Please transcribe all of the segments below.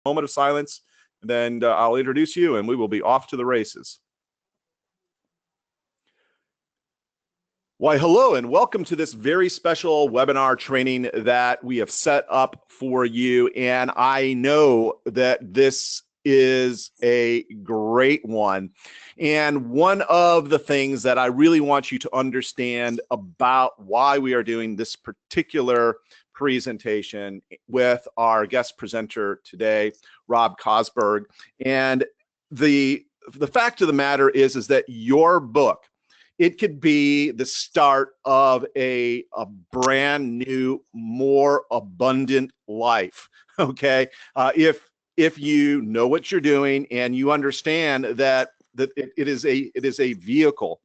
moment of silence, and then I'll introduce you and we will be off to the races. Why, hello, and welcome to this very special webinar training that we have set up for you. And I know that this is a great one. And one of the things that I really want you to understand about why we are doing this particular presentation with our guest presenter today, Rob Cosberg. And the fact of the matter is that your book, it could be the start of a brand new, more abundant life. Okay, if you know what you're doing and you understand that it is a vehicle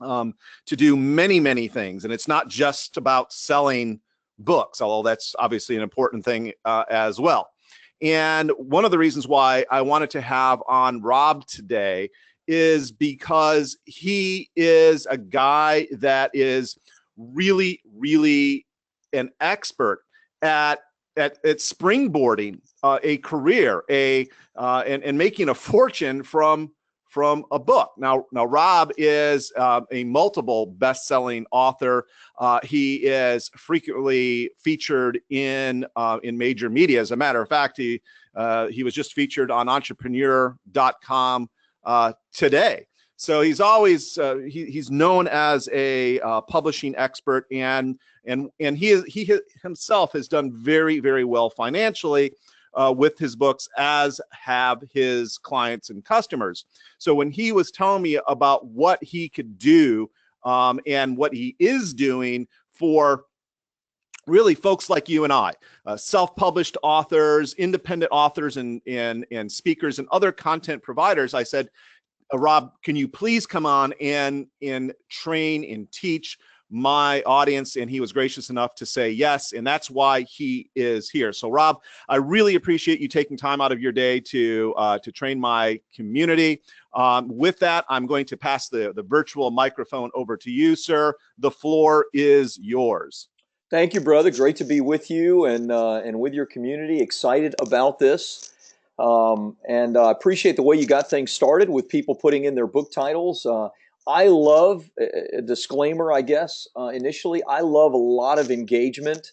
to do many things, and it's not just about selling books, although that's obviously an important thing as well. And one of the reasons why I wanted to have on Rob today is because he is a guy that is really an expert at springboarding a career, and making a fortune from a book. Now Rob is a multiple best-selling author. He is frequently featured in major media. As a matter of fact, he was just featured on entrepreneur.com today. So he's always he's known as a publishing expert, and he himself has done very well financially with his books, as have his clients and customers. So when he was telling me about what he could do and what he is doing for really folks like you and I, self-published authors, independent authors, and speakers and other content providers, I said, Rob, can you please come on and train and teach my audience? And he was gracious enough to say yes, and that's why he is here. So Rob, I really appreciate you taking time out of your day to train my community. With that, I'm going to pass the virtual microphone over to you, sir. The floor is yours. Thank you, brother. Great to be with you and with your community. Excited about this. And I appreciate the way you got things started with people putting in their book titles. I love, a disclaimer, I guess, initially, I love a lot of engagement.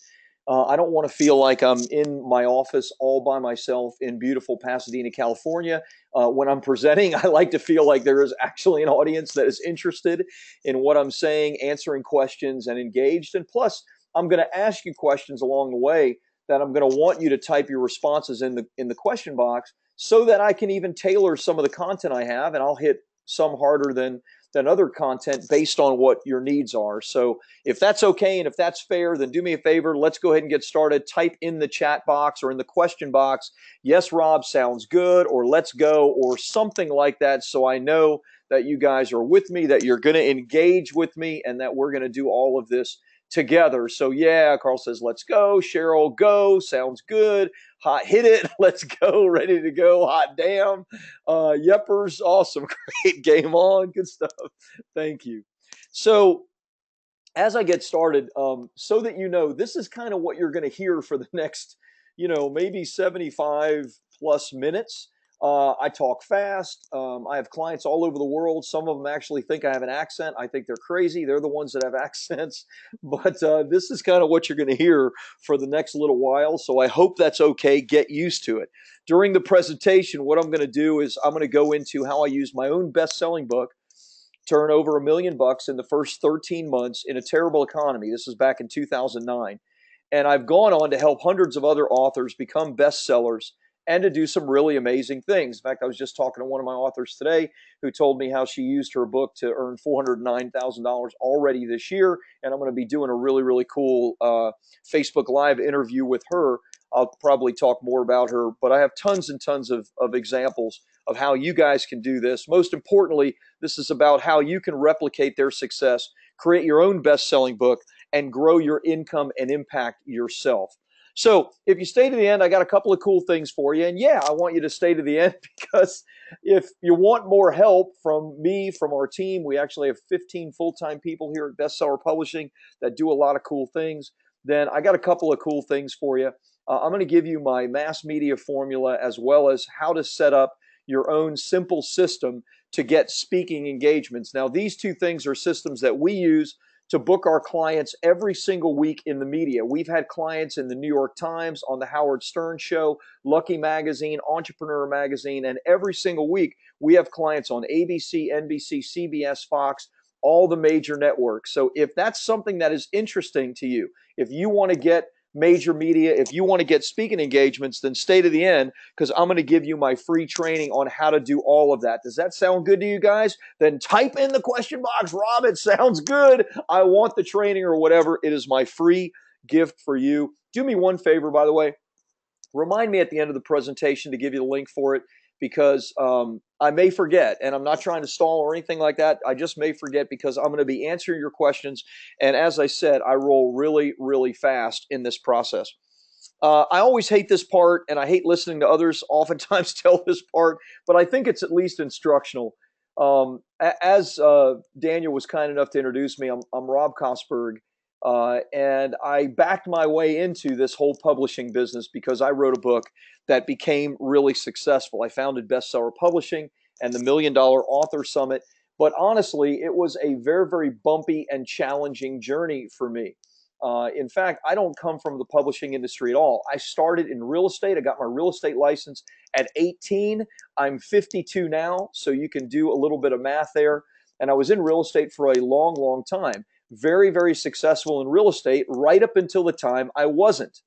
I don't want to feel like I'm in my office all by myself in beautiful Pasadena, California. When I'm presenting, I like to feel like there is actually an audience that is interested in what I'm saying, answering questions, and engaged. And plus, I'm going to ask you questions along the way that I'm going to want you to type your responses in the question box, so that I can even tailor some of the content I have, and I'll hit some harder than other content based on what your needs are. So if that's okay and if that's fair, then do me a favor. Let's go ahead and get started. Type in the chat box or in the question box, yes, Rob, sounds good, or let's go, or something like that, so I know that you guys are with me, that you're going to engage with me, and that we're going to do all of this together. So yeah, Carl says, let's go. Cheryl, go. Sounds good. Hot, hit it. Let's go. Ready to go. Hot damn. Yeppers, awesome. Great. Game on. Good stuff. Thank you. So as I get started, so that you know, this is kind of what you're going to hear for the next, maybe 75 plus minutes. I talk fast. I have clients all over the world. Some of them actually think I have an accent. I think they're crazy. They're the ones that have accents. But this is kind of what you're going to hear for the next little while. So I hope that's okay. Get used to it. During the presentation, what I'm going to do is I'm going to go into how I used my own best-selling book to earn over $1 million in the first 13 months in a terrible economy. This was back in 2009. And I've gone on to help hundreds of other authors become bestsellers and to do some really amazing things. In fact, I was just talking to one of my authors today who told me how she used her book to earn $409,000 already this year. And I'm going to be doing a really cool Facebook Live interview with her. I'll probably talk more about her, but I have tons and tons of examples of how you guys can do this. Most importantly, this is about how you can replicate their success, create your own best-selling book, and grow your income and impact yourself. So if you stay to the end, I got a couple of cool things for you. And yeah, I want you to stay to the end, because if you want more help from me, from our team, we actually have 15 full-time people here at Bestseller Publishing that do a lot of cool things. Then I got a couple of cool things for you. I'm going to give you my mass media formula as well as how to set up your own simple system to get speaking engagements. Now, these two things are systems that we use to book our clients every single week in the media. We've had clients in the New York Times, on the Howard Stern Show, Lucky Magazine, Entrepreneur Magazine, and every single week we have clients on ABC, NBC, CBS, Fox, all the major networks. So if that's something that is interesting to you, if you want to get major media, if you want to get speaking engagements, then stay to the end, because I'm going to give you my free training on how to do all of that. Does that sound good to you guys? Then type in the question box, Rob, it sounds good. I want the training or whatever. It is my free gift for you. Do me one favor, by the way. Remind me at the end of the presentation to give you the link for it, because I may forget, and I'm not trying to stall or anything like that. I just may forget, because I'm going to be answering your questions. And as I said, I roll really, really fast in this process. I always hate this part, and I hate listening to others oftentimes tell this part, but I think it's at least instructional. As Daniel was kind enough to introduce me, I'm Rob Kosberg. And I backed my way into this whole publishing business because I wrote a book that became really successful. I founded Bestseller Publishing and the $1 Million Author Summit. But honestly, it was a very, very bumpy and challenging journey for me. In fact, I don't come from the publishing industry at all. I started in real estate. I got my real estate license at 18. I'm 52 now, so you can do a little bit of math there. And I was in real estate for a long, long time. Very, very successful in real estate right up until the time I wasn't.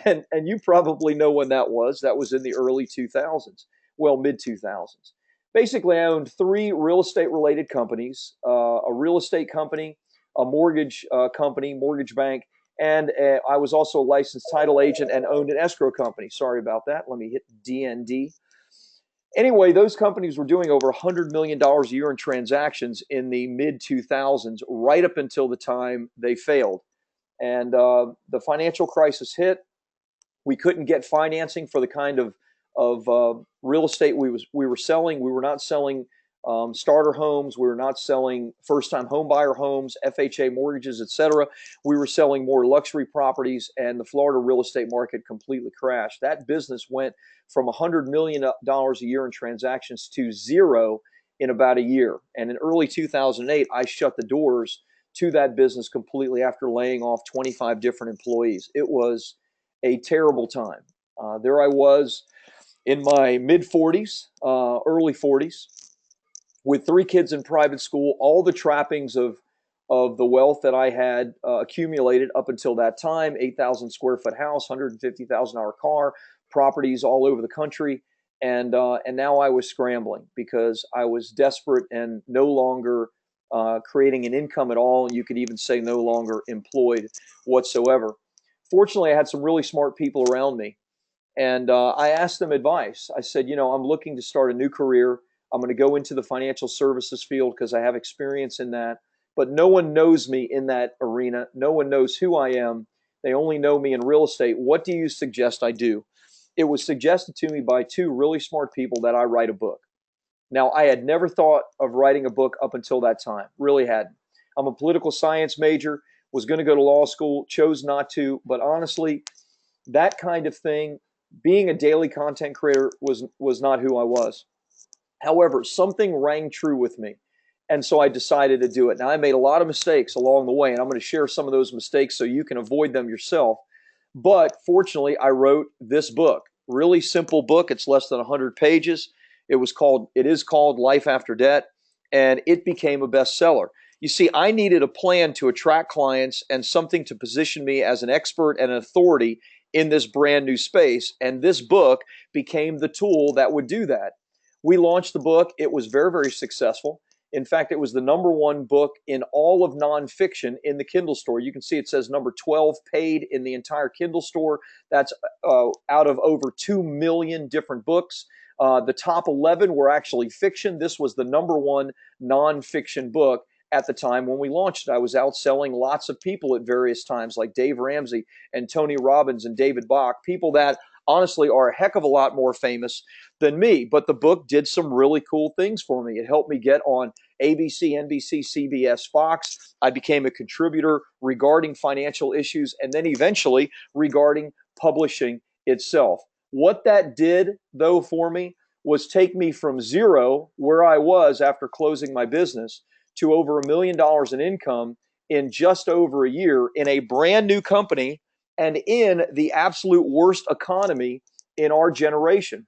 and you probably know when that was. That was in the early 2000s, well, mid 2000s. Basically, I owned 3 real estate related companies, a real estate company, a mortgage company, mortgage bank, and I was also a licensed title agent and owned an escrow company. Sorry about that. Let me hit DND. Anyway, those companies were doing over $100 million a year in transactions in the mid 2000s, right up until the time they failed. And the financial crisis hit. We couldn't get financing for the kind of real estate we were selling. We were not selling starter homes. We were not selling first-time home buyer homes, FHA mortgages, etc. We were selling more luxury properties, and the Florida real estate market completely crashed. That business went from $100 million a year in transactions to zero in about a year. And in early 2008, I shut the doors to that business completely after laying off 25 different employees. It was a terrible time. There I was in my mid 40s, early 40s, with 3 kids in private school, all the trappings of the wealth that I had accumulated up until that time, 8,000 square foot house, $150,000 car, properties all over the country. And now I was scrambling because I was desperate and no longer creating an income at all. And you could even say no longer employed whatsoever. Fortunately, I had some really smart people around me. And I asked them advice. I said, I'm looking to start a new career. I'm going to go into the financial services field because I have experience in that. But no one knows me in that arena. No one knows who I am. They only know me in real estate. What do you suggest I do? It was suggested to me by 2 really smart people that I write a book. Now, I had never thought of writing a book up until that time. Really hadn't. I'm a political science major, was going to go to law school, chose not to. But honestly, that kind of thing, being a daily content creator was not who I was. However, something rang true with me. And so I decided to do it. Now, I made a lot of mistakes along the way, and I'm going to share some of those mistakes so you can avoid them yourself. But fortunately, I wrote this book. Really simple book. It's less than 100 pages. It is called Life After Debt, and it became a bestseller. You see, I needed a plan to attract clients and something to position me as an expert and an authority in this brand new space. And this book became the tool that would do that. We launched the book. It was very, very successful. In fact, it was the #1 book in all of nonfiction in the Kindle store. You can see it says number 12 paid in the entire Kindle store. That's out of over 2 million different books. The top 11 were actually fiction. This was the #1 nonfiction book at the time when we launched it. I was outselling lots of people at various times, like Dave Ramsey and Tony Robbins and David Bach, people that honestly are a heck of a lot more famous than me. But the book did some really cool things for me. It helped me get on ABC, NBC, CBS, Fox. I became a contributor regarding financial issues and then eventually regarding publishing itself. What that did, though, for me was take me from zero, where I was after closing my business, to over $1 million in income in just over a year in a brand new company and in the absolute worst economy in our generation.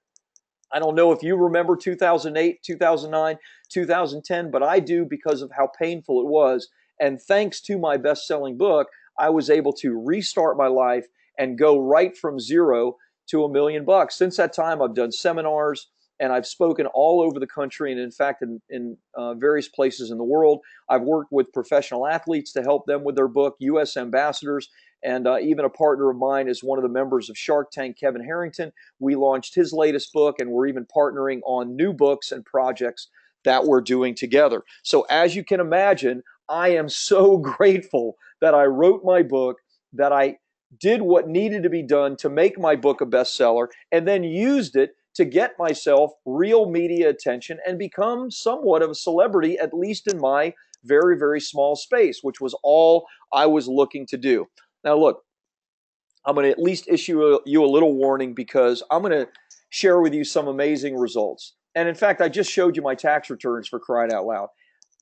I don't know if you remember 2008, 2009, 2010, but I do because of how painful it was. And thanks to my best-selling book, I was able to restart my life and go right from zero to $1 million. Since that time, I've done seminars and I've spoken all over the country, and in fact, in various places in the world. I've worked with professional athletes to help them with their book, U.S. ambassadors, and even a partner of mine is one of the members of Shark Tank, Kevin Harrington. We launched his latest book, and we're even partnering on new books and projects that we're doing together. So as you can imagine, I am so grateful that I wrote my book, that I did what needed to be done to make my book a bestseller, and then used it to get myself real media attention and become somewhat of a celebrity, at least in my very, very small space, which was all I was looking to do. Now, look, I'm going to at least issue you a little warning, because I'm going to share with you some amazing results. And in fact, I just showed you my tax returns, for crying out loud.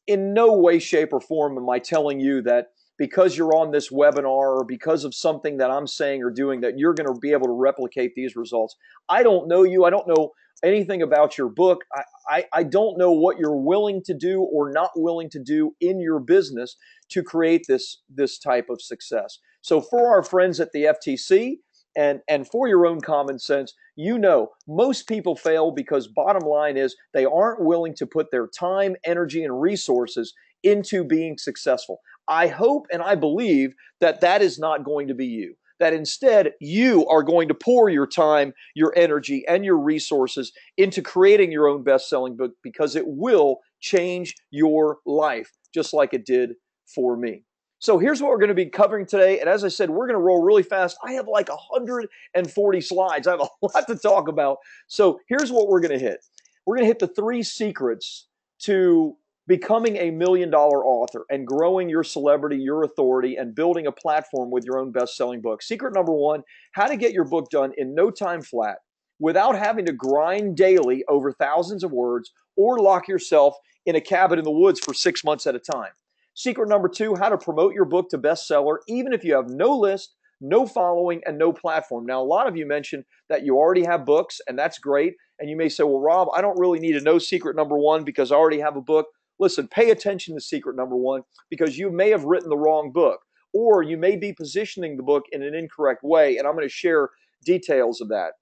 In no way, shape, or form am I telling you that because you're on this webinar or because of something that I'm saying or doing that you're going to be able to replicate these results. I don't know you. I don't know anything about your book. I don't know what you're willing to do or not willing to do in your business to create this type of success. So for our friends at the FTC and for your own common sense, you know most people fail because bottom line is they aren't willing to put their time, energy, and resources into being successful. I hope and I believe that that is not going to be you. That instead you are going to pour your time, your energy, and your resources into creating your own best-selling book, because it will change your life just like it did for me. So here's what we're going to be covering today. And as I said, we're going to roll really fast. I have like 140 slides. I have a lot to talk about. So here's what we're going to hit. We're going to hit the 3 secrets to becoming a $1 million author and growing your celebrity, your authority, and building a platform with your own best-selling book. Secret number 1, how to get your book done in no time flat without having to grind daily over thousands of words or lock yourself in a cabin in the woods for 6 months at a time. Secret number 2, how to promote your book to bestseller even if you have no list, no following, and no platform. Now, a lot of you mentioned that you already have books, and that's great. And you may say, well, Rob, I don't really need to know secret number 1 because I already have a book. Listen, pay attention to secret number 1, because you may have written the wrong book, or you may be positioning the book in an incorrect way, and I'm going to share details of that.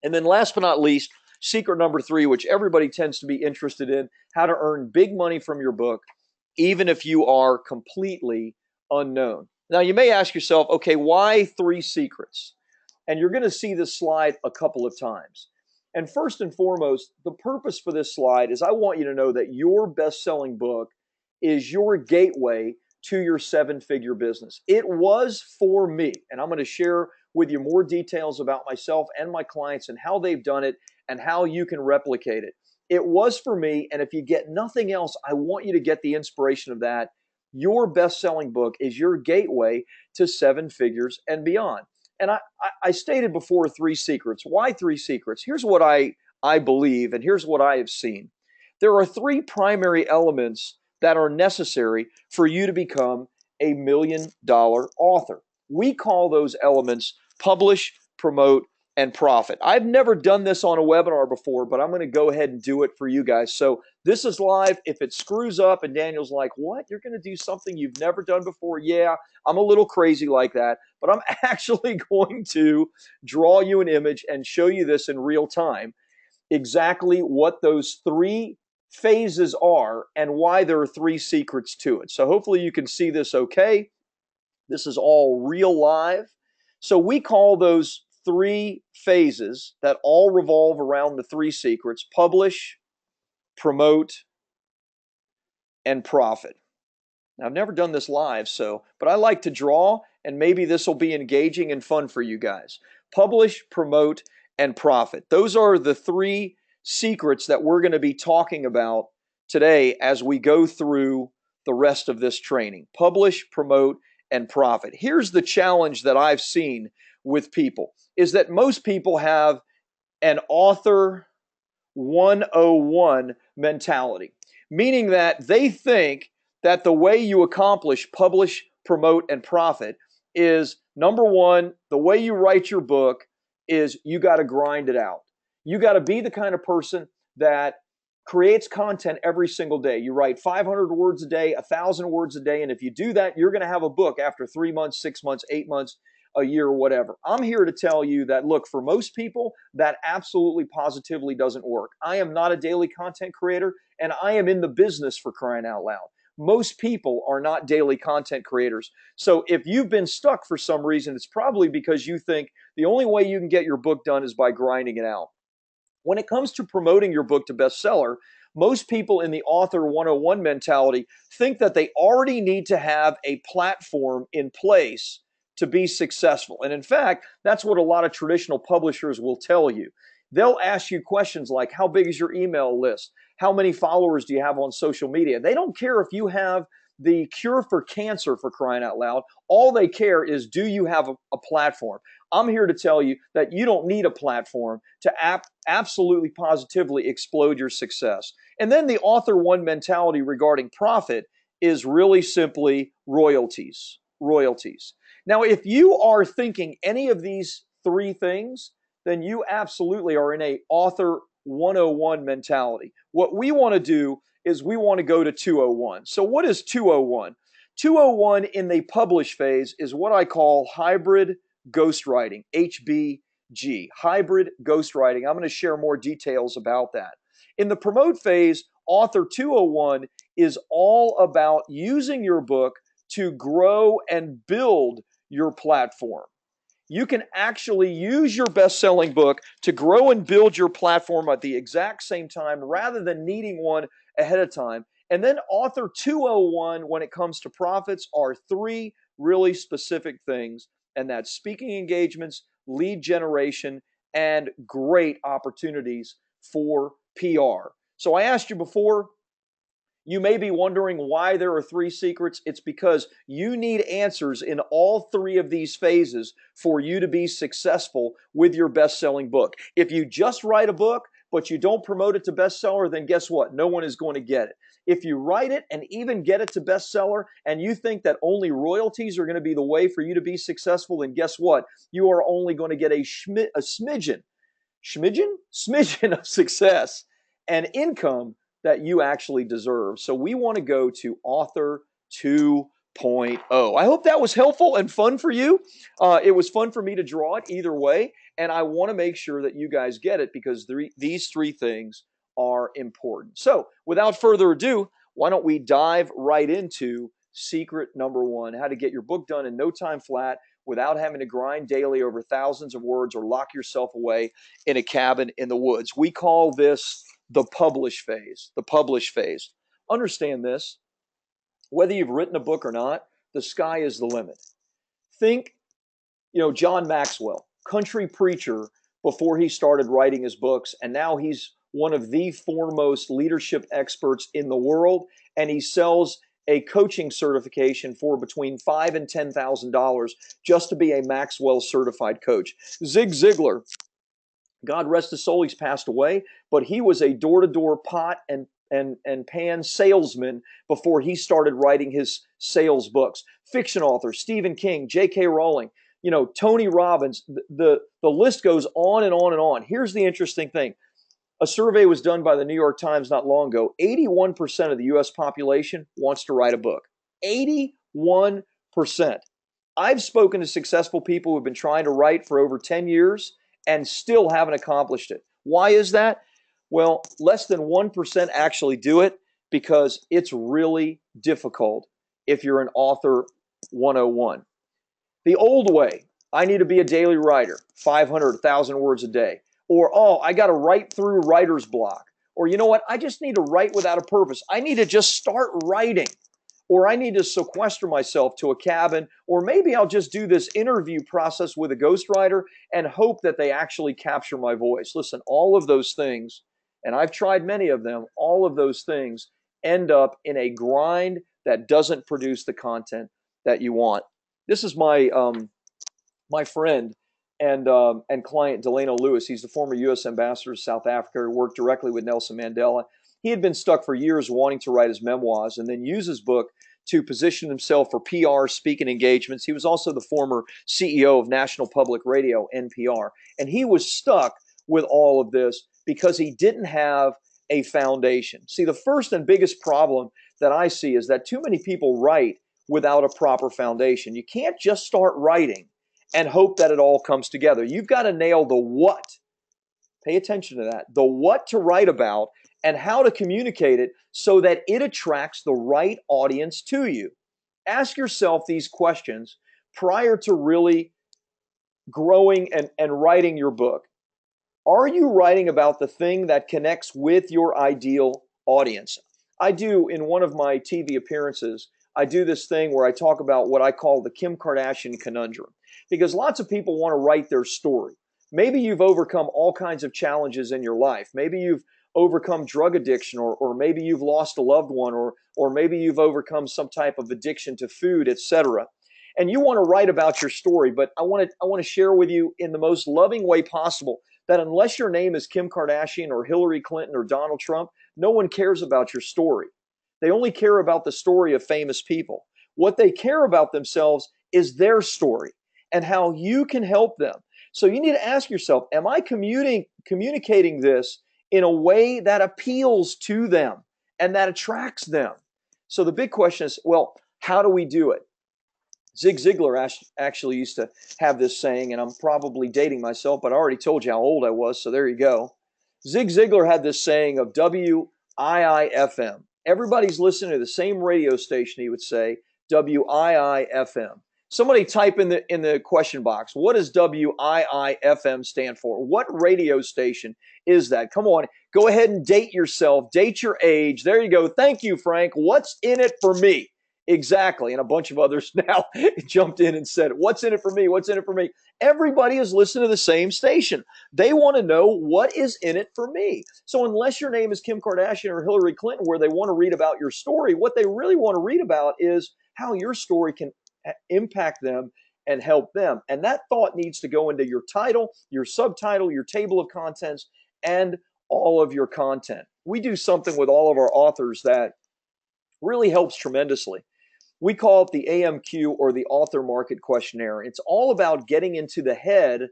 And then last but not least, secret number 3, which everybody tends to be interested in, how to earn big money from your book, even if you are completely unknown. Now, you may ask yourself, okay, why 3 secrets? And you're going to see this slide a couple of times. And first and foremost, the purpose for this slide is I want you to know that your best-selling book is your gateway to your 7-figure business. It was for me, and I'm going to share with you more details about myself and my clients and how they've done it and how you can replicate it. It was for me, and if you get nothing else, I want you to get the inspiration of that. Your best-selling book is your gateway to 7 figures and beyond. And I stated before 3 secrets. Why 3 secrets? Here's what I believe, and here's what I have seen. There are 3 primary elements that are necessary for you to become a $1 million author. We call those elements publish, promote, and profit. I've never done this on a webinar before, but I'm going to go ahead and do it for you guys. So this is live. If it screws up and Daniel's like, what? You're going to do something you've never done before? Yeah, I'm a little crazy like that, but I'm actually going to draw you an image and show you this in real time, exactly what those 3 phases are and why there are 3 secrets to it. So hopefully you can see this okay. This is all real live. So we call those 3 phases that all revolve around the 3 secrets: publish, promote, and profit. Now, I've never done this live, but I like to draw, and maybe this will be engaging and fun for you guys. Publish, promote, and profit. Those are the 3 secrets that we're going to be talking about today as we go through the rest of this training. Publish, promote, and profit. Here's the challenge that I've seen with people is that most people have an author 101 mentality, meaning that they think that the way you accomplish, publish, promote, and profit is number one, the way you write your book is you got to grind it out. You got to be the kind of person that creates content every single day. You write 500 words a day, 1,000 words a day, and if you do that, you're going to have a book after 3 months, 6 months, 8 months, a year, or whatever. I'm here to tell you that, look, for most people, that absolutely positively doesn't work. I am not a daily content creator, and I am in the business, for crying out loud. Most people are not daily content creators. So if you've been stuck for some reason, it's probably because you think the only way you can get your book done is by grinding it out. When it comes to promoting your book to bestseller, most people in the author 101 mentality think that they already need to have a platform in place to be successful. And in fact, that's what a lot of traditional publishers will tell you. They'll ask you questions like, how big is your email list? How many followers do you have on social media? They don't care if you have the cure for cancer, for crying out loud. All they care is, do you have a platform? I'm here to tell you that you don't need a platform to absolutely positively explode your success. And then the author one mentality regarding profit is really simply royalties. Royalties. Now, if you are thinking any of these three things, then you absolutely are in a author 101 mentality. What we want to do is we want to go to 201. So what is 201? 201 in the publish phase is what I call hybrid ghostwriting, HBG, hybrid ghostwriting. I'm going to share more details about that. In the promote phase, author 201 is all about using your book to grow and build your platform. You can actually use your best-selling book to grow and build your platform at the exact same time rather than needing one ahead of time. And then author 201, when it comes to profits, are three really specific things, and that's speaking engagements, lead generation, and great opportunities for PR. So I asked you before, you may be wondering why there are three secrets. It's because you need answers in all three of these phases for you to be successful with your best-selling book. If you just write a book, but you don't promote it to bestseller, then guess what? No one is going to get it. If you write it and even get it to bestseller and you think that only royalties are going to be the way for you to be successful, then guess what? You are only going to get a smidgen of success and income that you actually deserve. So we want to go to author 2.0. I hope that was helpful and fun for you. It was fun for me to draw it either way. And I want to make sure that you guys get it because these three things are important. So without further ado, why don't we dive right into secret number one, how to get your book done in no time flat without having to grind daily over thousands of words or lock yourself away in a cabin in the woods. We call this the publish phase, the publish phase. Understand this, whether you've written a book or not, the sky is the limit. Think, John Maxwell, country preacher before he started writing his books, and now he's one of the foremost leadership experts in the world, and he sells a coaching certification for between $5,000 and $10,000 just to be a Maxwell certified coach. Zig Ziglar, God rest his soul, he's passed away, but he was a door-to-door pot and pan salesman before he started writing his sales books. Fiction author, Stephen King, J.K. Rowling, Tony Robbins, the list goes on and on and on. Here's the interesting thing. A survey was done by the New York Times not long ago. 81% of the U.S. population wants to write a book. 81%. I've spoken to successful people who've been trying to write for over 10 years and still haven't accomplished it. Why is that? Well, less than 1% actually do it because it's really difficult if you're an author 101. The old way, I need to be a daily writer, 500, 1,000 words a day. Or, I got to write through writer's block. Or, you know what? I just need to write without a purpose. I need to just start writing. Or I need to sequester myself to a cabin. Or maybe I'll just do this interview process with a ghostwriter and hope that they actually capture my voice. Listen, all of those things, and I've tried many of them, all of those things end up in a grind that doesn't produce the content that you want. This is my friend and client Delano Lewis. He's the former U.S. ambassador to South Africa. He worked directly with Nelson Mandela. He had been stuck for years wanting to write his memoirs and then use his book to position himself for PR speaking engagements. He was also the former CEO of National Public Radio, NPR. And he was stuck with all of this because he didn't have a foundation. See, the first and biggest problem that I see is that too many people write without a proper foundation. You can't just start writing and hope that it all comes together. You've got to nail the what. Pay attention to that. The what to write about and how to communicate it so that it attracts the right audience to you. Ask yourself these questions prior to really growing and writing your book. Are you writing about the thing that connects with your ideal audience? I do, in one of my TV appearances, I do this thing where I talk about what I call the Kim Kardashian conundrum. Because lots of people want to write their story. Maybe you've overcome all kinds of challenges in your life. Maybe you've overcome drug addiction, or maybe you've lost a loved one, or maybe you've overcome some type of addiction to food, etc. And you want to write about your story, but I want to share with you in the most loving way possible that unless your name is Kim Kardashian or Hillary Clinton or Donald Trump, no one cares about your story. They only care about the story of famous people. What they care about themselves is their story and how you can help them. So you need to ask yourself, am I communicating this in a way that appeals to them and that attracts them? So the big question is, well, how do we do it? Zig Ziglar actually used to have this saying, and I'm probably dating myself, but I already told you how old I was, so there you go. Zig Ziglar had this saying of WIIFM. Everybody's listening to the same radio station, he would say, WIIFM. Somebody type in the question box, what does WIIFM stand for? What radio station is that? Come on, go ahead and date yourself, date your age. There you go. Thank you, Frank. What's in it for me? Exactly. And a bunch of others now jumped in and said, what's in it for me? What's in it for me? Everybody is listening to the same station. They want to know what is in it for me. So unless your name is Kim Kardashian or Hillary Clinton, where they want to read about your story, what they really want to read about is how your story can impact them and help them. And that thought needs to go into your title, your subtitle, your table of contents, and all of your content. We do something with all of our authors that really helps tremendously. We call it the AMQ, or the Author Market Questionnaire. It's all about getting into the head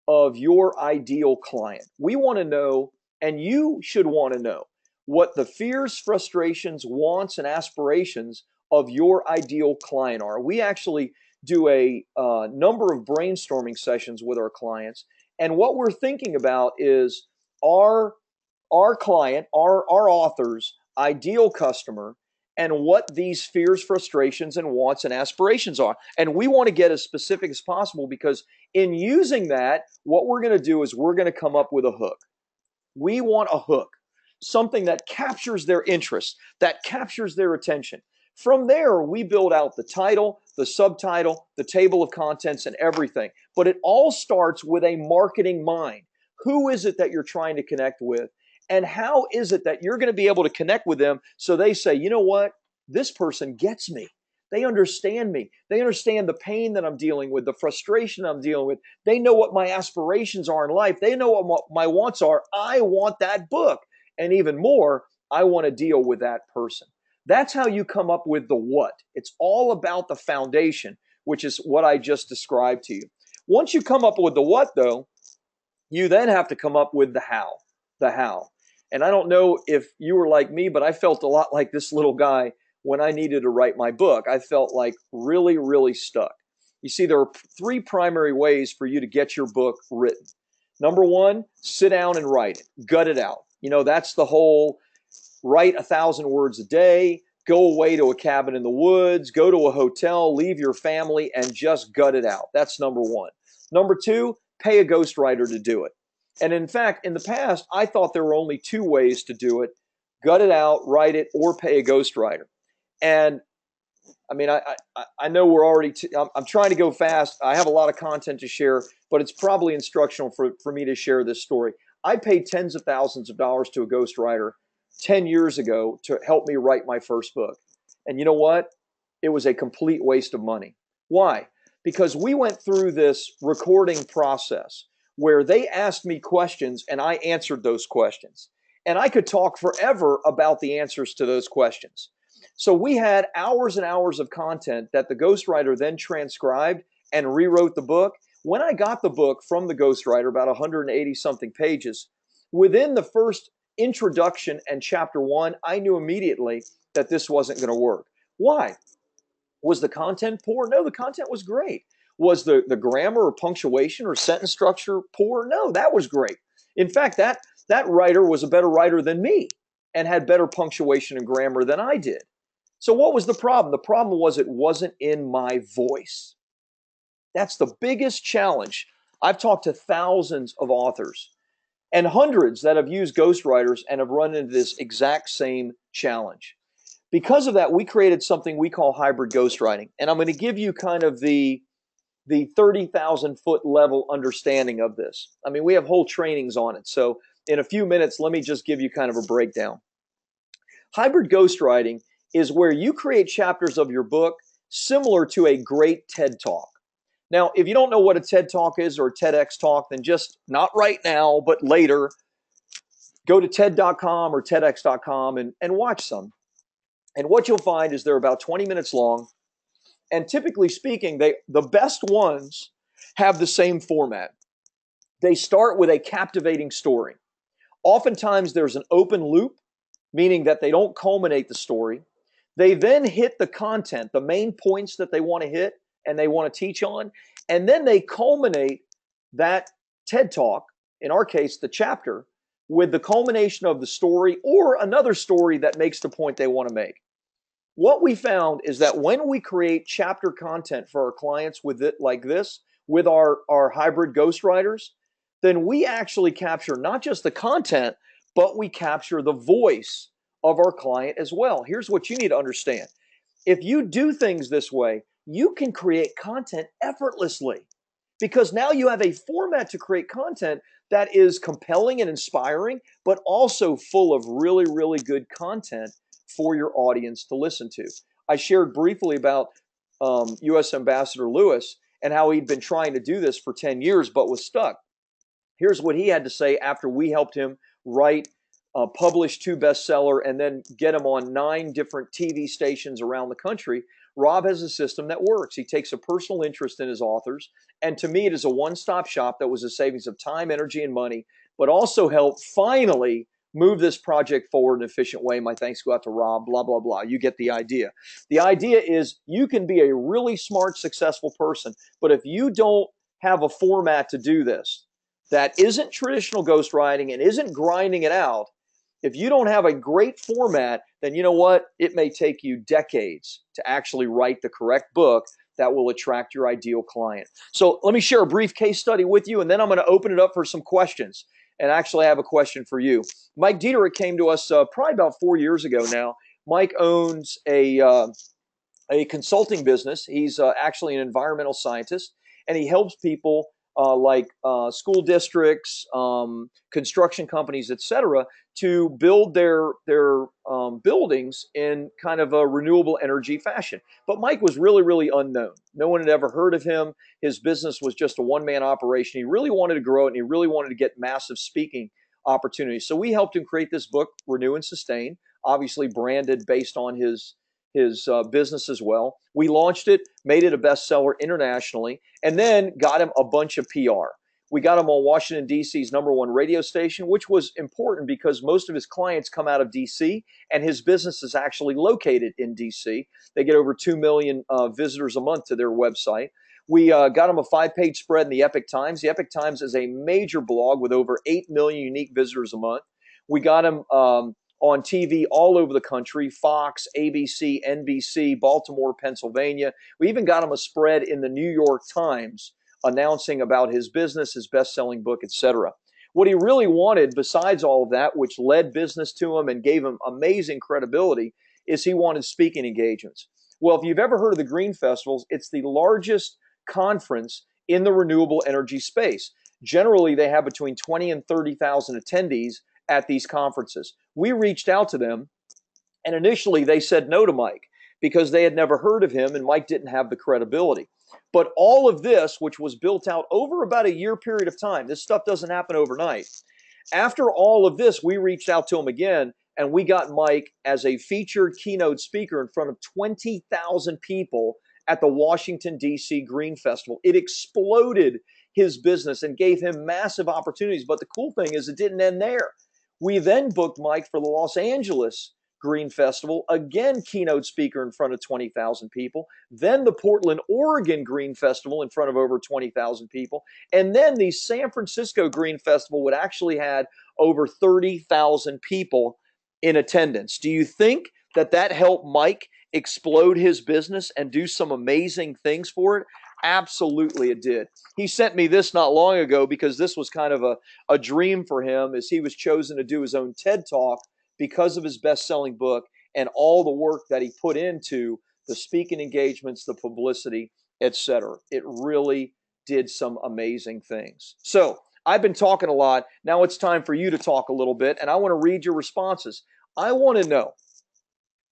of your ideal client. We want to know, and you should want to know, what the fears, frustrations, wants, and aspirations of your ideal client are. We actually do a number of brainstorming sessions with our clients, and what we're thinking about is our client, our author's ideal customer, and what these fears, frustrations, and wants and aspirations are. And we want to get as specific as possible, because in using that, what we're going to do is we're going to come up with a hook. We want a hook, something that captures their interest, that captures their attention. From there, we build out the title, the subtitle, the table of contents, and everything. But it all starts with a marketing mind. Who is it that you're trying to connect with? And how is it that you're going to be able to connect with them so they say, you know what? This person gets me. They understand me. They understand the pain that I'm dealing with, the frustration I'm dealing with. They know what my aspirations are in life. They know what my wants are. I want that book. And even more, I want to deal with that person. That's how you come up with the what. It's all about the foundation, which is what I just described to you. Once you come up with the what, though, you then have to come up with the how. The how. And I don't know if you were like me, but I felt a lot like this little guy when I needed to write my book. I felt like really, really stuck. You see, there are three primary ways for you to get your book written. Number one, sit down and write it. Gut it out. You know, that's the whole write 1,000 words a day, go away to a cabin in the woods, go to a hotel, leave your family, and just gut it out. That's number one. Number two, pay a ghostwriter to do it. And in fact, in the past, I thought there were only two ways to do it: gut it out, write it, or pay a ghostwriter. And I mean, I know we're already, I'm trying to go fast. I have a lot of content to share, but it's probably instructional for me to share this story. I paid tens of thousands of dollars to a ghostwriter 10 years ago to help me write my first book. And you know what? It was a complete waste of money. Why? because we went through this recording process where they asked me questions and I answered those questions. And I could talk forever about the answers to those questions. So we had hours and hours of content that the ghostwriter then transcribed and rewrote the book. When I got the book from the ghostwriter, about 180 something pages, within the first introduction and chapter one, I knew immediately that this wasn't going to work. Why? Was the content poor? No, the content was great. Was the grammar or punctuation or sentence structure poor? No, that was great. In fact, that writer was a better writer than me and had better punctuation and grammar than I did. So what was the problem? The problem was it wasn't in my voice. That's the biggest challenge. I've talked to thousands of authors and hundreds that have used ghostwriters and have run into this exact same challenge. Because of that, we created something we call hybrid ghostwriting. And I'm going to give you kind of the 30,000 foot level understanding of this. I mean, we have whole trainings on it. So in a few minutes, let me just give you kind of a breakdown. Hybrid ghostwriting is where you create chapters of your book similar to a great TED Talk. Now, if you don't know what a TED Talk is or a TEDx Talk, then just not right now, but later, go to TED.com or TEDx.com and watch some. And what you'll find is they're about 20 minutes long. And typically speaking, the best ones have the same format. They start with a captivating story. Oftentimes there's an open loop, meaning that they don't culminate the story. They then hit the content, the main points that they want to hit and they want to teach on. And then they culminate that TED Talk, in our case, the chapter, with the culmination of the story or another story that makes the point they want to make. What we found is that when we create chapter content for our clients with it like this, with our hybrid ghostwriters, then we actually capture not just the content, but we capture the voice of our client as well. Here's what you need to understand. If you do things this way, you can create content effortlessly because now you have a format to create content that is compelling and inspiring, but also full of really, really good content for your audience to listen to. I shared briefly about U.S. Ambassador Lewis and how he'd been trying to do this for 10 years, but was stuck. Here's what he had to say after we helped him write, publish 2 bestseller, and then get him on 9 different TV stations around the country. Rob has a system that works. He takes a personal interest in his authors. And to me, it is a one-stop shop that was a savings of time, energy, and money, but also helped finally move this project forward in an efficient way. My thanks go out to Rob, blah, blah, blah. You get the idea. The idea is you can be a really smart, successful person, but if you don't have a format to do this that isn't traditional ghostwriting and isn't grinding it out, if you don't have a great format, then you know what? It may take you decades to actually write the correct book that will attract your ideal client. So let me share a brief case study with you, and then I'm going to open it up for some questions. And actually, I have a question for you. Mike Dieterich came to us probably about 4 years ago now. Mike owns a consulting business. He's actually an environmental scientist, and he helps people like school districts, construction companies, etc., to build their buildings in kind of a renewable energy fashion. But Mike was really, really unknown. No one had ever heard of him. His business was just a one-man operation. He really wanted to grow it, and he really wanted to get massive speaking opportunities. So we helped him create this book, Renew and Sustain, obviously branded based on his business as well. We launched it, made it a bestseller internationally, and then got him a bunch of PR. We got him on Washington, D.C.'s #1 radio station, which was important because most of his clients come out of D.C., and his business is actually located in D.C. They get over 2 million visitors a month to their website. We got him a 5-page spread in the Epic Times. The Epic Times is a major blog with over 8 million unique visitors a month. We got him on TV all over the country, Fox, ABC, NBC, Baltimore, Pennsylvania. We even got him a spread in the New York Times announcing about his business, his best-selling book, etc. What he really wanted, besides all of that, which led business to him and gave him amazing credibility, is he wanted speaking engagements. Well, if you've ever heard of the Green Festivals, it's the largest conference in the renewable energy space. Generally, they have between 20 and 30,000 attendees at these conferences. We reached out to them, and initially they said no to Mike because they had never heard of him and Mike didn't have the credibility. But all of this, which was built out over about a year period of time, this stuff doesn't happen overnight. After all of this, we reached out to him again, and we got Mike as a featured keynote speaker in front of 20,000 people at the Washington, D.C. Green Festival. It exploded his business and gave him massive opportunities. But the cool thing is it didn't end there. We then booked Mike for the Los Angeles Green Festival, again, keynote speaker in front of 20,000 people. Then the Portland, Oregon Green Festival in front of over 20,000 people. And then the San Francisco Green Festival would actually had over 30,000 people in attendance. Do you think that that helped Mike explode his business and do some amazing things for it? Absolutely it did. He sent me this not long ago because this was kind of a dream for him, as he was chosen to do his own TED Talk because of his best-selling book and all the work that he put into the speaking engagements, the publicity, etc. It really did some amazing things. So I've been talking a lot. Now it's time for you to talk a little bit, and I want to read your responses. I want to know,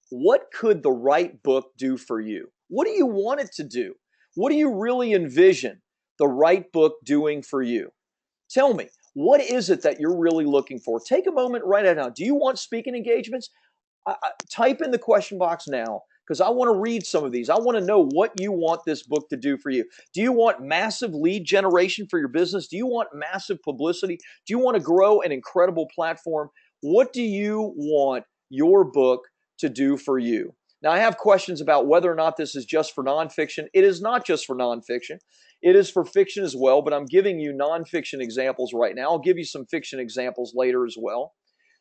what could the right book do for you? What do you want it to do? What do you really envision the right book doing for you? Tell me, what is it that you're really looking for? Take a moment, write it down. Do you want speaking engagements? Type in the question box now, because I want to read some of these. I want to know what you want this book to do for you. Do you want massive lead generation for your business? Do you want massive publicity? Do you want to grow an incredible platform? What do you want your book to do for you? Now, I have questions about whether or not this is just for nonfiction. It is not just for nonfiction. It is for fiction as well, but I'm giving you nonfiction examples right now. I'll give you some fiction examples later as well.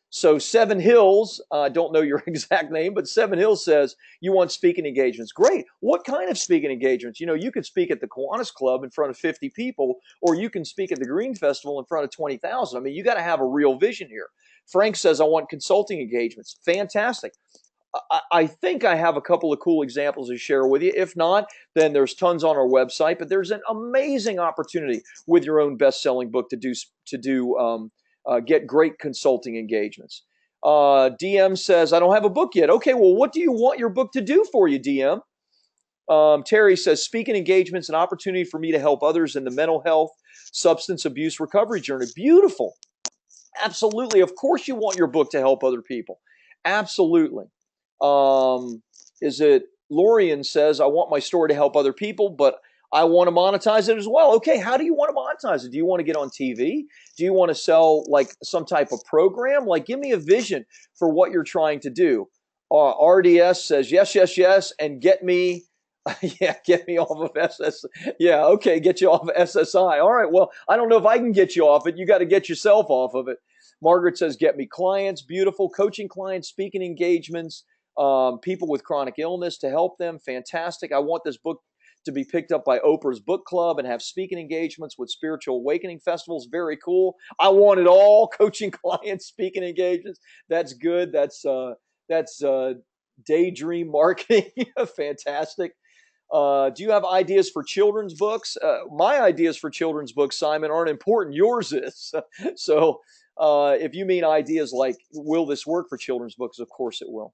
So Seven Hills, I don't know your exact name, but Seven Hills says you want speaking engagements. Great. What kind of speaking engagements? You know, you could speak at the Kiwanis Club in front of 50 people, or you can speak at the Green Festival in front of 20,000. I mean, you got to have a real vision here. Frank says, I want consulting engagements. Fantastic. I think I have a couple of cool examples to share with you. If not, then there's tons on our website. But there's an amazing opportunity with your own best-selling book to get great consulting engagements. DM says, I don't have a book yet. Okay, well, what do you want your book to do for you, DM? Terry says, speaking engagements, an opportunity for me to help others in the mental health, substance abuse recovery journey. Beautiful. Absolutely. Of course you want your book to help other people. Absolutely. Is it Lorian says, I want my story to help other people, but I want to monetize it as well. Okay, how do you want to monetize it? Do you want to get on TV? Do you want to sell like some type of program? Like, give me a vision for what you're trying to do. RDS says, yes, yes, yes, and get me, get me off of SS. Yeah, okay, get you off of SSI. All right, well, I don't know if I can get you off it. You got to get yourself off of it. Margaret says, get me clients, beautiful, coaching clients, speaking engagements, people with chronic illness to help them. Fantastic. I want this book to be picked up by Oprah's book club and have speaking engagements with spiritual awakening festivals. Very cool. I want it all. Coaching clients, speaking engagements. That's good. That's daydream marketing. Fantastic. Do you have ideas for children's books? My ideas for children's books, Simon, aren't important. Yours is. So if you mean ideas like, will this work for children's books? Of course it will.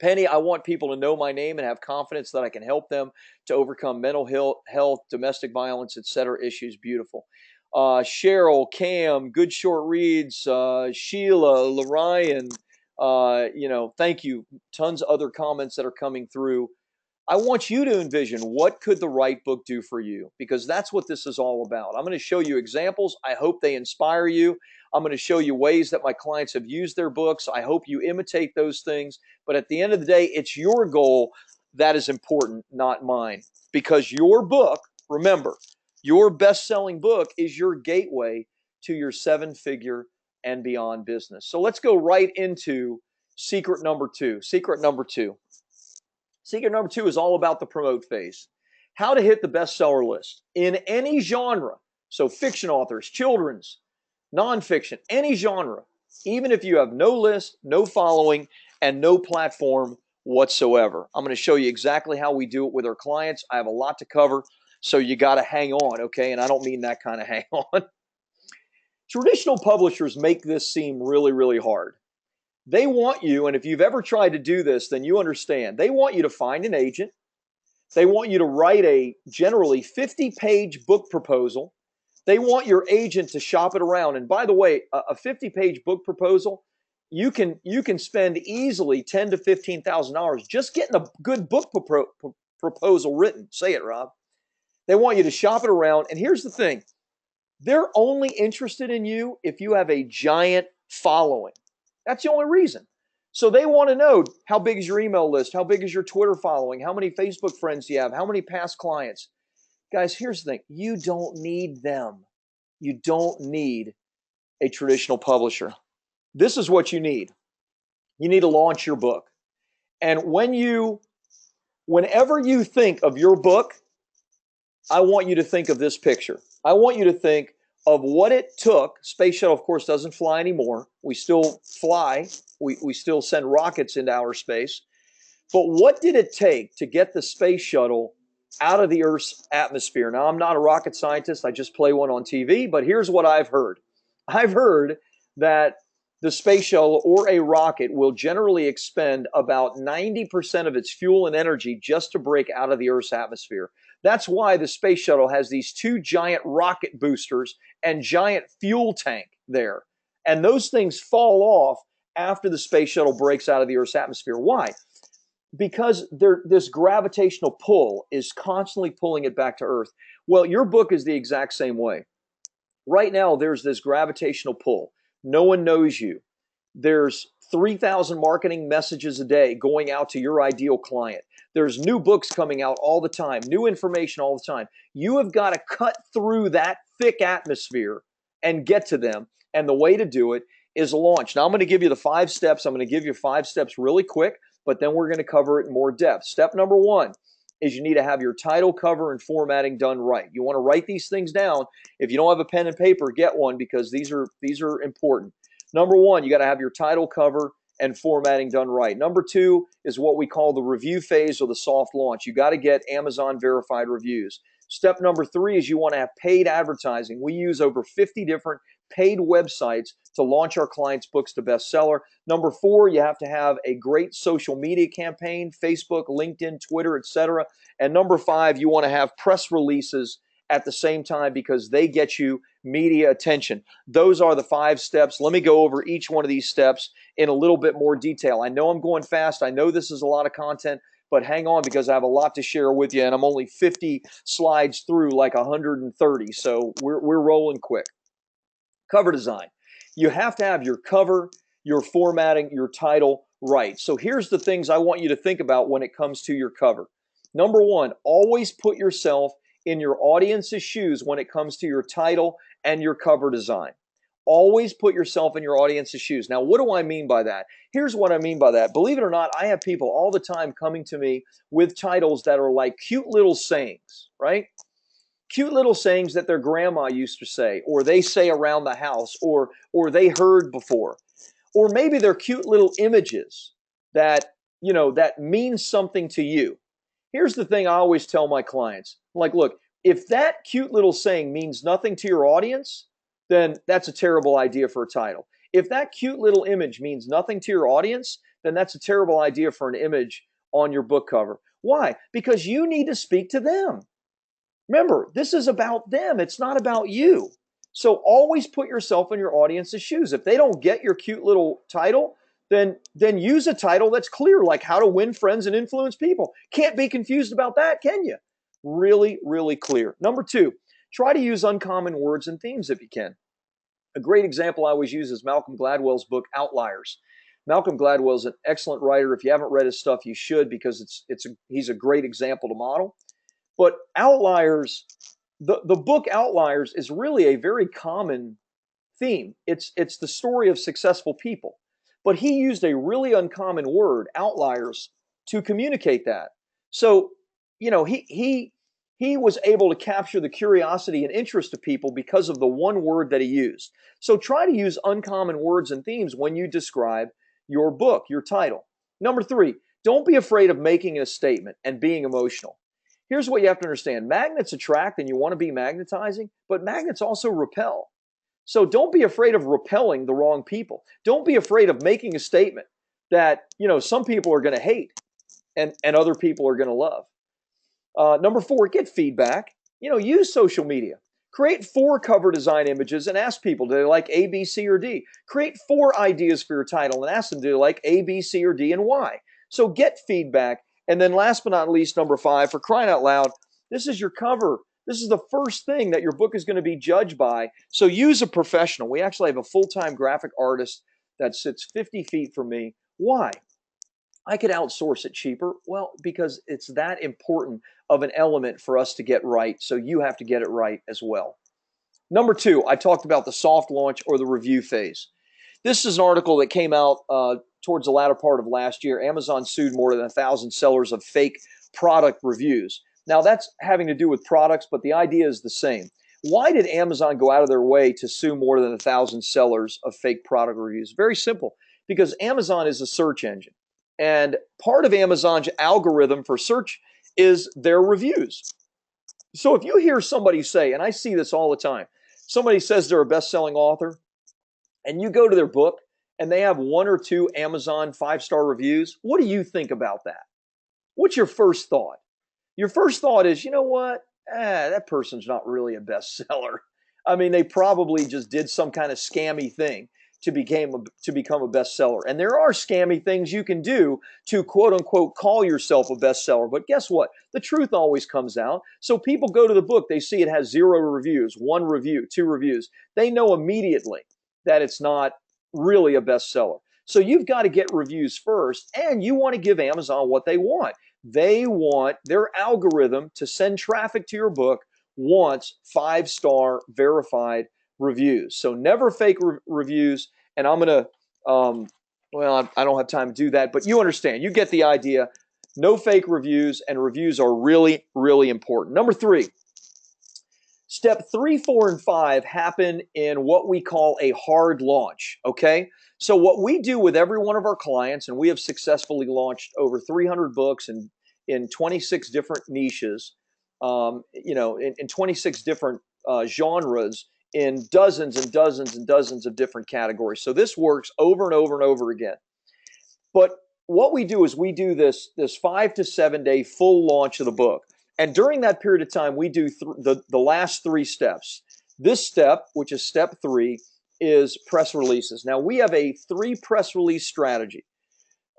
Penny, I want people to know my name and have confidence that I can help them to overcome mental health, domestic violence, etc. issues. Beautiful. Cheryl, Cam, good short reads. Sheila, Lorian, thank you. Tons of other comments that are coming through. I want you to envision, what could the right book do for you? Because that's what this is all about. I'm going to show you examples. I hope they inspire you. I'm going to show you ways that my clients have used their books. I hope you imitate those things. But at the end of the day, it's your goal that is important, not mine. Because your book, remember, your best-selling book is your gateway to your seven-figure and beyond business. So let's go right into secret number two. Secret number two. Secret number two is all about the promote phase. How to hit the bestseller list in any genre. So fiction authors, children's, nonfiction, any genre. Even if you have no list, no following, and no platform whatsoever. I'm going to show you exactly how we do it with our clients. I have a lot to cover, so you got to hang on, okay? And I don't mean that kind of hang on. Traditional publishers make this seem really, really hard. They want you, and if you've ever tried to do this, then you understand. They want you to find an agent. They want you to write a generally 50-page book proposal. They want your agent to shop it around. And by the way, a 50-page book proposal, you can spend easily $10,000 to $15,000 just getting a good book proposal written. Say it, Rob. They want you to shop it around. And here's the thing. They're only interested in you if you have a giant following. That's the only reason. So they want to know, how big is your email list? How big is your Twitter following? How many Facebook friends do you have? How many past clients? Guys, here's the thing. You don't need them. You don't need a traditional publisher. This is what you need. You need to launch your book. And whenever you think of your book, I want you to think of this picture. I want you to think of what it took. Space shuttle, of course, doesn't fly anymore. We still fly. We still send rockets into outer space. But what did it take to get the space shuttle out of the Earth's atmosphere? Now, I'm not a rocket scientist. I just play one on TV. But here's what I've heard. I've heard that the space shuttle or a rocket will generally expend about 90% of its fuel and energy just to break out of the Earth's atmosphere. That's why the space shuttle has these two giant rocket boosters and giant fuel tank there. And those things fall off after the space shuttle breaks out of the Earth's atmosphere. Why? Because this gravitational pull is constantly pulling it back to Earth. Well, your book is the exact same way. Right now, there's this gravitational pull. No one knows you. There's 3,000 marketing messages a day going out to your ideal client. There's new books coming out all the time, new information all the time. You have got to cut through that thick atmosphere and get to them. And the way to do it is launch. Now, I'm going to give you the 5 steps. I'm going to give you 5 steps really quick, but then we're going to cover it in more depth. Step number 1 is you need to have your title, cover, and formatting done right. You want to write these things down. If you don't have a pen and paper, get one, because these are important. Number 1, you got to have your title, cover, and formatting done right. Number 2 is what we call the review phase or the soft launch. You got to get Amazon verified reviews. Step number 3 is you want to have paid advertising. We use over 50 different paid websites to launch our clients' books to bestseller. Number 4, you have to have a great social media campaign, Facebook, LinkedIn, Twitter, etc. And number 5, you want to have press releases at the same time, because they get you media attention. Those are the 5 steps. Let me go over each one of these steps in a little bit more detail. I know I'm going fast. I know this is a lot of content, but hang on, because I have a lot to share with you, and I'm only 50 slides through like 130, so we're rolling quick. Cover design. You have to have your cover, your formatting, your title right. So here's the things I want you to think about when it comes to your cover. Number 1, always put yourself in your audience's shoes when it comes to your title and your cover design. Always put yourself in your audience's shoes. Now, what do I mean by that? Here's what I mean by that. Believe it or not, I have people all the time coming to me with titles that are like cute little sayings, right? Cute little sayings that their grandma used to say, or they say around the house, or they heard before. Or maybe they're cute little images that, that mean something to you. Here's the thing I always tell my clients. Like, look, if that cute little saying means nothing to your audience, then that's a terrible idea for a title. If that cute little image means nothing to your audience, then that's a terrible idea for an image on your book cover. Why? Because you need to speak to them. Remember, this is about them. It's not about you. So always put yourself in your audience's shoes. If they don't get your cute little title, then use a title that's clear, like How to Win Friends and Influence People. Can't be confused about that, can you? Really, really clear. Number 2, try to use uncommon words and themes if you can. A great example I always use is Malcolm Gladwell's book, Outliers. Malcolm Gladwell is an excellent writer. If you haven't read his stuff, you should, because he's a great example to model. But Outliers, the book Outliers is really a very common theme. It's the story of successful people. But he used a really uncommon word, outliers, to communicate that. So, he was able to capture the curiosity and interest of people because of the one word that he used. So try to use uncommon words and themes when you describe your book, your title. Number 3, don't be afraid of making a statement and being emotional. Here's what you have to understand. Magnets attract, and you want to be magnetizing, but magnets also repel. So don't be afraid of repelling the wrong people. Don't be afraid of making a statement that, some people are going to hate and other people are going to love. Number 4, get feedback. Use social media. Create 4 cover design images and ask people, do they like A, B, C, or D? Create 4 ideas for your title and ask them, do they like A, B, C, or D, and why? So get feedback. And then last but not least, number 5, for crying out loud, this is your cover. This is the first thing that your book is going to be judged by. So use a professional. We actually have a full-time graphic artist that sits 50 feet from me. Why? I could outsource it cheaper. Well, because it's that important of an element for us to get right. So you have to get it right as well. Number 2, I talked about the soft launch or the review phase. This is an article that came out towards the latter part of last year. Amazon sued more than 1,000 sellers of fake product reviews. Now, that's having to do with products, but the idea is the same. Why did Amazon go out of their way to sue more than 1,000 sellers of fake product reviews? Very simple, because Amazon is a search engine. And part of Amazon's algorithm for search is their reviews. So if you hear somebody say, and I see this all the time, somebody says they're a best-selling author, and you go to their book and they have 1 or 2 Amazon 5-star reviews, what do you think about that? What's your first thought? Your first thought is, you know what? That person's not really a bestseller. I mean, they probably just did some kind of scammy thing to become a bestseller. And there are scammy things you can do to quote unquote call yourself a bestseller. But guess what? The truth always comes out. So people go to the book, they see it has 0 reviews, 1 review, 2 reviews. They know immediately that it's not really a bestseller. So you've got to get reviews first, and you want to give Amazon what they want. They want their algorithm to send traffic to your book wants 5-star verified reviews. So never fake reviews. And I'm going to, well, I don't have time to do that, but you understand. You get the idea. No fake reviews, and reviews are really, really important. Number 3, step 3, 4, and 5 happen in what we call a hard launch, okay? So what we do with every one of our clients, and we have successfully launched over 300 books in 26 different niches, in 26 different genres, in dozens and dozens and dozens of different categories. So this works over and over and over again. But what we do is we do this 5 to 7 day full launch of the book. And during that period of time, we do the last 3 steps. This step, which is step 3, is press releases. Now, we have a 3 press release strategy.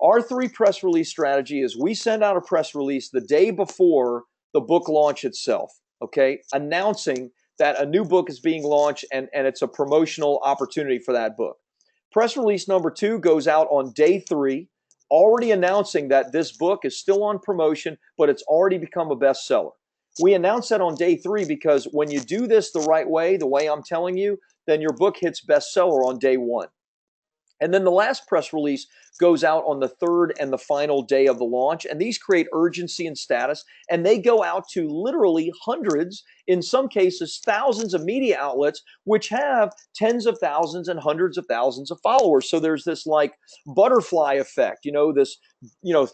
Our 3 press release strategy is we send out a press release the day before the book launch itself, okay, announcing that a new book is being launched and it's a promotional opportunity for that book. Press release number 2 goes out on day 3, already announcing that this book is still on promotion, but it's already become a bestseller. We announce that on day 3 because when you do this the right way, the way I'm telling you, then your book hits bestseller on day 1. And then the last press release goes out on the 3rd and the final day of the launch. And these create urgency and status. And they go out to literally hundreds, in some cases, thousands of media outlets, which have tens of thousands and hundreds of thousands of followers. So there's this like butterfly effect,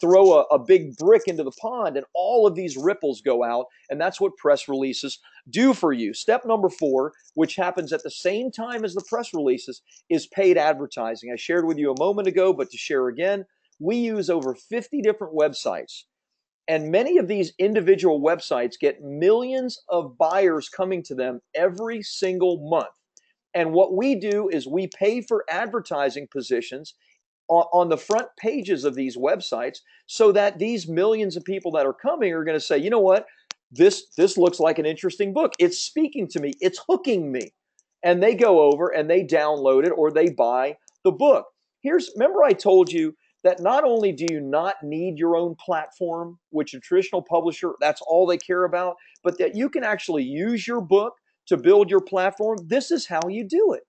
throw a big brick into the pond and all of these ripples go out. And that's what press releases do for you. Step number 4, which happens at the same time as the press releases, is paid advertising. I shared with you a moment ago, but to share again, we use over 50 different websites. And many of these individual websites get millions of buyers coming to them every single month. And what we do is we pay for advertising positions on the front pages of these websites so that these millions of people that are coming are going to say, you know what? This looks like an interesting book. It's speaking to me. It's hooking me. And they go over and they download it or they buy the book. Remember I told you that not only do you not need your own platform, which a traditional publisher, that's all they care about, but that you can actually use your book to build your platform. This is how you do it.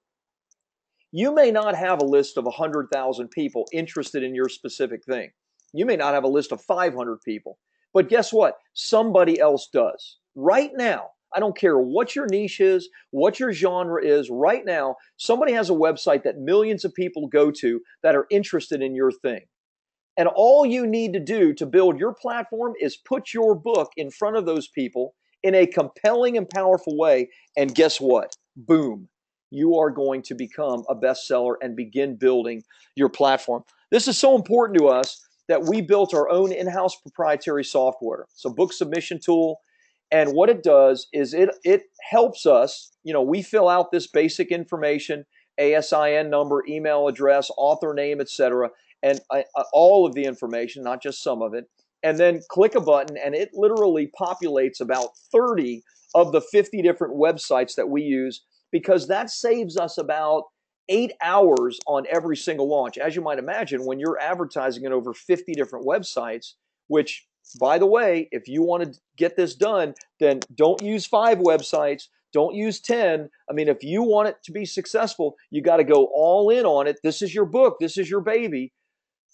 You may not have a list of 100,000 people interested in your specific thing. You may not have a list of 500 people. But guess what? Somebody else does. Right now, I don't care what your niche is, what your genre is, right now, somebody has a website that millions of people go to that are interested in your thing. And all you need to do to build your platform is put your book in front of those people in a compelling and powerful way. And guess what? Boom. You are going to become a bestseller and begin building your platform. This is so important to us that we built our own in-house proprietary software. It's a book submission tool. And what it does is it helps us, we fill out this basic information, ASIN number, email address, author name, etc., and all of the information, not just some of it, and then click a button and it literally populates about 30 of the 50 different websites that we use, because that saves us about 8 hours on every single launch. As you might imagine, when you're advertising in over 50 different websites, which, by the way, if you want to get this done, then don't use 5 websites. Don't use 10. I mean, if you want it to be successful, you got to go all in on it. This is your book. This is your baby.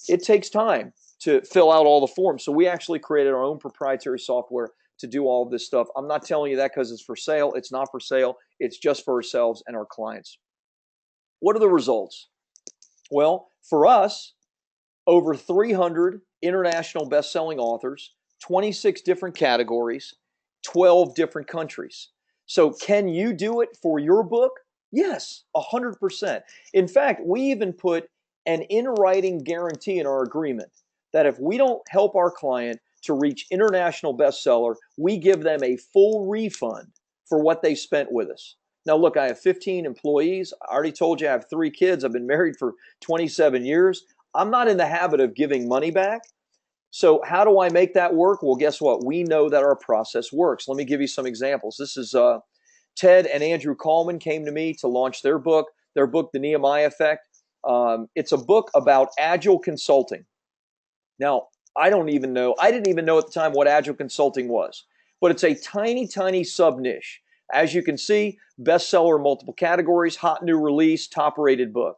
It takes time to fill out all the forms. So we actually created our own proprietary software to do all of this stuff. I'm not telling you that because it's for sale. It's not for sale. It's just for ourselves and our clients. What are the results? Well, for us, over 300 international best-selling authors, 26 different categories, 12 different countries. So can you do it for your book? Yes, 100%. In fact, we even put an in-writing guarantee in our agreement that if we don't help our client to reach international bestseller, we give them a full refund for what they spent with us. Now, look, I have 15 employees. I already told you I have 3 kids. I've been married for 27 years. I'm not in the habit of giving money back. So how do I make that work? Well, guess what? We know that our process works. Let me give you some examples. This is Ted and Andrew Coleman came to me to launch their book, The Nehemiah Effect. It's a book about agile consulting. Now, I didn't even know at the time what agile consulting was, but it's a tiny, tiny sub niche. As you can see, bestseller in multiple categories, hot new release, top rated book.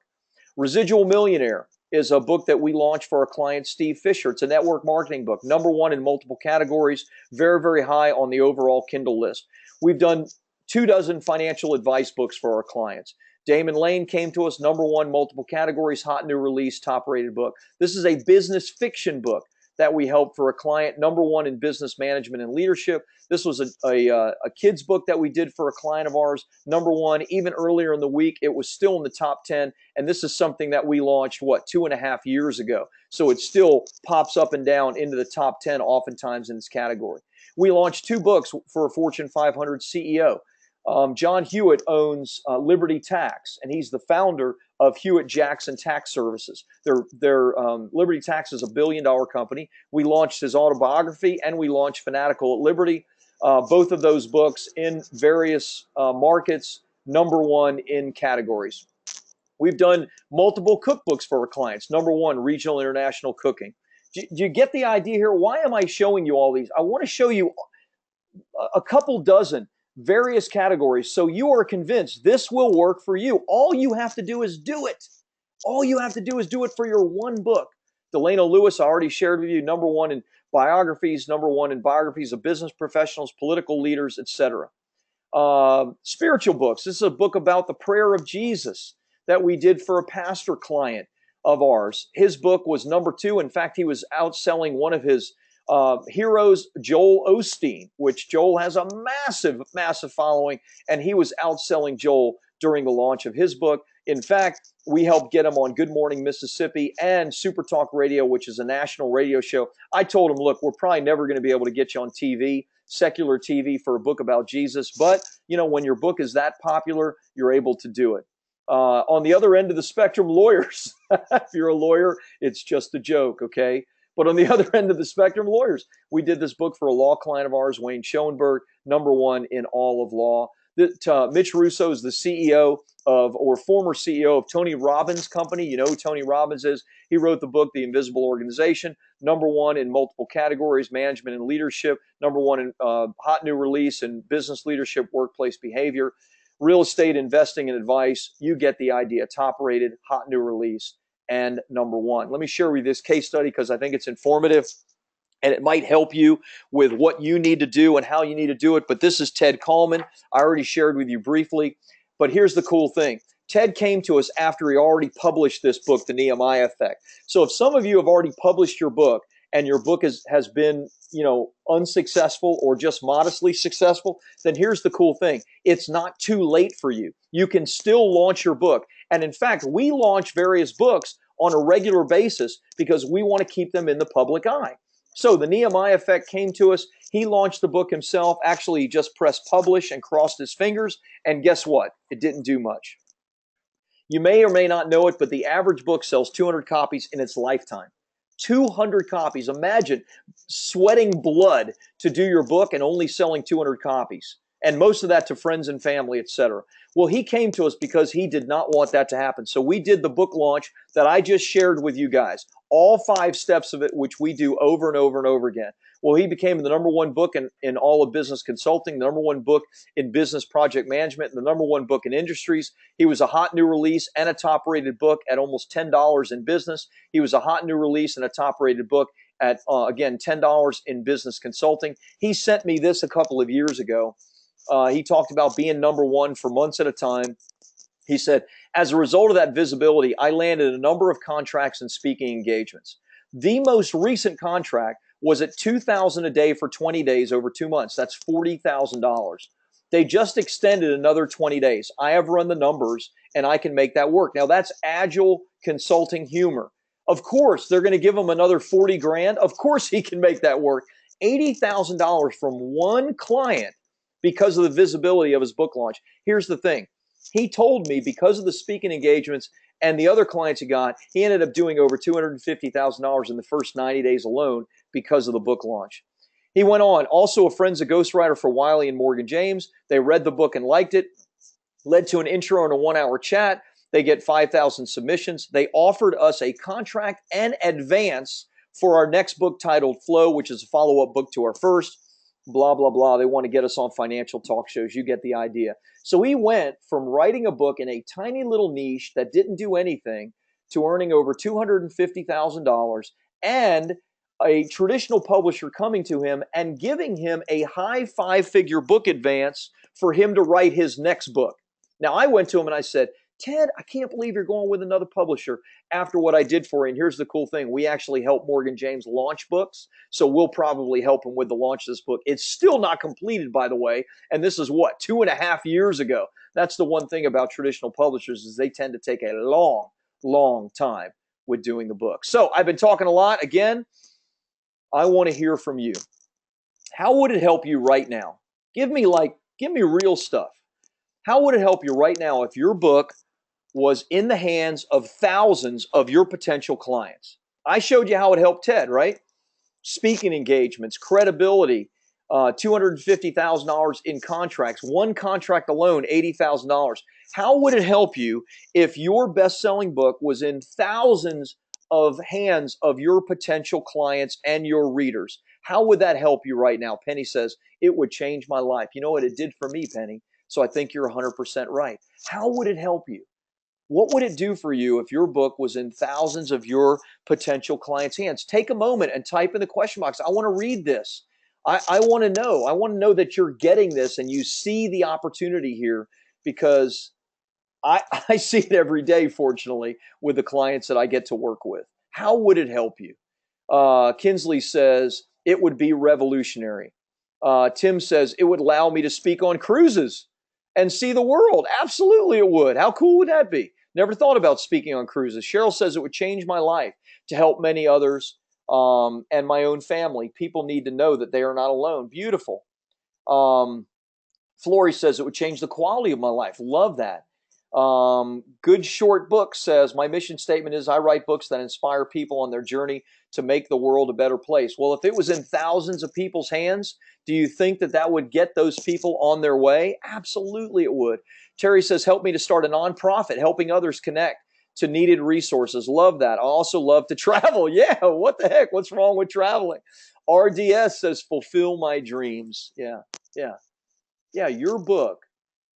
Residual Millionaire is a book that we launched for our client, Steve Fisher. It's a network marketing book, #1 in multiple categories, very, very high on the overall Kindle list. We've done 24 financial advice books for our clients. Damon Lane came to us, #1, multiple categories, hot new release, top rated book. This is a business fiction book that we helped for a client, #1 in business management and leadership. This was a kid's book that we did for a client of ours, #1. Even earlier in the week, it was still in the top 10. And this is something that we launched, 2.5 years ago. So it still pops up and down into the top 10 oftentimes in this category. We launched 2 books for a Fortune 500 CEO. John Hewitt owns Liberty Tax, and he's the founder of Hewitt Jackson Tax Services. Their Liberty Tax is a $1 billion company. We launched his autobiography, and we launched Fanatical at Liberty. Both of those books in various markets, #1 in categories. We've done multiple cookbooks for our clients. #1, regional international cooking. Do you get the idea here? Why am I showing you all these? I want to show you a couple dozen various categories so you are convinced this will work for you. All you have to do is do it. All you have to do is do it for your one book. Delano Lewis, I already shared with you, #1 in biographies, #1 in biographies of business professionals, political leaders, etc. Spiritual books. This is a book about the prayer of Jesus that we did for a pastor client of ours. His book was #2. In fact, he was outselling one of his heroes, Joel Osteen, which Joel has a massive, massive following, and he was outselling Joel during the launch of his book. In fact, we helped get him on Good Morning Mississippi and Super Talk Radio, which is a national radio show. I told him, look, we're probably never going to be able to get you on TV, secular TV, for a book about Jesus, but when your book is that popular, you're able to do it. On the other end of the spectrum, lawyers. If you're a lawyer, it's just a joke, okay? But on the other end of the spectrum, lawyers. We did this book for a law client of ours, Wayne Schoenberg, #1 in all of law. Mitch Russo is the CEO or former CEO of Tony Robbins' company. You know who Tony Robbins is. He wrote the book, The Invisible Organization, #1 in multiple categories, management and leadership, #1 in hot new release and business leadership, workplace behavior, real estate investing and advice. You get the idea. Top rated, hot new release, and #1. Let me share with you this case study because I think it's informative and it might help you with what you need to do and how you need to do it. But this is Ted Coleman. I already shared with you briefly, but here's the cool thing. Ted came to us after he already published this book, The Nehemiah Effect. So if some of you have already published your book and your book has been, unsuccessful or just modestly successful, then here's the cool thing. It's not too late for you. You can still launch your book. And in fact, we launch various books on a regular basis because we want to keep them in the public eye. So the Nehemiah Effect came to us. He launched the book himself. Actually, he just pressed publish and crossed his fingers. And guess what? It didn't do much. You may or may not know it, but the average book sells 200 copies in its lifetime. 200 copies. Imagine sweating blood to do your book and only selling 200 copies. And most of that to friends and family, etc. Well, he came to us because he did not want that to happen. So we did the book launch that I just shared with you guys. All 5 steps of it, which we do over and over and over again. Well, he became the #1 book in all of business consulting, the #1 book in business project management, and the #1 book in industries. He was a hot new release and a top rated book at almost $10 in business. He was a hot new release and a top rated book at, again, $10 in business consulting. He sent me this a couple of years ago. He talked about being #1 for months at a time. He said, as a result of that visibility, I landed a number of contracts and speaking engagements. The most recent contract was at $2,000 a day for 20 days over 2 months. That's $40,000. They just extended another 20 days. I have run the numbers and I can make that work. Now that's agile consulting humor. Of course, they're going to give him another 40 grand. Of course he can make that work. $80,000 from one client because of the visibility of his book launch. Here's the thing. He told me because of the speaking engagements and the other clients he got, he ended up doing over $250,000 in the first 90 days alone because of the book launch. He went on, also a friend's a ghostwriter for Wiley and Morgan James. They read the book and liked it, led to an intro and a 1-hour chat. They get 5,000 submissions. They offered us a contract and advance for our next book titled Flow, which is a follow-up book to our first. Blah, blah, blah. They want to get us on financial talk shows. You get the idea. So we went from writing a book in a tiny little niche that didn't do anything to earning over $250,000 and a traditional publisher coming to him and giving him a high 5-figure book advance for him to write his next book. Now, I went to him and I said, Ted, I can't believe you're going with another publisher after what I did for you. And here's the cool thing. We actually help Morgan James launch books. So we'll probably help him with the launch of this book. It's still not completed, by the way. And this is what, 2.5 years ago. That's the one thing about traditional publishers is they tend to take a long, long time with doing the book. So I've been talking a lot. Again, I want to hear from you. How would it help you right now? Give me real stuff. How would it help you right now if your book was in the hands of thousands of your potential clients? I showed you how it helped Ted, right? Speaking engagements, credibility, $250,000 in contracts. One contract alone, $80,000. How would it help you if your best-selling book was in thousands of hands of your potential clients and your readers? How would that help you right now? Penny says, it would change my life. You know what it did for me, Penny? So I think you're 100% right. How would it help you? What would it do for you if your book was in thousands of your potential clients' hands? Take a moment and type in the question box. I want to read this. I want to know. I want to know that you're getting this and you see the opportunity here because I see it every day, fortunately, with the clients that I get to work with. How would it help you? Kinsley says, it would be revolutionary. Tim says, it would allow me to speak on cruises and see the world. Absolutely it would. How cool would that be? Never thought about speaking on cruises. Cheryl says it would change my life to help many others and my own family. People need to know that they are not alone. Beautiful. Flory says it would change the quality of my life. Love that. Good Short Book says, my mission statement is I write books that inspire people on their journey to make the world a better place. Well, if it was in thousands of people's hands, do you think that that would get those people on their way? Absolutely it would. Terry says, help me to start a nonprofit, helping others connect to needed resources. Love that. I also love to travel. Yeah, what the heck? What's wrong with traveling? RDS says, fulfill my dreams. Yeah. Your book.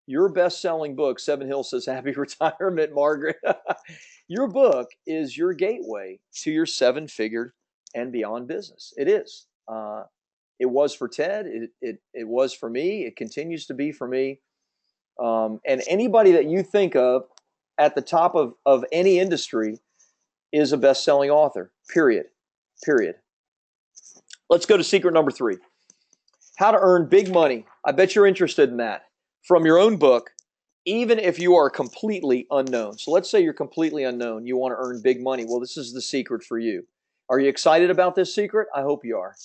Your best-selling book, Seven Hills says, happy retirement, Margaret. Your book is your gateway to your 7-figure and beyond business. It is. It was for Ted. It was for me. It continues to be for me. And anybody that you think of at the top of any industry is a best-selling author, period. Let's go to secret number 3. How to earn big money. I bet you're interested in that. From your own book even if you are completely unknown. So let's say you're completely unknown. You want to earn big money. Well, this is the secret for you. Are you excited about this secret? I hope you are.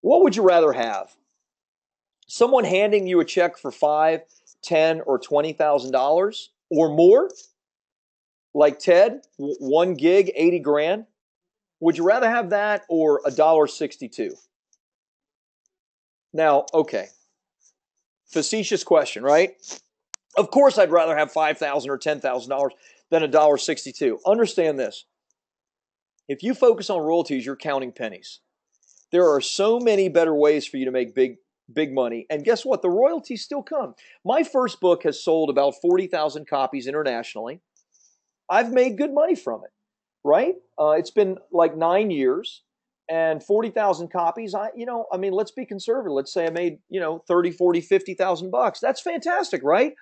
What would you rather have? Someone handing you a check for $5, $10, or $20,000 or more, like Ted, 1 gig, 80 grand. Would you rather have that or $1.62? Now, okay, facetious question, right? Of course, I'd rather have $5,000 or $10,000 than $1.62. Understand this: if you focus on royalties, you're counting pennies. There are so many better ways for you to make big money. And guess what? The royalties still come. My first book has sold about 40,000 copies internationally. I've made good money from it, right? It's been like 9 years and 40,000 copies. I mean, let's be conservative. Let's say I made, 30, 40, 50,000 bucks. That's fantastic, right?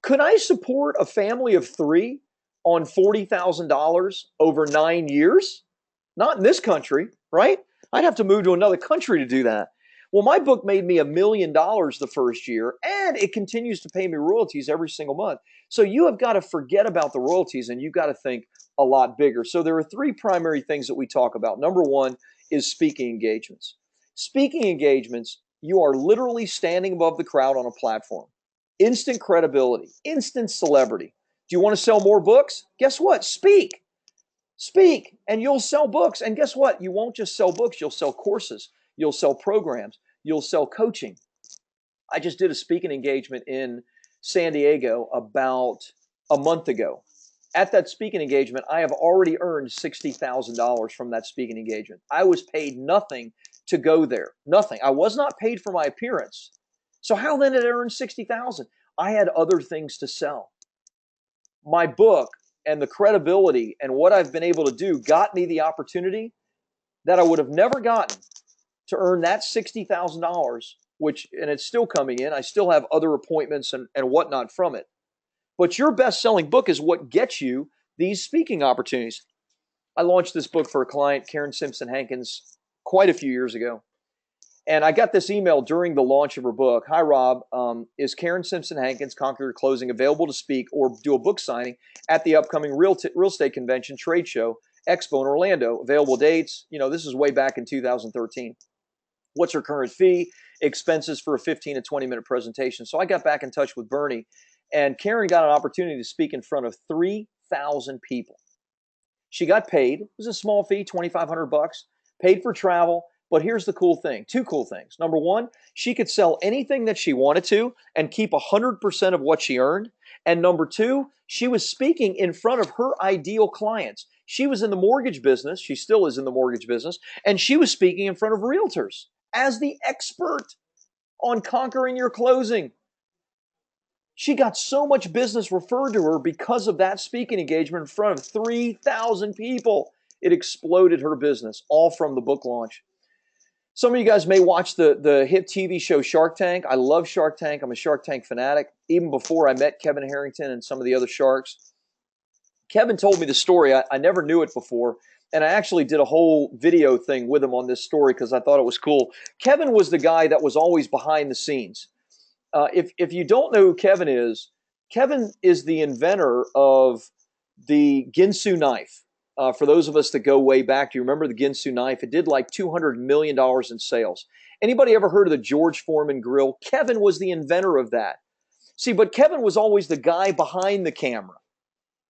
Could I support a family of three on $40,000 over 9 years? Not in this country, right? I'd have to move to another country to do that. Well, my book made me $1 million the first year, and it continues to pay me royalties every single month. So you have got to forget about the royalties and you've got to think a lot bigger. So there are three primary things that we talk about. Number one is speaking engagements. Speaking engagements, you are literally standing above the crowd on a platform. Instant credibility, instant celebrity. Do you want to sell more books? Guess what? Speak. Speak, and you'll sell books. And guess what? You won't just sell books, you'll sell courses, you'll sell programs, you'll sell coaching. I just did a speaking engagement in San Diego about a month ago. At that speaking engagement, I have already earned $60,000 from that speaking engagement. I was paid nothing to go there. Nothing. I was not paid for my appearance. So how then did I earn 60,000? I had other things to sell. My book and the credibility and what I've been able to do got me the opportunity that I would have never gotten to earn that $60,000, and it's still coming in. I still have other appointments and whatnot from it. But your best-selling book is what gets you these speaking opportunities. I launched this book for a client, Karen Simpson Hankins, quite a few years ago. And I got this email during the launch of her book. Hi, Rob. Is Karen Simpson Hankins Conquer Your Closing available to speak or do a book signing at the upcoming real estate convention trade show expo in Orlando? Available dates. This is way back in 2013. What's her current fee? Expenses for a 15 to 20-minute presentation. So I got back in touch with Bernie, and Karen got an opportunity to speak in front of 3,000 people. She got paid. It was a small fee, $2,500, paid for travel. But here's the cool thing, two cool things. Number one, she could sell anything that she wanted to and keep 100% of what she earned. And number two, she was speaking in front of her ideal clients. She was in the mortgage business. She still is in the mortgage business. And she was speaking in front of realtors as the expert on conquering your closing. She got so much business referred to her because of that speaking engagement in front of 3,000 people. It exploded her business, all from the book launch. Some of you guys may watch the hit TV show Shark Tank. I love Shark Tank. I'm a Shark Tank fanatic. Even before I met Kevin Harrington and some of the other sharks. Kevin told me the story. I never knew it before. And I actually did a whole video thing with him on this story because I thought it was cool. Kevin was the guy that was always behind the scenes. If you don't know who Kevin is the inventor of the Ginsu knife. For those of us that go way back, do you remember the Ginsu knife? It did like $200 million in sales. Anybody ever heard of the George Foreman grill? Kevin was the inventor of that. See, but Kevin was always the guy behind the camera,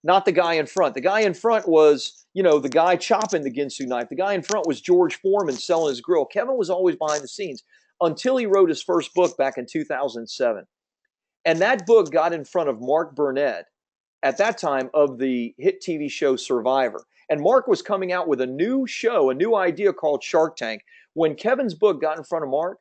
not the guy in front. The guy in front was, the guy chopping the Ginsu knife. The guy in front was George Foreman selling his grill. Kevin was always behind the scenes until he wrote his first book back in 2007. And that book got in front of Mark Burnett at that time of the hit TV show Survivor. And Mark was coming out with a new show, a new idea called Shark Tank. When Kevin's book got in front of Mark,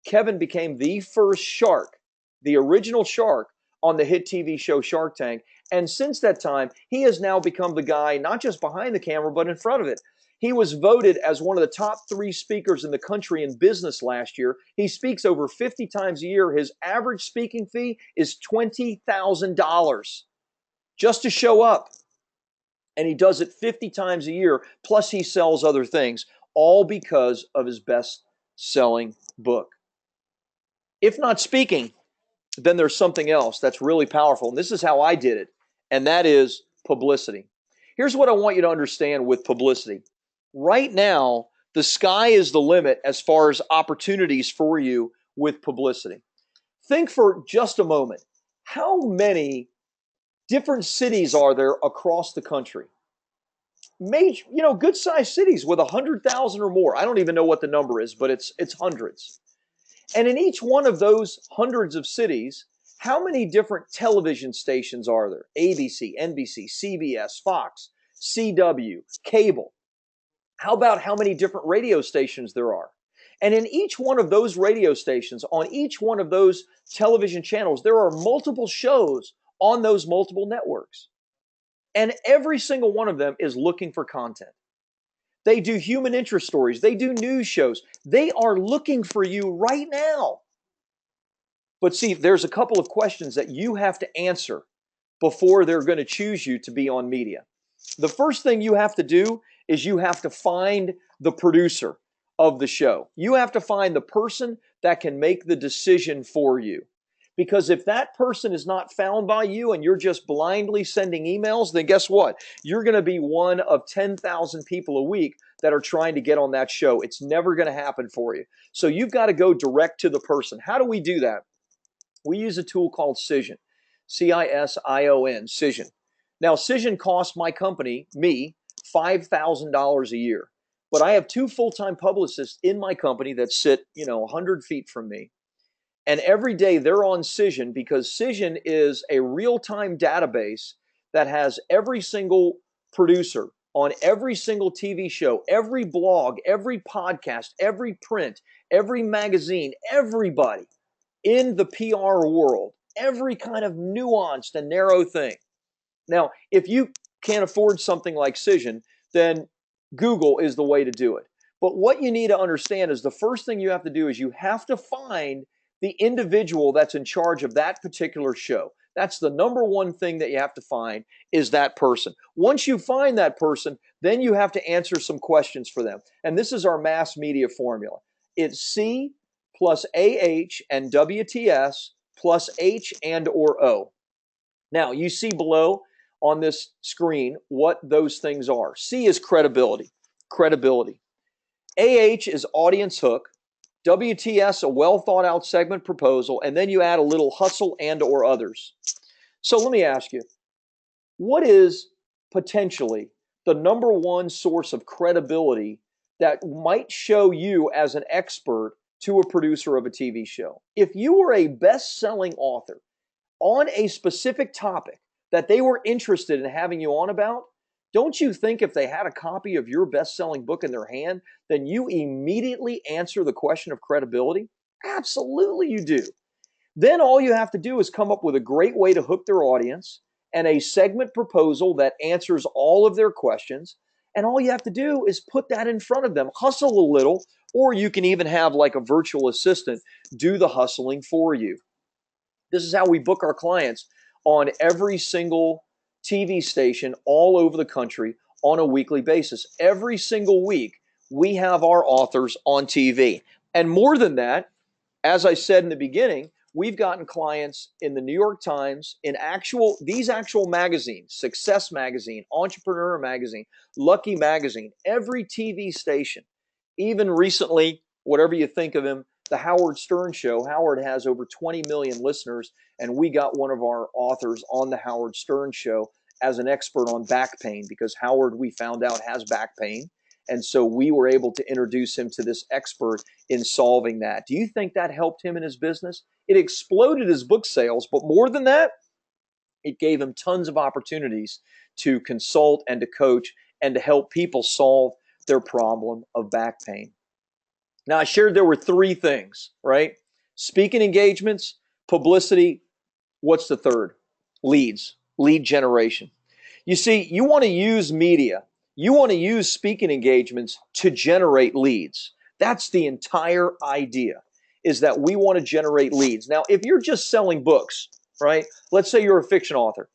Kevin became the first shark, the original shark on the hit TV show Shark Tank. And since that time, he has now become the guy, not just behind the camera, but in front of it. He was voted as one of the top 3 speakers in the country in business last year. He speaks over 50 times a year. His average speaking fee is $20,000 just to show up. And he does it 50 times a year, plus he sells other things, all because of his best-selling book. If not speaking, then there's something else that's really powerful. And this is how I did it, and that is publicity. Here's what I want you to understand with publicity. Right now, the sky is the limit as far as opportunities for you with publicity. Think for just a moment, how many different cities are there across the country? Major, good-sized cities with 100,000 or more. I don't even know what the number is, but it's hundreds. And in each one of those hundreds of cities, how many different television stations are there? ABC, NBC, CBS, Fox, CW, cable. How about how many different radio stations there are? And in each one of those radio stations, on each one of those television channels, there are multiple shows on those multiple networks. And every single one of them is looking for content. They do human interest stories. They do news shows. They are looking for you right now. But see, there's a couple of questions that you have to answer before they're going to choose you to be on media. The first thing you have to do is you have to find the producer of the show. You have to find the person that can make the decision for you. Because if that person is not found by you and you're just blindly sending emails, then guess what? You're going to be one of 10,000 people a week that are trying to get on that show. It's never going to happen for you. So you've got to go direct to the person. How do we do that? We use a tool called Cision, Cision, Cision. Now, Cision costs my company, me, $5,000 a year. But I have two full-time publicists in my company that sit, 100 feet from me. And every day they're on Cision because Cision is a real-time database that has every single producer on every single TV show, every blog, every podcast, every print, every magazine, everybody in the PR world, every kind of nuanced and narrow thing. Now, if you can't afford something like Cision, then Google is the way to do it. But what you need to understand is the first thing you have to do is you have to find the individual that's in charge of that particular show. That's the number one thing that you have to find is that person. Once you find that person, then you have to answer some questions for them. And this is our mass media formula. It's C plus AH and WTS plus H and or O. Now, you see below on this screen what those things are. C is credibility. Credibility. AH is audience hook. WTS, a well thought out segment proposal, and then you add a little hustle and or others. So let me ask you, what is potentially the number one source of credibility that might show you as an expert to a producer of a TV show? If you were a best-selling author on a specific topic that they were interested in having you on about, don't you think if they had a copy of your best-selling book in their hand, then you immediately answer the question of credibility? Absolutely you do. Then all you have to do is come up with a great way to hook their audience and a segment proposal that answers all of their questions. And all you have to do is put that in front of them, hustle a little, or you can even have like a virtual assistant do the hustling for you. This is how we book our clients on every single TV station all over the country on a weekly basis. Every single week, we have our authors on TV. And more than that, as I said in the beginning, we've gotten clients in the New York Times, in these actual magazines, Success Magazine, Entrepreneur Magazine, Lucky Magazine, every TV station. Even recently, whatever you think of him, the Howard Stern Show. Howard has over 20 million listeners, and we got one of our authors on the Howard Stern Show as an expert on back pain because Howard, we found out, has back pain. And so we were able to introduce him to this expert in solving that. Do you think that helped him in his business? It exploded his book sales, but more than that, it gave him tons of opportunities to consult and to coach and to help people solve their problem of back pain. Now, I shared there were three things, right? Speaking engagements, publicity. What's the third? Leads, lead generation. You see, you want to use media. You want to use speaking engagements to generate leads. That's the entire idea, is that we want to generate leads. Now, if you're just selling books, right? Let's say you're a fiction author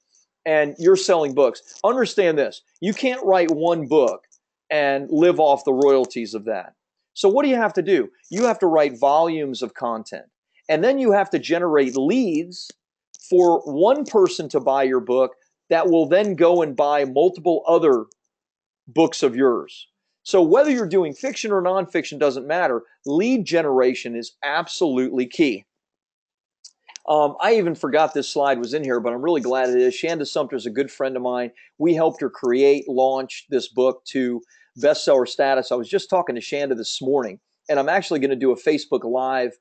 and you're selling books. Understand this. You can't write one book and live off the royalties of that. So what do you have to do? You have to write volumes of content. And then you have to generate leads for one person to buy your book that will then go and buy multiple other books of yours. So whether you're doing fiction or nonfiction doesn't matter. Lead generation is absolutely key. I even forgot this slide was in here, but I'm really glad it is. Shanda Sumter is a good friend of mine. We helped her launch this book to bestseller status. I was just talking to Shanda this morning, and I'm actually going to do a Facebook Live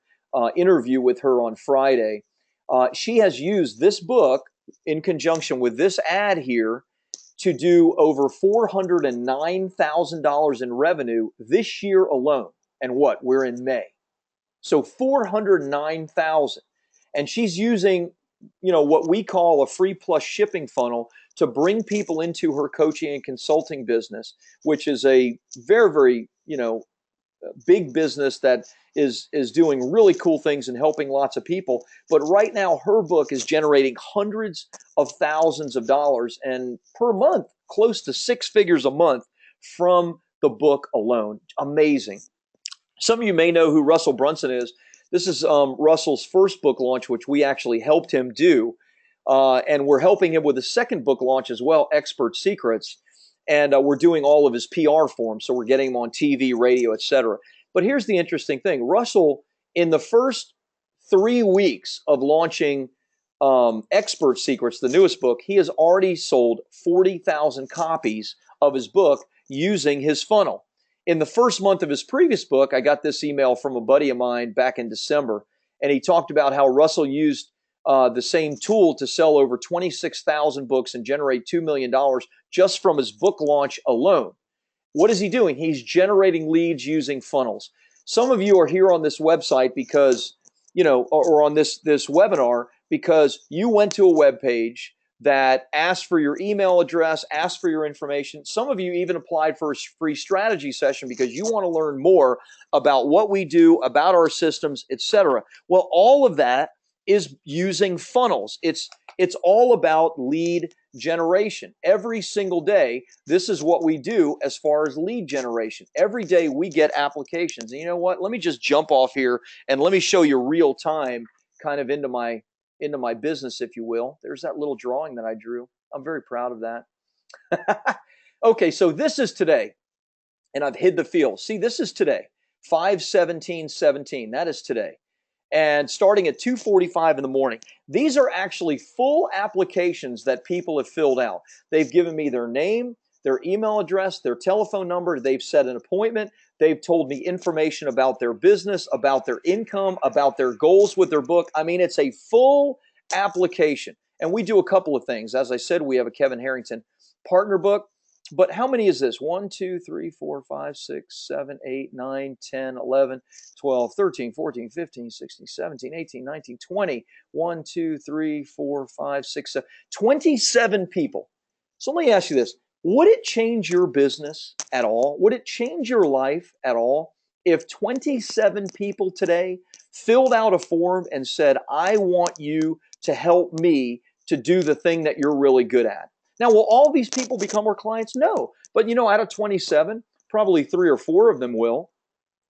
interview with her on Friday. She has used this book in conjunction with this ad here to do over $409,000 in revenue this year alone. And what? We're in May. So 409,000. And she's using, what we call a free plus shipping funnel to bring people into her coaching and consulting business, which is a very, very, big business that is doing really cool things and helping lots of people. But right now, her book is generating hundreds of thousands of dollars and per month, close to six figures a month from the book alone. Amazing. Some of you may know who Russell Brunson is. This is Russell's first book launch, which we actually helped him do. And we're helping him with a second book launch as well, Expert Secrets. And we're doing all of his PR for him. So we're getting him on TV, radio, etc. But here's the interesting thing. Russell, in the first 3 weeks of launching Expert Secrets, the newest book, he has already sold 40,000 copies of his book using his funnel. In the first month of his previous book, I got this email from a buddy of mine back in December, and he talked about how Russell used the same tool to sell over 26,000 books and generate $2 million just from his book launch alone. What is he doing? He's generating leads using funnels. Some of you are here on this website because, or on this webinar because you went to a web page that asked for your email address, asked for your information. Some of you even applied for a free strategy session because you want to learn more about what we do, about our systems, etc. Well, all of that is using funnels. It's all about lead generation. Every single day, this is what we do as far as lead generation. Every day we get applications. And you know what? Let me just jump off here and let me show you real time kind of into my business, if you will. There's that little drawing that I drew. I'm very proud of that. Okay, so this is today, and I've hid the field. See, this is today, 5/17/17. That is today. And starting at 2:45 in the morning. These are actually full applications that people have filled out. They've given me their name, their email address, their telephone number. They've set an appointment. They've told me information about their business, about their income, about their goals with their book. I mean, it's a full application. And we do a couple of things. As I said, we have a Kevin Harrington partner book. But how many is this? 1, 2, 3, 4, 5, 6, 7, 8, 9, 10, 11, 12, 13, 14, 15, 16, 17, 18, 19, 20. 1, 2, 3, 4, 5, 6, 7. 27 people. So let me ask you this. Would it change your business at all? Would it change your life at all if 27 people today filled out a form and said, I want you to help me to do the thing that you're really good at? Now, will all these people become our clients? No. But out of 27, probably 3 or 4 of them will.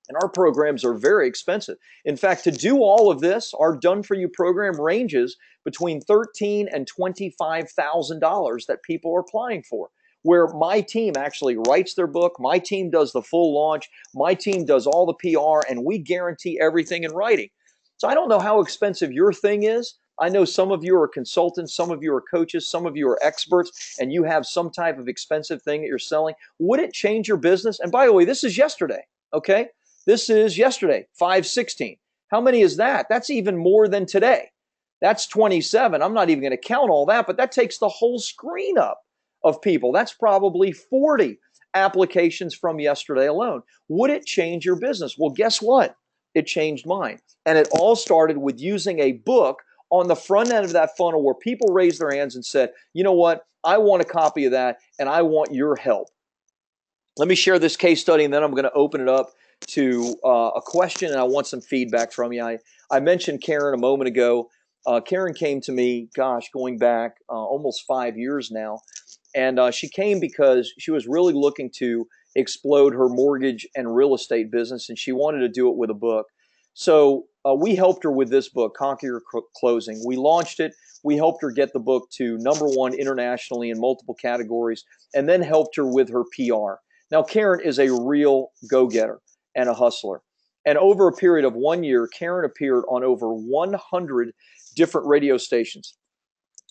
And our programs are very expensive. In fact, to do all of this, our Done For You program ranges between $13,000 and $25,000 that people are applying for, where my team actually writes their book, my team does the full launch, my team does all the PR, and we guarantee everything in writing. So I don't know how expensive your thing is. I know some of you are consultants, some of you are coaches, some of you are experts, and you have some type of expensive thing that you're selling. Would it change your business? And by the way, this is yesterday, okay? This is yesterday, 5/16. How many is that? That's even more than today. That's 27. I'm not even going to count all that, but that takes the whole screen up of people. That's probably 40 applications from yesterday alone. Would it change your business? Well, guess what? It changed mine. And it all started with using a book on the front end of that funnel where people raised their hands and said, you know what? I want a copy of that and I want your help. Let me share this case study and then I'm going to open it up to a question and I want some feedback from you. I mentioned Karen a moment ago. Karen came to me, going back almost 5 years now. And she came because she was really looking to explode her mortgage and real estate business and she wanted to do it with a book. So we helped her with this book, Conquer Your Closing. We launched it. We helped her get the book to #1 internationally in multiple categories, and then helped her with her PR. Now, Karen is a real go-getter and a hustler. And over a period of 1 year, Karen appeared on over 100 different radio stations.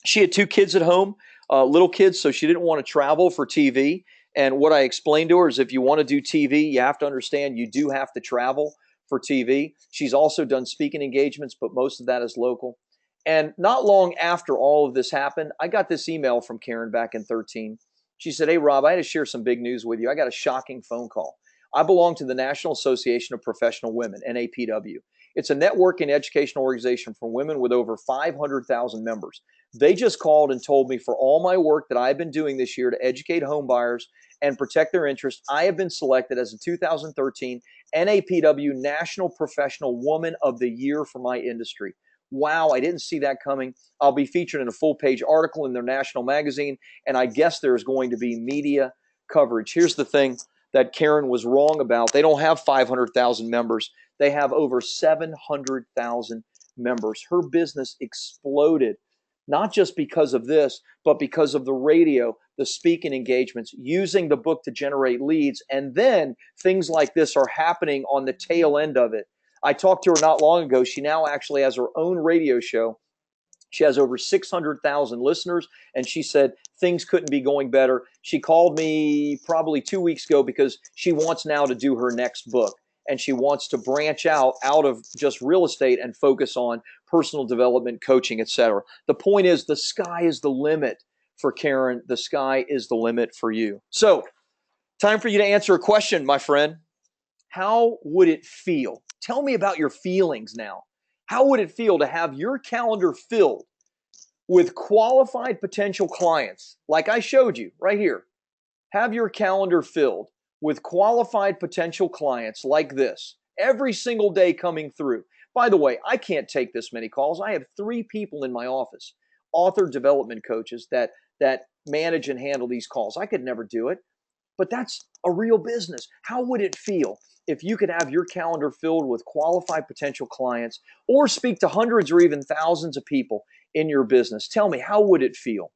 She had 2 kids at home, little kids, so she didn't want to travel for TV. And what I explained to her is if you want to do TV, you have to understand you do have to travel for TV. She's also done speaking engagements, but most of that is local. And not long after all of this happened, I got this email from Karen back in 2013. She said, "Hey, Rob, I had to share some big news with you. I got a shocking phone call. I belong to the National Association of Professional Women, NAPW. It's a network and educational organization for women with over 500,000 members. They just called and told me for all my work that I've been doing this year to educate home buyers and protect their interests, I have been selected as a 2013 NAPW National Professional Woman of the Year for my industry." Wow, I didn't see that coming. I'll be featured in a full-page article in their national magazine, and I guess there's going to be media coverage. Here's the thing that Karen was wrong about. They don't have 500,000 members. They have over 700,000 members. Her business exploded, not just because of this, but because of the radio, the speaking engagements, using the book to generate leads. And then things like this are happening on the tail end of it. I talked to her not long ago. She now actually has her own radio show. She has over 600,000 listeners, and she said things couldn't be going better. She called me probably 2 weeks ago because she wants now to do her next book, and she wants to branch out of just real estate and focus on personal development, coaching, etc. The point is, the sky is the limit for Karen. The sky is the limit for you. So, time for you to answer a question, my friend. How would it feel? Tell me about your feelings now. How would it feel to have your calendar filled with qualified potential clients, like I showed you right here? Have your calendar filled with qualified potential clients like this every single day coming through. By the way, I can't take this many calls. I have 3 people in my office, author development coaches that manage and handle these calls. I could never do it, but that's a real business. How would it feel if you could have your calendar filled with qualified potential clients or speak to hundreds or even thousands of people in your business? Tell me, how would it feel?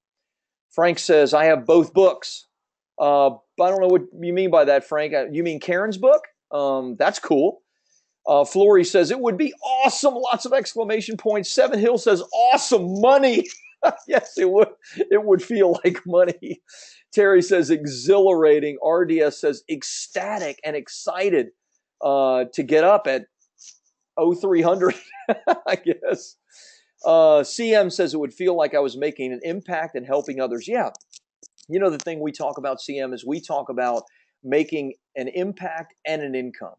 Frank says, I have both books. I don't know what you mean by that, Frank. You mean Karen's book? That's cool. Flory says, it would be awesome. Lots of exclamation points. Seven Hill says, awesome money. Yes, it would. It would feel like money. Terry says, exhilarating. RDS says, ecstatic and excited to get up at 0300, I guess. CM says, it would feel like I was making an impact and helping others. Yeah. You know, the thing we talk about, CM, is we talk about making an impact and an income.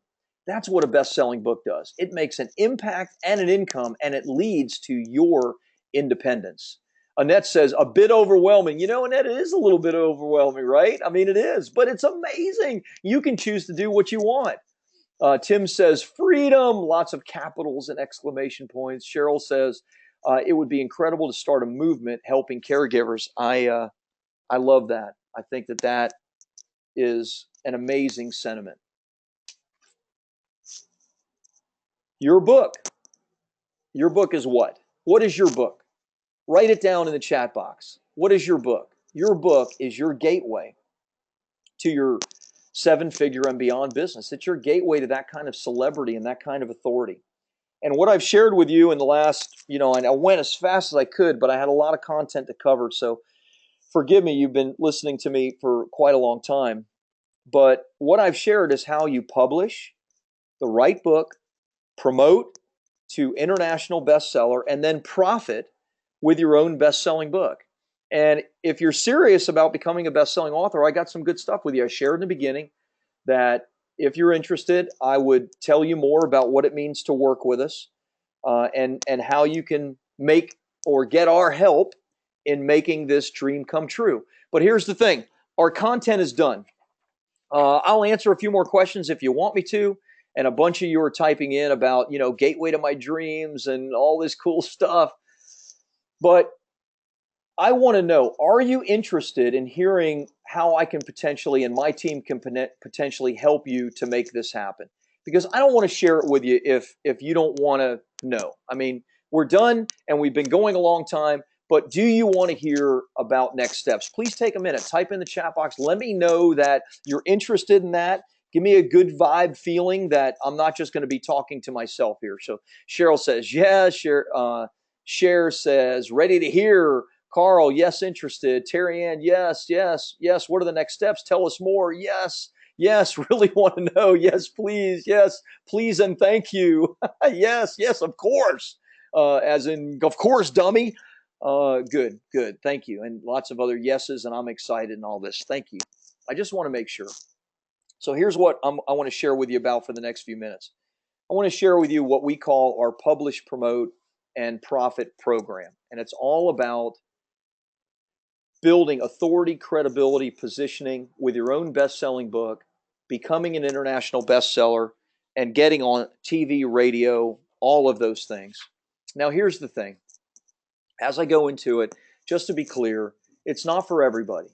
That's what a best-selling book does. It makes an impact and an income, and it leads to your independence. Annette says, a bit overwhelming. You know, Annette, it is a little bit overwhelming, right? I mean, it is, but it's amazing. You can choose to do what you want. Tim says, freedom, lots of capitals and exclamation points. Cheryl says, it would be incredible to start a movement helping caregivers. I love that. I think that is an amazing sentiment. Your book is what? What is your book? Write it down in the chat box. What is your book? Your book is your gateway to your 7-figure and beyond business. It's your gateway to that kind of celebrity and that kind of authority. And what I've shared with you in the last, and I went as fast as I could, but I had a lot of content to cover. So forgive me, you've been listening to me for quite a long time. But what I've shared is how you publish the right book, promote to international bestseller, and then profit with your own best-selling book. And if you're serious about becoming a best-selling author, I got some good stuff with you. I shared in the beginning that if you're interested, I would tell you more about what it means to work with us and how you can make or get our help in making this dream come true. But here's the thing. Our content is done. I'll answer a few more questions if you want me to. And a bunch of you are typing in about, gateway to my dreams and all this cool stuff. But I want to know, are you interested in hearing how I can potentially, and my team can potentially help you to make this happen? Because I don't want to share it with you if you don't want to No. I mean, we're done and we've been going a long time, but do you want to hear about next steps? Please take a minute, type in the chat box. Let me know that you're interested in that. Give me a good vibe feeling that I'm not just going to be talking to myself here. So Cheryl says, yes. Cher says, ready to hear. Carl, yes, interested. Terry Ann, yes, yes, yes. What are the next steps? Tell us more. Yes, yes, really want to know. Yes, please. Yes, please and thank you. Yes, yes, of course. As in, of course, dummy. Good, good. Thank you. And lots of other yeses, and I'm excited and all this. Thank you. I just want to make sure. So here's what I want to share with you about for the next few minutes. I want to share with you what we call our Publish, Promote, and Profit program. And it's all about building authority, credibility, positioning with your own best-selling book, becoming an international bestseller, and getting on TV, radio, all of those things. Now, here's the thing. As I go into it, just to be clear, it's not for everybody.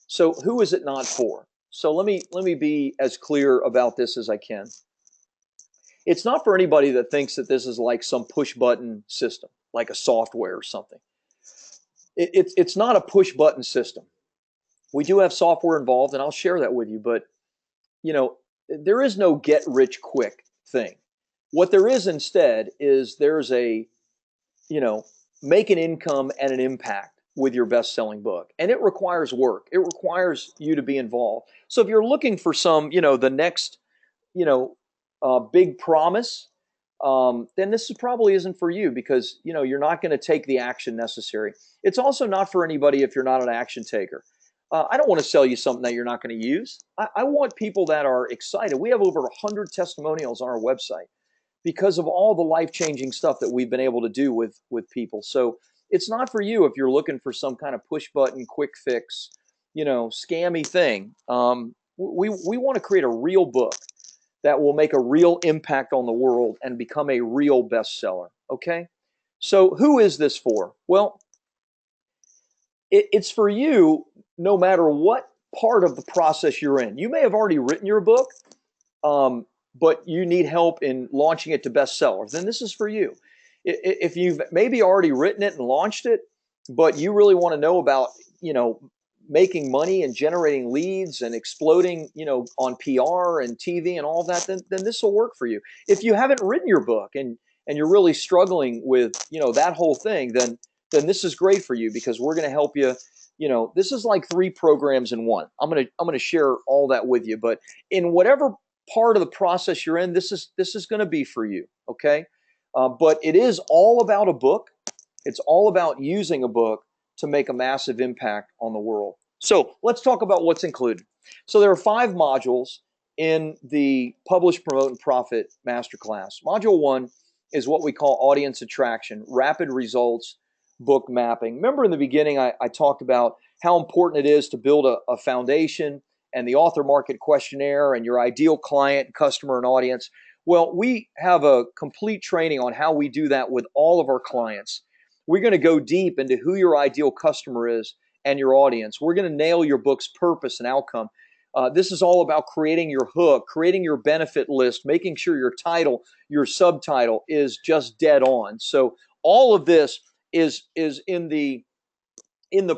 So who is it not for? So let me be as clear about this as I can. It's not for anybody that thinks that this is like some push button system, like a software or something. It's not a push button system. We do have software involved, and I'll share that with you, but there is no get rich quick thing. What there is instead is there's a, make an income and an impact with your best-selling book. And it requires work. It requires you to be involved. So if you're looking for some, the next, big promise, then this probably isn't for you because, you're not going to take the action necessary. It's also not for anybody if you're not an action taker. I don't want to sell you something that you're not going to use. I want people that are excited. We have over 100 testimonials on our website because of all the life-changing stuff that we've been able to do with people. So it's not for you if you're looking for some kind of push-button, quick fix, scammy thing. We want to create a real book that will make a real impact on the world and become a real bestseller, okay? So who is this for? Well, it's for you no matter what part of the process you're in. You may have already written your book, but you need help in launching it to bestseller. Then this is for you. If you've maybe already written it and launched it, but you really want to know about, making money and generating leads and exploding, on PR and TV and all that, then this will work for you. If you haven't written your book and you're really struggling with, that whole thing, then this is great for you because we're going to help you. This is like 3 programs in one. I'm going to share all that with you, but in whatever part of the process you're in, this is going to be for you. Okay. But it is all about a book. It's all about using a book to make a massive impact on the world. So let's talk about what's included. So there are 5 modules in the Publish, Promote, and Profit Masterclass. Module 1 is what we call audience attraction, rapid results, book mapping. Remember in the beginning, I talked about how important it is to build a foundation and the author market questionnaire and your ideal client, customer, and audience. Well, we have a complete training on how we do that with all of our clients. We're going to go deep into who your ideal customer is and your audience. We're going to nail your book's purpose and outcome. This is all about creating your hook, creating your benefit list, making sure your title, your subtitle is just dead on. So all of this is in the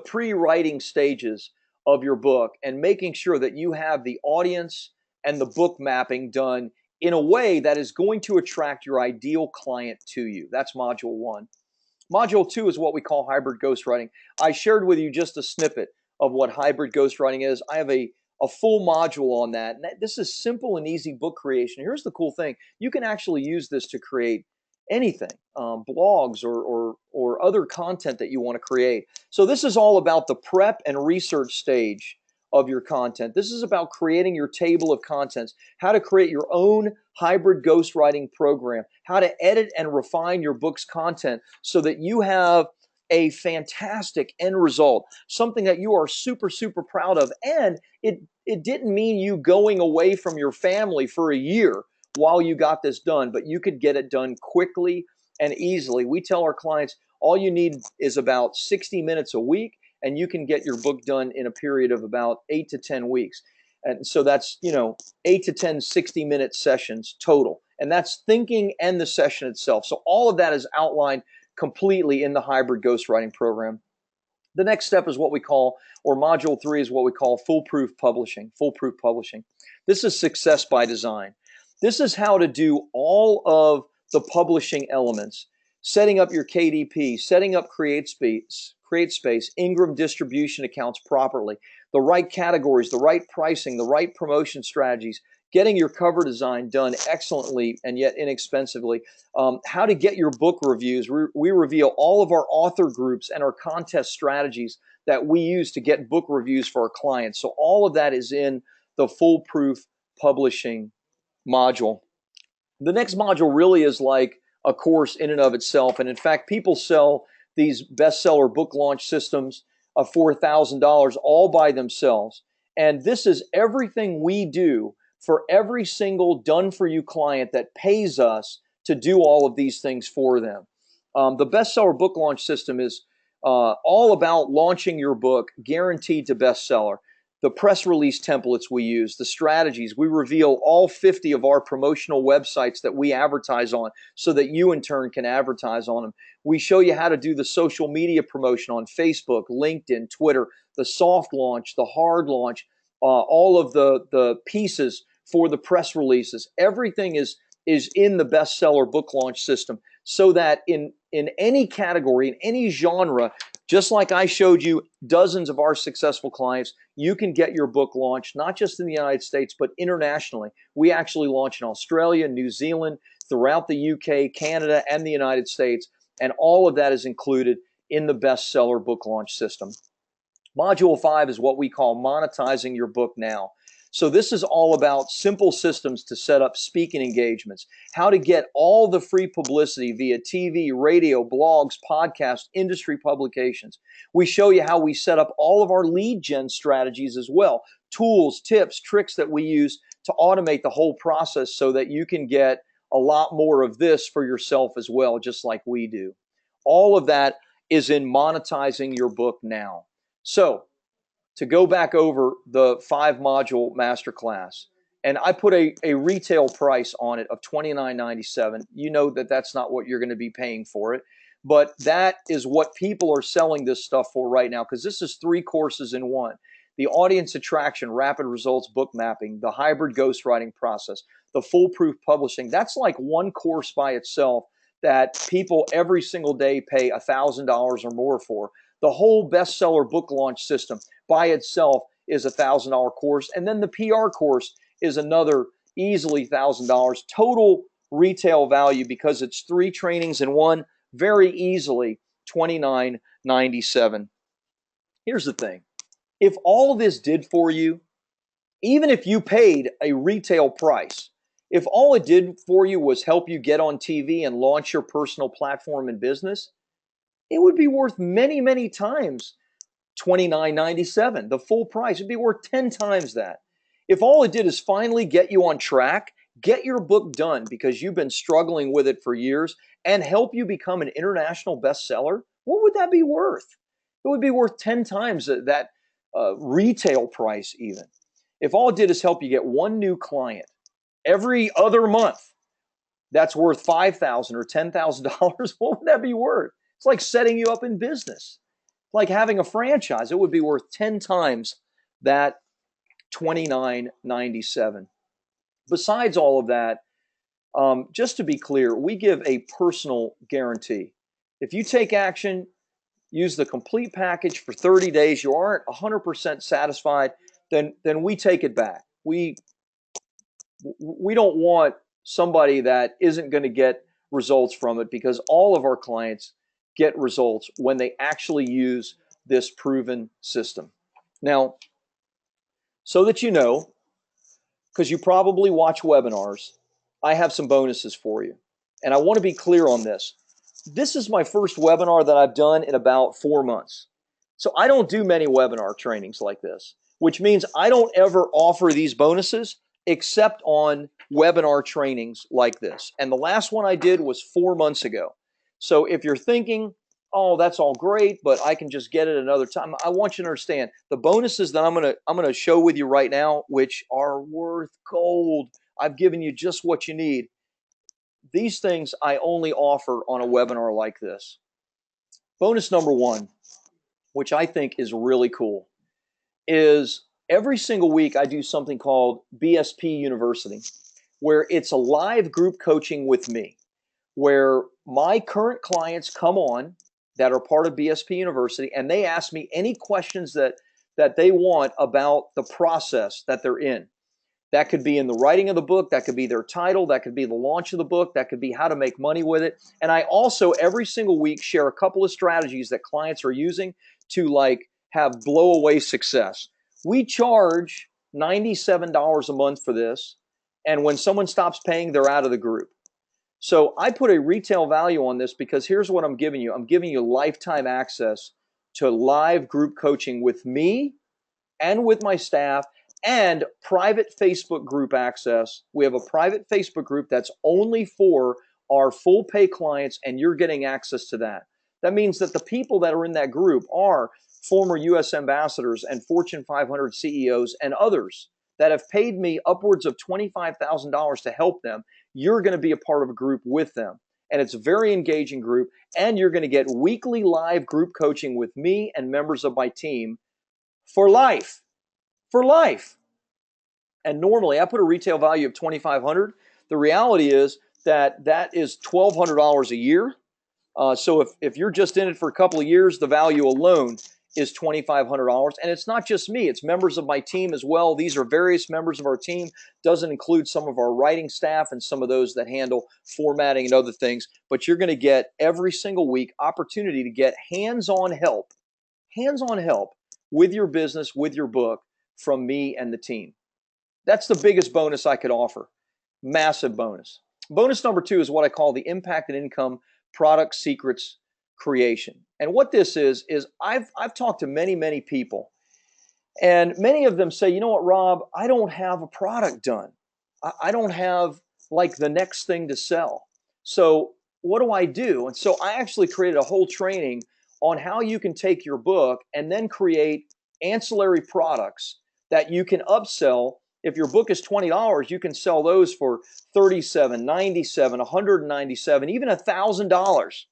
pre-writing stages of your book and making sure that you have the audience and the book mapping done in a way that is going to attract your ideal client to you. That's module 1. Module 2 is what we call hybrid ghostwriting. I shared with you just a snippet of what hybrid ghostwriting is. I have a full module on that. And this is simple and easy book creation. Here's the cool thing. You can actually use this to create anything, blogs or other content that you want to create. So this is all about the prep and research stage of your content. This is about creating your table of contents, how to create your own hybrid ghostwriting program, how to edit and refine your book's content so that you have a fantastic end result, something that you are super, super proud of. And it didn't mean you going away from your family for a year while you got this done, but you could get it done quickly and easily. We tell our clients all you need is about 60 minutes a week, and you can get your book done in a period of about 8 to 10 weeks. And so that's, 8 to 10 60-minute sessions total. And that's thinking and the session itself. So all of that is outlined completely in the hybrid ghostwriting program. The next step is what we call, or module 3 is what we call foolproof publishing. Foolproof publishing. This is success by design. This is how to do all of the publishing elements, setting up your KDP, setting up CreateSpace, Ingram distribution accounts properly, the right categories, the right pricing, the right promotion strategies, getting your cover design done excellently and yet inexpensively, how to get your book reviews. We reveal all of our author groups and our contest strategies that we use to get book reviews for our clients. So all of that is in the foolproof publishing module. The next module really is like a course in and of itself. And in fact, people sell these bestseller book launch systems for $1,000 all by themselves. And this is everything we do for every single done-for-you client that pays us to do all of these things for them. The bestseller book launch system is all about launching your book guaranteed to bestseller. The press release templates we use, the strategies, we reveal all 50 of our promotional websites that we advertise on so that you in turn can advertise on them. We show you how to do the social media promotion on Facebook, LinkedIn, Twitter, the soft launch, the hard launch, all of the pieces for the press releases. Everything is in the bestseller book launch system so that in any category, in any genre, just like I showed you dozens of our successful clients, you can get your book launched, not just in the United States, but internationally. We actually launch in Australia, New Zealand, throughout the UK, Canada, and the United States. And all of that is included in the bestseller book launch system. Module 5 is what we call monetizing your book now. So this is all about simple systems to set up speaking engagements, how to get all the free publicity via TV, radio, blogs, podcasts, industry publications. We show you how we set up all of our lead gen strategies as well, tools, tips, tricks that we use to automate the whole process so that you can get a lot more of this for yourself as well, just like we do. All of that is in monetizing your book now. So, to go back over the 5-module masterclass, and I put a retail price on it of $29.97. You know that that's not what you're going to be paying for it, but that is what people are selling this stuff for right now, because this is 3 courses in one. The audience attraction, rapid results, book mapping, the hybrid ghostwriting process, the foolproof publishing. That's like one course by itself that people every single day pay $1,000 or more for. The whole bestseller book launch system by itself is a $1,000 course. And then the PR course is another easily $1,000 total retail value, because it's 3 trainings in one, very easily $29.97. Here's the thing. If all of this did for you, even if you paid a retail price, if all it did for you was help you get on TV and launch your personal platform and business, it would be worth many, many times $29.97. The full price would be worth 10 times that. If all it did is finally get you on track, get your book done because you've been struggling with it for years, and help you become an international bestseller, what would that be worth? It would be worth 10 times that retail price even. If all it did is help you get one new client every other month, that's worth $5,000 or $10,000. What would that be worth? It's like setting you up in business. Like having a franchise. It would be worth 10 times that $29.97. Besides all of that, just to be clear, we give a personal guarantee. If you take action, use the complete package for 30 days, you aren't 100% satisfied, then we take it back. We don't want somebody that isn't going to get results from it, because all of our clients get results when they actually use this proven system. Now, so that you know, because you probably watch webinars, I have some bonuses for you. And I want to be clear on this. This is my first webinar that I've done in about 4 months. So I don't do many webinar trainings like this, which means I don't ever offer these bonuses except on webinar trainings like this. And the last one I did was 4 months ago. So if you're thinking, oh, that's all great, but I can just get it another time, I want you to understand the bonuses that I'm gonna show with you right now, which are worth gold. I've given you just what you need. these things I only offer on a webinar like this. Bonus number one, which I think is really cool, is every single week I do something called BSP University, where it's a live group coaching with me, where my current clients come on that are part of BSP University and they ask me any questions that they want about the process that they're in. That could be in the writing of the book, that could be their title, that could be the launch of the book, that could be how to make money with it. And I also every single week share a couple of strategies that clients are using to like have blow away success. We charge $97 a month for this, and when someone stops paying, they're out of the group. So I put a retail value on this because here's what I'm giving you. I'm giving you lifetime access to live group coaching with me and with my staff, and private Facebook group access. We have a private Facebook group that's only for our full pay clients, and you're getting access to that. That means that the people that are in that group are former US ambassadors and Fortune 500 CEOs and others that have paid me upwards of $25,000 to help them. You're going to be a part of a group with them. And it's a very engaging group. And you're going to get weekly live group coaching with me and members of my team for life. For life. And normally I put a retail value of $2,500. The reality is that that is $1,200 a year. So if you're just in it for a couple of years, the value alone is $2,500. And it's not just me, it's members of my team as well. These are various members of our team. Doesn't include some of our writing staff and some of those that handle formatting and other things. But you're going to get every single week opportunity to get hands-on help with your business, with your book from me and the team. That's the biggest bonus I could offer. Massive bonus. Bonus number two is what I call the impact and income product secrets creation. And what this is I've talked to many people, and many of them say, you know what, Rob, I don't have a product done. I don't have like the next thing to sell. So what do I do? And so I actually created a whole training on how you can take your book and then create ancillary products that you can upsell. If your book is $20, you can sell those for $37, $97, $197, even $1,000.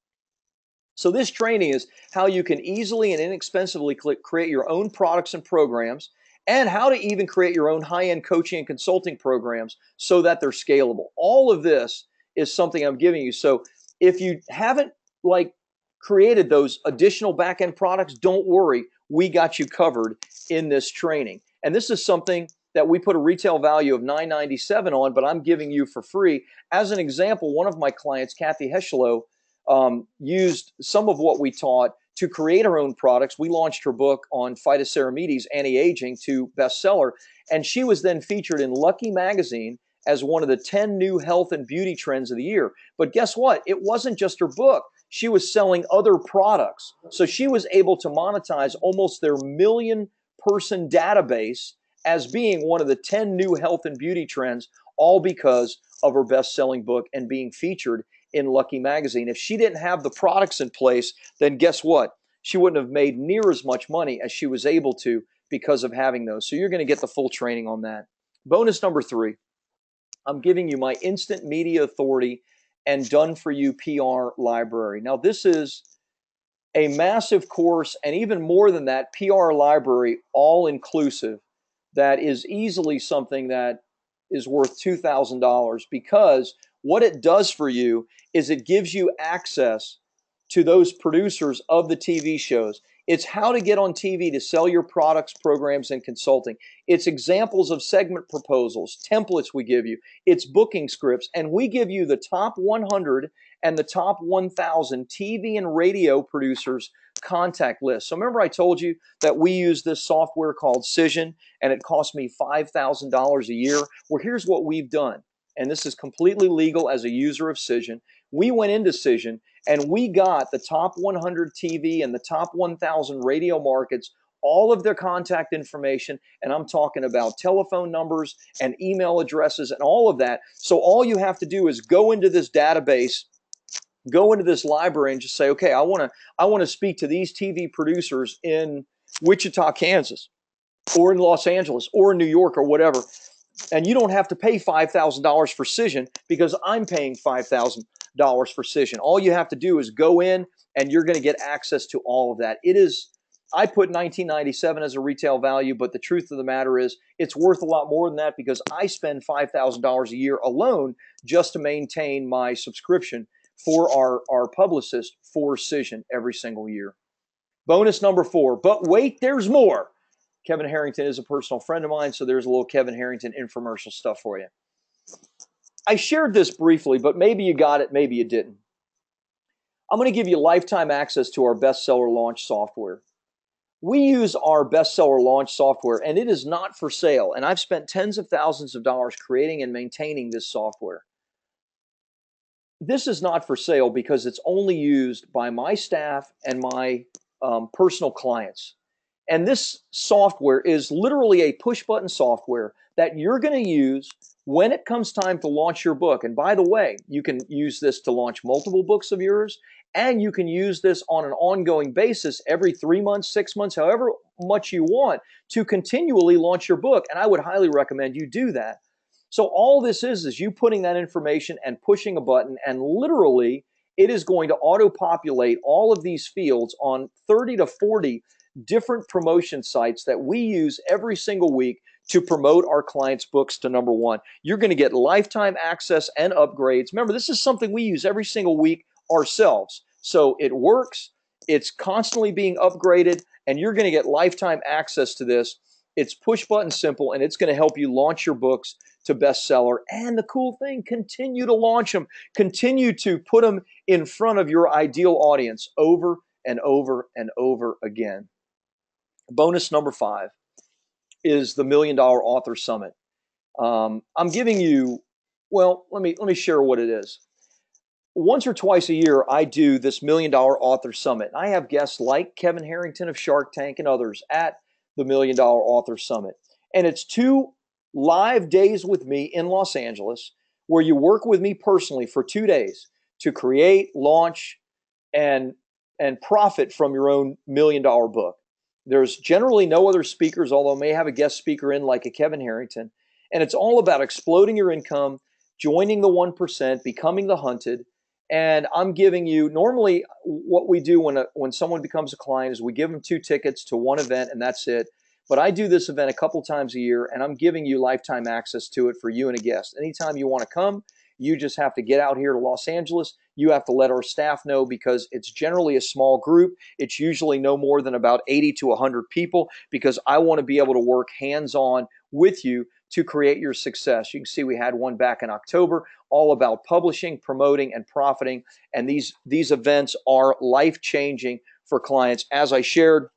So this training is how you can easily and inexpensively create your own products and programs, and how to even create your own high-end coaching and consulting programs so that they're scalable. All of this is something I'm giving you. So if you haven't like created those additional back-end products, don't worry, we got you covered in this training. And this is something that we put a retail value of $997 on, but I'm giving you for free. As an example, one of my clients, Kathy Heschelo, used some of what we taught to create her own products. We launched her book on phytoceramides, anti-aging, to bestseller, and she was then featured in Lucky magazine as one of the 10 new health and beauty trends of the year. But guess what? It wasn't just her book. She was selling other products. So she was able to monetize almost their 1 million person database as being one of the 10 new health and beauty trends, all because of her best-selling book and being featured in Lucky magazine. If she didn't have the products in place, then guess what? She wouldn't have made near as much money as she was able to because of having those. So you're going to get the full training on that. Bonus number three, I'm giving you my instant media authority and done for you PR library. Now this is a massive course, and even more than that, PR library, all inclusive, that is easily something that is worth $2,000, because what it does for you is it gives you access to those producers of the TV shows. It's how to get on TV to sell your products, programs, and consulting. It's examples of segment proposals, templates we give you. It's booking scripts, and we give you the top 100 and the top 1,000 TV and radio producers contact list. So remember I told you that we use this software called Cision, and it cost me $5,000 a year? Well, here's what we've done, and this is completely legal as a user of Cision. We went into Cision and we got the top 100 TV and the top 1,000 radio markets, all of their contact information, and I'm talking about telephone numbers and email addresses and all of that. So all you have to do is go into this database, go into this library, and just say, okay, I want to speak to these TV producers in Wichita, Kansas, or in Los Angeles, or in New York, or whatever. And you don't have to pay $5,000 for Cision because I'm paying $5,000 for Cision. All you have to do is go in and you're going to get access to all of that. It is, I put 1997 as a retail value, but the truth of the matter is it's worth a lot more than that because I spend $5,000 a year alone just to maintain my subscription for our publicist for Cision every single year. Bonus number 4, but wait, there's more. Kevin Harrington is a personal friend of mine, so there's a little Kevin Harrington infomercial stuff for you. I shared this briefly, but maybe you got it, maybe you didn't. I'm going to give you lifetime access to our bestseller launch software. We use our bestseller launch software, and it is not for sale. And I've spent tens of thousands of dollars creating and maintaining this software. This is not for sale because it's only used by my staff and my personal clients. And this software is literally a push button software that you're going to use when it comes time to launch your book. And by the way, you can use this to launch multiple books of yours, and you can use this on an ongoing basis every 3 months, 6 months, however much you want to continually launch your book. And I would highly recommend you do that. So all this is you putting that information and pushing a button, and literally it is going to auto-populate all of these fields on 30 to 40 different promotion sites that we use every single week to promote our clients' books to number one. You're going to get lifetime access and upgrades. Remember, this is something we use every single week ourselves. So it works, it's constantly being upgraded, and you're going to get lifetime access to this. It's push button simple, and it's going to help you launch your books to bestseller. And the cool thing, continue to launch them, continue to put them in front of your ideal audience over and over and over again. Bonus number 5 is the $1 Million Author Summit. I'm giving you, well, let me share what it is. Once or twice a year, I do this $1 Million Author Summit. I have guests like Kevin Harrington of Shark Tank and others at the $1 Million Author Summit. And it's 2 live days with me in Los Angeles where you work with me personally for 2 days to create, launch, and profit from your own $1 Million book. There's generally no other speakers, although I may have a guest speaker in like a Kevin Harrington. And it's all about exploding your income, joining the 1%, becoming the hunted. And I'm giving you, normally what we do when someone becomes a client is we give them 2 tickets to one event and that's it. But I do this event a couple times a year and I'm giving you lifetime access to it for you and a guest. Anytime you want to come, you just have to get out here to Los Angeles. You have to let our staff know because it's generally a small group. It's usually no more than about 80 to 100 people because I want to be able to work hands-on with you to create your success. You can see we had one back in October, all about publishing, promoting, and profiting. And these events are life-changing for clients. As I shared,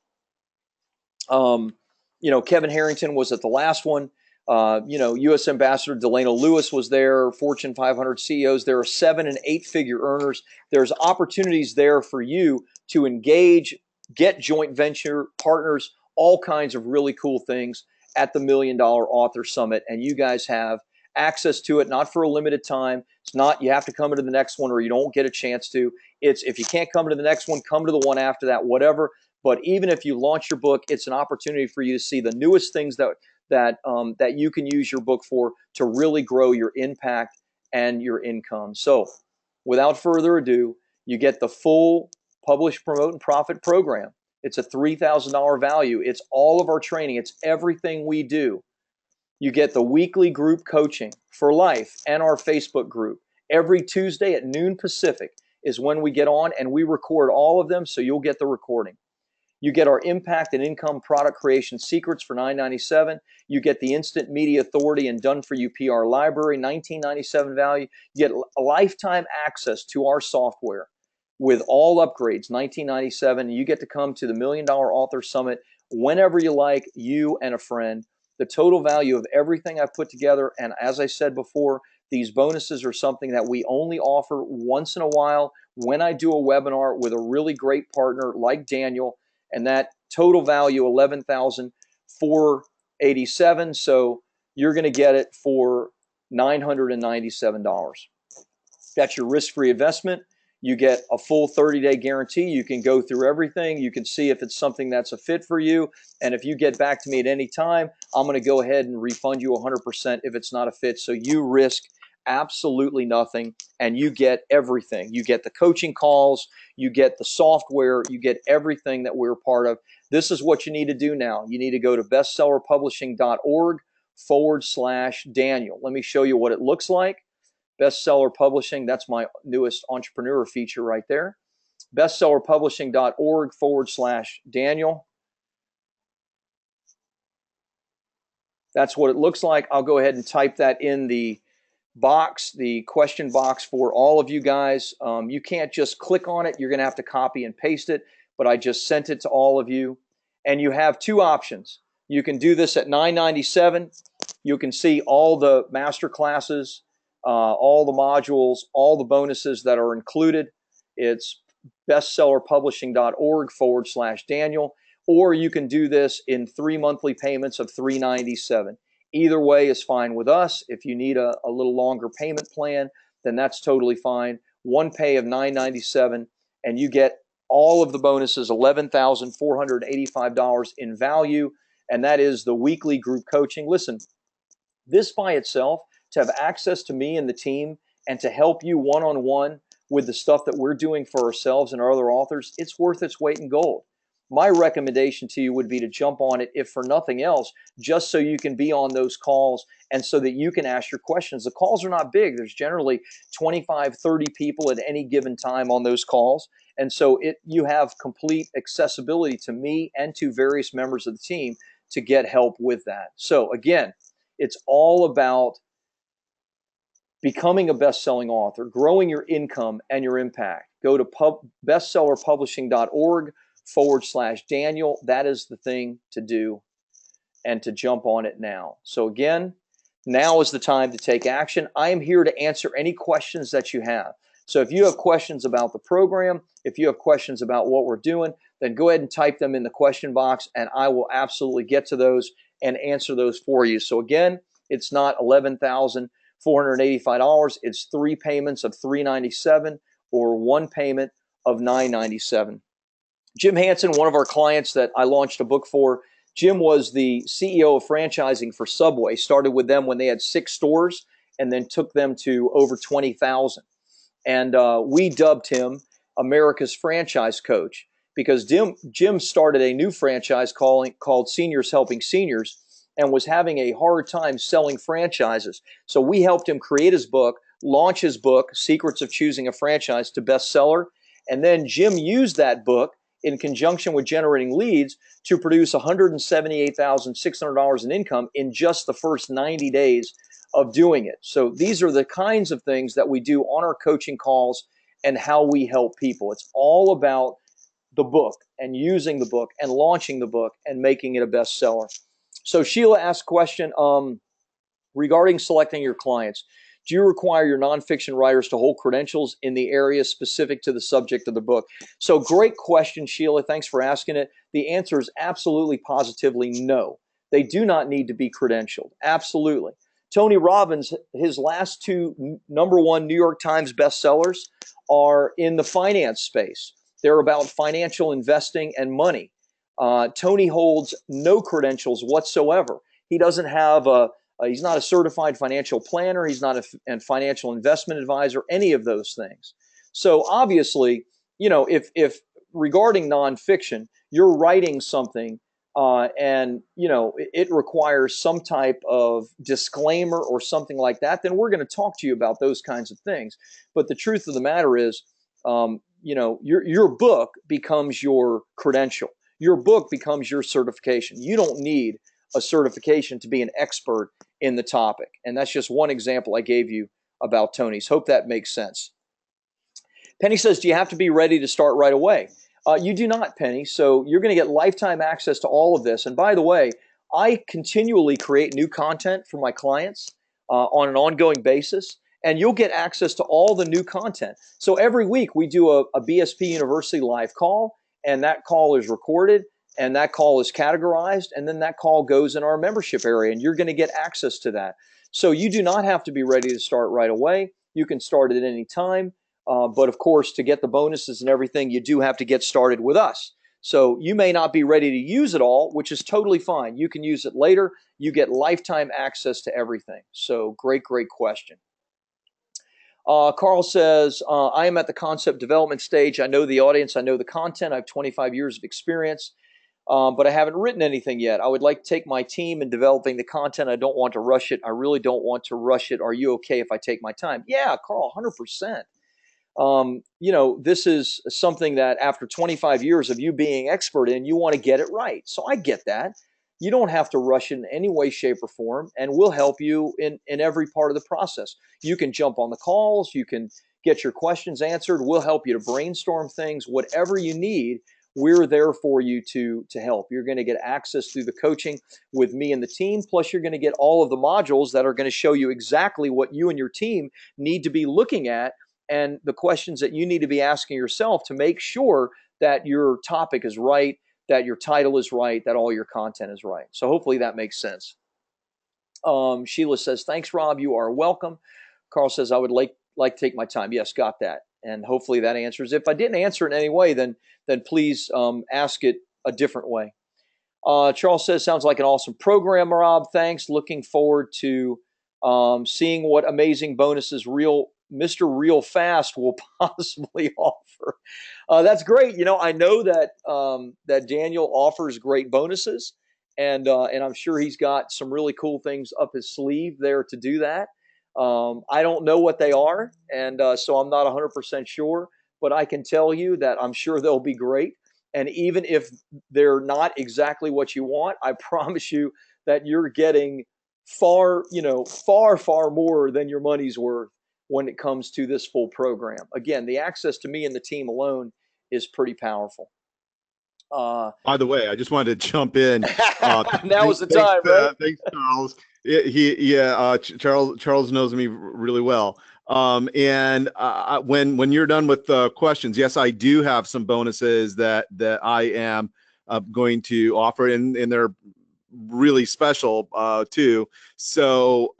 Kevin Harrington was at the last one. U.S. Ambassador Delano Lewis was there, Fortune 500 CEOs. There are 7- and 8-figure earners. There's opportunities there for you to engage, get joint venture partners, all kinds of really cool things at the $1 Million Author Summit. And you guys have access to it, not for a limited time. It's not you have to come to the next one or you don't get a chance to. It's if you can't come to the next one, come to the one after that, whatever. But even if you launch your book, it's an opportunity for you to see the newest things that you can use your book for to really grow your impact and your income. So without further ado, you get the full Publish, Promote, and Profit program. It's a $3,000 value. It's all of our training. It's everything we do. You get the weekly group coaching for life and our Facebook group. Every Tuesday at noon Pacific is when we get on and we record all of them, so you'll get the recording. You get our impact and income product creation secrets for $9.97. You get the instant media authority and done for you PR library, $19.97 value. You get a lifetime access to our software with all upgrades, $19.97. You get to come to the $1 Million Author Summit whenever you like, you and a friend. The total value of everything I've put together, and as I said before, these bonuses are something that we only offer once in a while when I do a webinar with a really great partner like Daniel. And that total value, $11,487. So you're going to get it for $997. That's your risk-free investment. You get a full 30-day guarantee. You can go through everything. You can see if it's something that's a fit for you. And if you get back to me at any time, I'm going to go ahead and refund you 100% if it's not a fit. So you risk absolutely nothing, and you get everything. You get the coaching calls, you get the software, you get everything that we're part of. This is what you need to do now. You need to go to bestsellerpublishing.org/Daniel. Let me show you what it looks like. Bestseller Publishing, that's my newest entrepreneur feature right there. Bestsellerpublishing.org/Daniel. That's what it looks like. I'll go ahead and type that in the box, the question box for all of you guys. You can't just click on it. You're going to have to copy and paste it, but I just sent it to all of you. And you have two options. You can do this at $9.97. You can see all the master classes, all the modules, all the bonuses that are included. It's bestsellerpublishing.org/Daniel, or you can do this in 3 monthly payments of $3.97. Either way is fine with us. If you need a little longer payment plan, then that's totally fine. One pay of $9.97, and you get all of the bonuses, $11,485 in value, and that is the weekly group coaching. Listen, this by itself, to have access to me and the team and to help you one-on-one with the stuff that we're doing for ourselves and our other authors, it's worth its weight in gold. My recommendation to you would be to jump on it, if for nothing else, just so you can be on those calls and so that you can ask your questions. The calls are not big. There's generally 25, 30 people at any given time on those calls. And so you have complete accessibility to me and to various members of the team to get help with that. So again, it's all about becoming a best-selling author, growing your income and your impact. Go to bestsellerpublishing.org/Daniel. That is the thing to do, and to jump on it now. So again, now is the time to take action. I am here to answer any questions that you have. So if you have questions about the program, if you have questions about what we're doing, then go ahead and type them in the question box, and I will absolutely get to those and answer those for you. So again, it's not $11,485. It's 3 payments of $397 or 1 payment of $997. Jim Hansen, one of our clients that I launched a book for, Jim was the CEO of franchising for Subway. Started with them when they had 6 stores and then took them to over 20,000. And we dubbed him America's franchise coach because Jim started a new franchise called Seniors Helping Seniors and was having a hard time selling franchises. So we helped him create his book, launch his book, Secrets of Choosing a Franchise, to bestseller. And then Jim used that book in conjunction with generating leads to produce $178,600 in income in just the first 90 days of doing it. So these are the kinds of things that we do on our coaching calls and how we help people. It's all about the book and using the book and launching the book and making it a bestseller. So Sheila asked a question regarding selecting your clients. Do you require your nonfiction writers to hold credentials in the area specific to the subject of the book? So great question, Sheila. Thanks for asking it. The answer is absolutely, positively no. They do not need to be credentialed. Absolutely. Tony Robbins, his last 2 #1 New York Times bestsellers are in the finance space. They're about financial investing and money. Tony holds no credentials whatsoever. He doesn't have he's not a certified financial planner. He's not a financial investment advisor, any of those things. So obviously, if regarding nonfiction, you're writing something and it requires some type of disclaimer or something like that, then we're going to talk to you about those kinds of things. But the truth of the matter is, your book becomes your credential. Your book becomes your certification. You don't need a certification to be an expert in the topic. And that's just one example I gave you about Tony's. Hope that makes sense. Penny says, do you have to be ready to start right away? You do not, Penny. So you're going to get lifetime access to all of this. And by the way, I continually create new content for my clients on an ongoing basis, and you'll get access to all the new content. So every week we do a BSP University live call, and that call is recorded, and that call is categorized, and then that call goes in our membership area, and you're going to get access to that. So you do not have to be ready to start right away. You can start at any time. But of course, to get the bonuses and everything, you do have to get started with us. So you may not be ready to use it all, which is totally fine. You can use it later. You get lifetime access to everything. So great question. Carl says, I am at the concept development stage. I know the audience. I know the content. I have 25 years of experience, but I haven't written anything yet. I would like to take my team in developing the content. I don't want to rush it. I really don't want to rush it. Are you okay if I take my time? Yeah, Carl, 100%. This is something that after 25 years of you being expert in, you want to get it right. So I get that. You don't have to rush in any way, shape, or form, and we'll help you in every part of the process. You can jump on the calls. You can get your questions answered. We'll help you to brainstorm things. Whatever you need, we're there for you to help. You're going to get access through the coaching with me and the team. Plus, you're going to get all of the modules that are going to show you exactly what you and your team need to be looking at and the questions that you need to be asking yourself to make sure that your topic is right, that your title is right, that all your content is right. So hopefully that makes sense. Sheila says, thanks, Rob. You are welcome. Carl says, I would like to take my time. Yes, got that. And hopefully that answers. If I didn't answer in any way, then please ask it a different way. Charles says, sounds like an awesome program, Rob. Thanks. Looking forward to seeing what amazing bonuses Mr. Real Fast will possibly offer. That's great. I know that that Daniel offers great bonuses, and I'm sure he's got some really cool things up his sleeve there to do that. I don't know what they are, and so I'm not 100% sure, but I can tell you that I'm sure they'll be great. And even if they're not exactly what you want, I promise you that you're getting far more than your money's worth when it comes to this full program. Again, the access to me and the team alone is pretty powerful. By the way, I just wanted to jump in. Now is the time, right? Thanks, Charles. Charles knows me really well. When you're done with the questions, yes, I do have some bonuses that I am going to offer, and they're really special too. So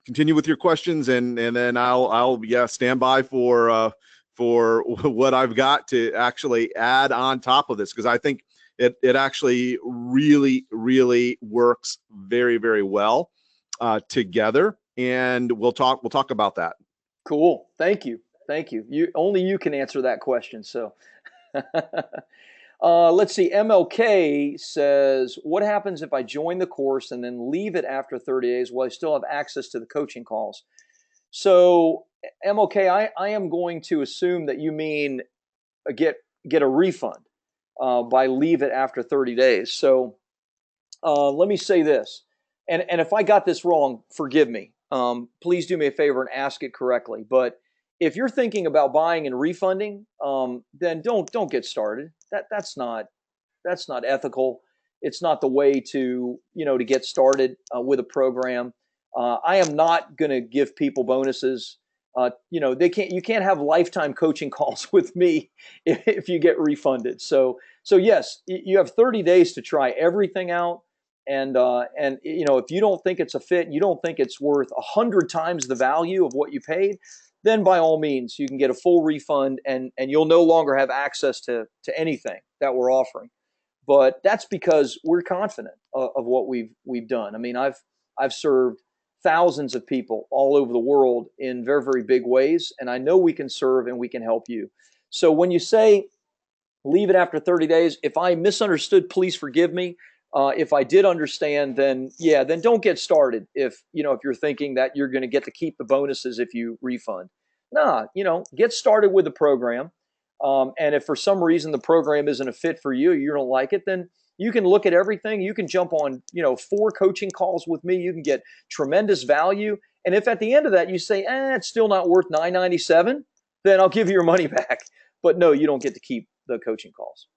continue with your questions, and then I'll stand by for what I've got to actually add on top of this, because I think it actually really works very, very well together, and we'll talk about that. Cool. Thank you. Only you can answer that question. So let's see. MLK says, what happens if I join the course and then leave it after 30 days? Will I still have access to the coaching calls? So MLK, I am going to assume that you mean get a refund by leave it after 30 days. So let me say this, and if I got this wrong, forgive me. Please do me a favor and ask it correctly. But if you're thinking about buying and refunding, then don't get started. That's not ethical. It's not the way to get started with a program. I am not going to give people bonuses. You can't have lifetime coaching calls with me if you get refunded. So yes, you have 30 days to try everything out. And if you don't think it's a fit, you don't think it's worth 100 times the value of what you paid, then by all means, you can get a full refund, and you'll no longer have access to anything that we're offering. But that's because we're confident of what we've done. I mean, I've served thousands of people all over the world in very, very big ways, and I know we can serve and we can help you. So when you say leave it after 30 days, if I misunderstood, please forgive me. If I did understand, then don't get started. If you're thinking that you're going to get to keep the bonuses if you refund, get started with the program. And if for some reason the program isn't a fit for you, you don't like it, then you can look at everything. You can jump on 4 coaching calls with me. You can get tremendous value. And if at the end of that you say, it's still not worth $9.97, then I'll give you your money back. But no, you don't get to keep the coaching calls.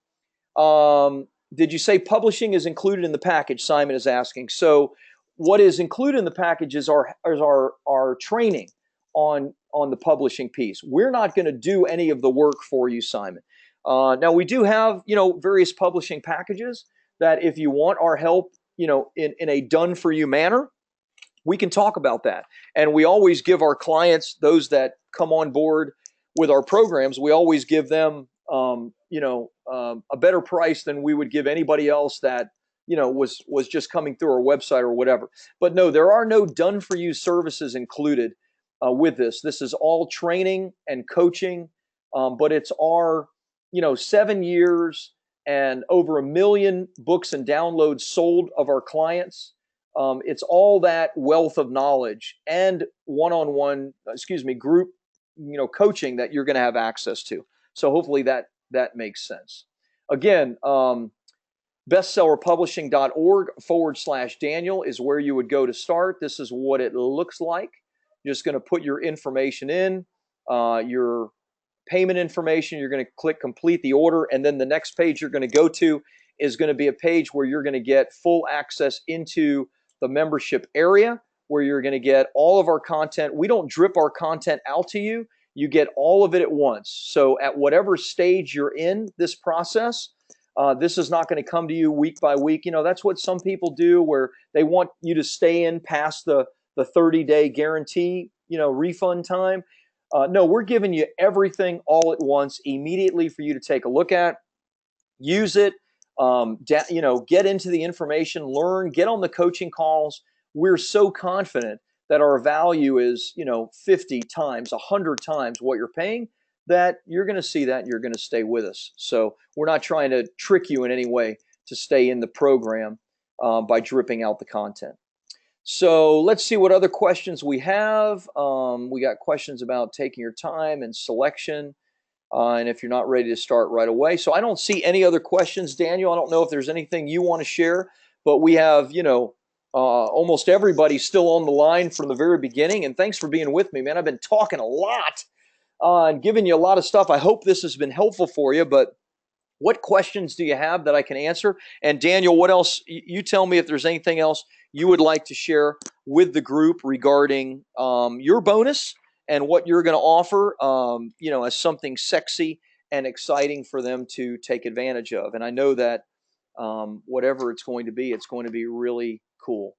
Did you say publishing is included in the package? Simon is asking. So what is included in the package is our training on the publishing piece. We're not going to do any of the work for you, Simon. Now we do have, various publishing packages that if you want our help, in a done for you manner, we can talk about that. And we always give our clients, those that come on board with our programs, we always give them, a better price than we would give anybody else that, was just coming through our website or whatever. But no, there are no done for you services included with this. This is all training and coaching, but it's our, 7 years and over 1 million books and downloads sold of our clients. It's all that wealth of knowledge and group, coaching that you're going to have access to. So hopefully that makes sense. Again, bestsellerpublishing.org/Daniel is where you would go to start. This is what it looks like. You're just going to put your information in, your payment information. You're going to click complete the order. And then the next page you're going to go to is going to be a page where you're going to get full access into the membership area, where you're going to get all of our content. We don't drip our content out to you. You get all of it at once. So at whatever stage you're in this process, this is not going to come to you week by week. That's what some people do, where they want you to stay in past the 30-day guarantee, refund time. No, we're giving you everything all at once, immediately for you to take a look at, use it, get into the information, learn, get on the coaching calls. We're so confident that our value is, 50 times, 100 times what you're paying, that you're going to see that and you're going to stay with us. So we're not trying to trick you in any way to stay in the program by dripping out the content. So let's see what other questions we have. We got questions about taking your time and selection, and if you're not ready to start right away. So I don't see any other questions, Daniel. I don't know if there's anything you want to share, but we have, almost everybody still on the line from the very beginning. And thanks for being with me, man. I've been talking a lot and giving you a lot of stuff. I hope this has been helpful for you, but what questions do you have that I can answer? And Daniel, what else? You tell me if there's anything else you would like to share with the group regarding your bonus and what you're going to offer, as something sexy and exciting for them to take advantage of. And I know that whatever it's going to be really cool.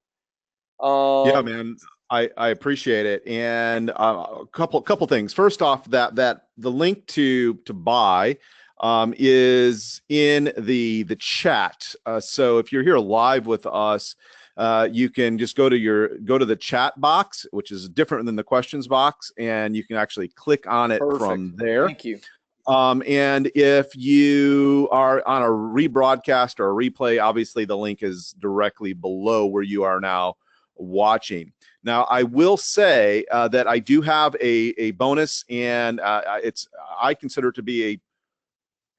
Yeah, man, I appreciate it. And a couple things. First off, that the link to buy is in the chat. So if you're here live with us, you can just go to the chat box, which is different than the questions box, and you can actually click on it from there. Thank you. And if you are on a rebroadcast or a replay, obviously the link is directly below where you are now watching. Now, I will say that I do have a bonus, and I consider it to be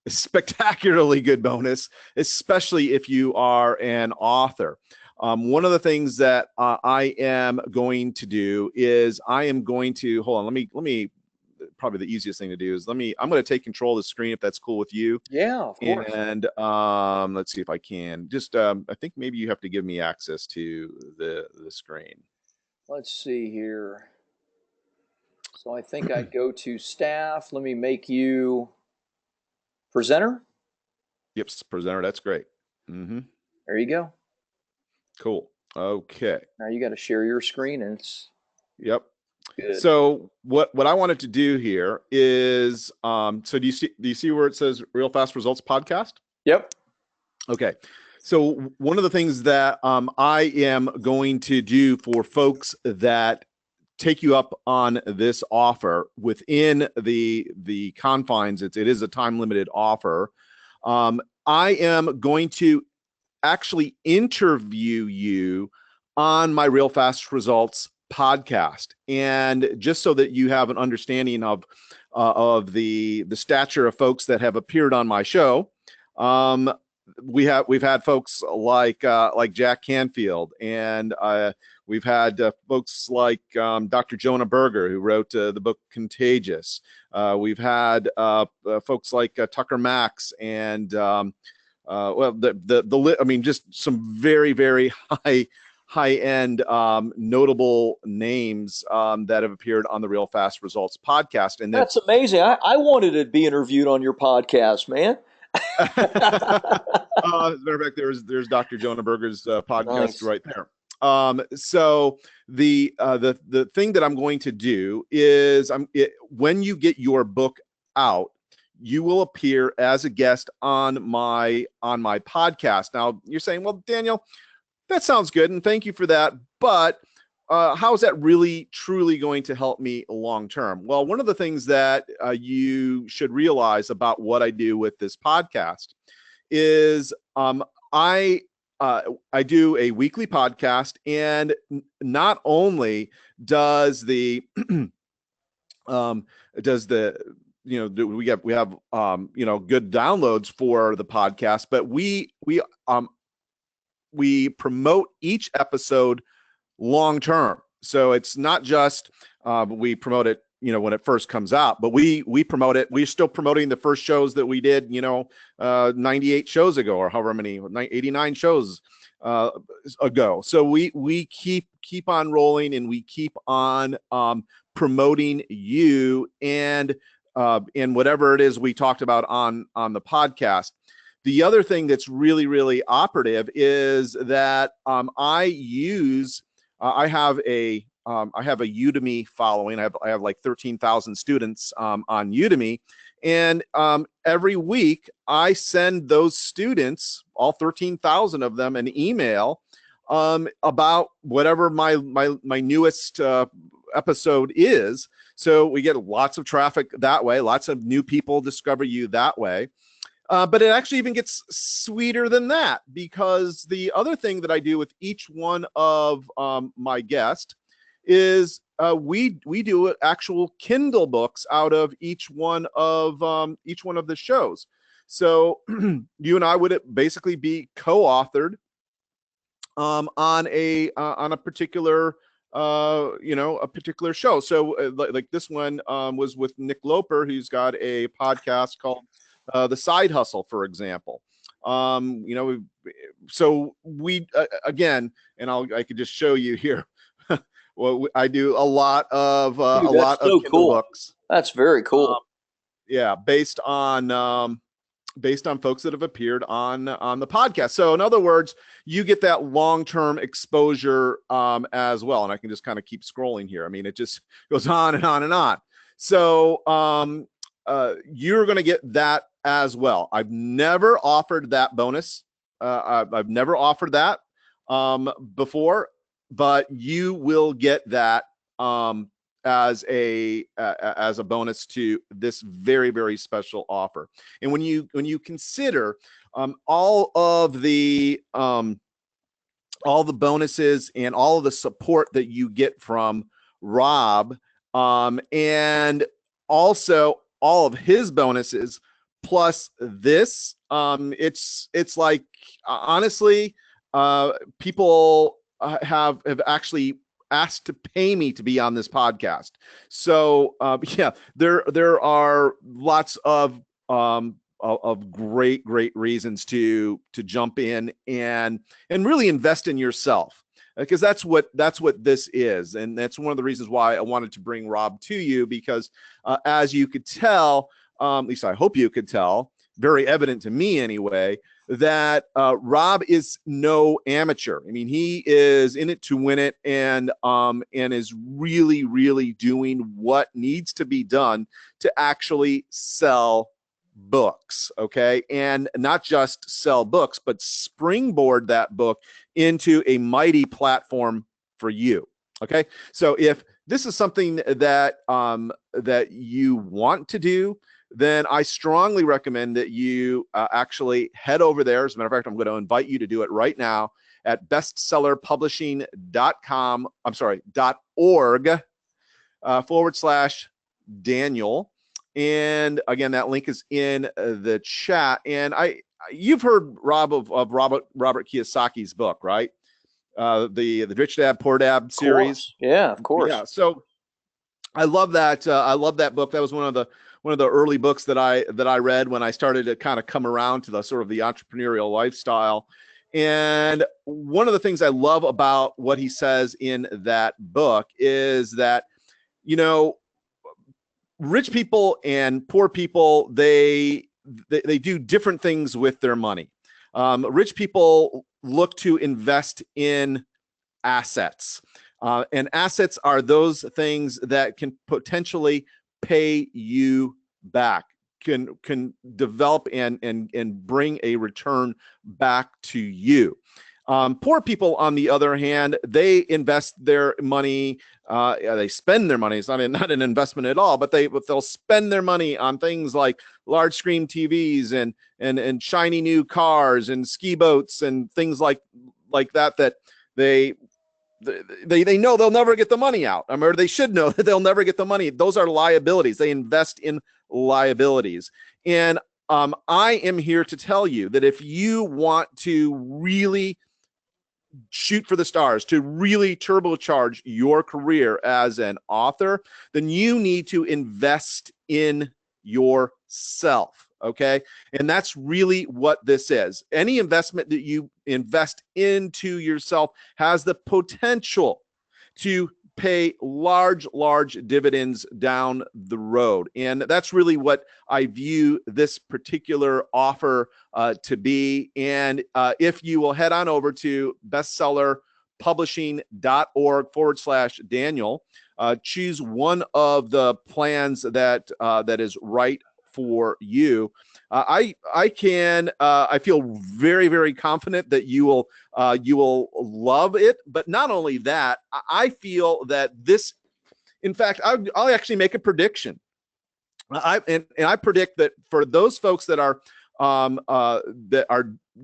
a spectacularly good bonus, especially if you are an author. One of the things that I am going to do is I am going to hold on. Let me. Probably the easiest thing to do is I'm going to take control of the screen if that's cool with you. Yeah, of course. And let's see if I can. Just I think maybe you have to give me access to the screen. Let's see here. So I think I'd go to staff. Let me make you presenter. Yep, presenter. That's great. Mm-hmm. There you go. Cool. Okay. Now you got to share your screen, and it's yep. good. So what I wanted to do here is so do you see where it says Real Fast Results Podcast? Yep. Okay. So one of the things that I am going to do for folks that take you up on this offer within the confines, it is a time limited offer. I am going to actually interview you on my Real Fast Results podcast, and just so that you have an understanding of the stature of folks that have appeared on my show. We've had folks like Jack Canfield, and we've had folks like Dr. Jonah Berger, who wrote the book Contagious. We've had folks like Tucker Max, and just some very, very high-end notable names that have appeared on the Real Fast Results podcast. And that's amazing. I wanted to be interviewed on your podcast, man. As a matter of fact, there's Dr. Jonah Berger's podcast right there. So the thing that I'm going to do is when you get your book out, you will appear as a guest on my podcast. Now you're saying, well, Daniel, that sounds good, and thank you for that, but how is that really truly going to help me long term? Well, one of the things that you should realize about what I do with this podcast is I do a weekly podcast, and not only does the does the we have good downloads for the podcast, but we promote each episode long term. So it's not just we promote it when it first comes out, but we promote it. We're still promoting the first shows that we did 98 shows ago, or however many, 89 shows ago. So we keep on rolling, and we keep on promoting you and whatever it is we talked about on the podcast. The other thing that's really, really operative is that I have a Udemy following. I have like 13,000 students on Udemy, and every week I send those students, all 13,000 of them, an email about whatever my newest episode is. So we get lots of traffic that way. Lots of new people discover you that way. But it actually even gets sweeter than that, because the other thing that I do with each one of my guests is we do actual Kindle books out of each one of the shows. So you and I would basically be co-authored on a particular a particular show. So like this one was with Nick Loper, who's got a podcast called The Side Hustle, for example. So we again, and I could just show you here. Well, I do a lot of Kindle books. That's very cool. Yeah, based on folks that have appeared on the podcast. So in other words, you get that long-term exposure as well. And I can just kind of keep scrolling here. I mean, it just goes on and on and on. So you're going to get that as well. I've never offered that bonus. I've never offered that before, but you will get that as a bonus to this very, very special offer. And when you consider all the bonuses and all of the support that you get from Rob, and also all of his bonuses plus this, it's like honestly, people have actually asked to pay me to be on this podcast. So yeah, there are lots of great reasons to jump in and really invest in yourself, because that's what this is. And that's one of the reasons why I wanted to bring Rob to you, because as you could tell, at least I hope you could tell, very evident to me anyway, that Rob is no amateur. I mean, he is in it to win it, and is really doing what needs to be done to actually sell books, okay? And not just sell books, but springboard that book into a mighty platform for you, okay? So if this is something that that you want to do, then I strongly recommend that you actually head over there. As a matter of fact, I'm going to invite you to do it right now at bestsellerpublishing.com. I'm sorry, .org /Daniel. And again, that link is in the chat. And you've heard Rob of Robert Kiyosaki's book, right? The Rich Dad Poor Dad series. Yeah, of course. Yeah. So I love that. I love that book. That was one of the early books that I read when I started to kind of come around to the sort of the entrepreneurial lifestyle. And one of the things I love about what he says in that book is that, rich people and poor people, they do different things with their money. Rich people look to invest in assets. And assets are those things that can potentially pay you back, can develop and bring a return back to you. Poor people, on the other hand, they invest their money. They spend their money. It's not an investment at all, but they'll spend their money on things like large screen TVs and shiny new cars and ski boats and things like that they know they'll never get the money out. Or they should know that they'll never get the money. Those are liabilities. They invest in liabilities. And I am here to tell you that if you want to really shoot for the stars, to really turbocharge your career as an author, then you need to invest in yourself. Okay. And that's really what this is. Any investment that you invest into yourself has the potential to pay large dividends down the road. And that's really what I view this particular offer to be. And if you will head on over to bestsellerpublishing.org/Daniel, choose one of the plans that is right for you. I feel very confident that you will love it. But not only that, I feel that this, in fact, I'll actually make a prediction. I predict that for those folks that are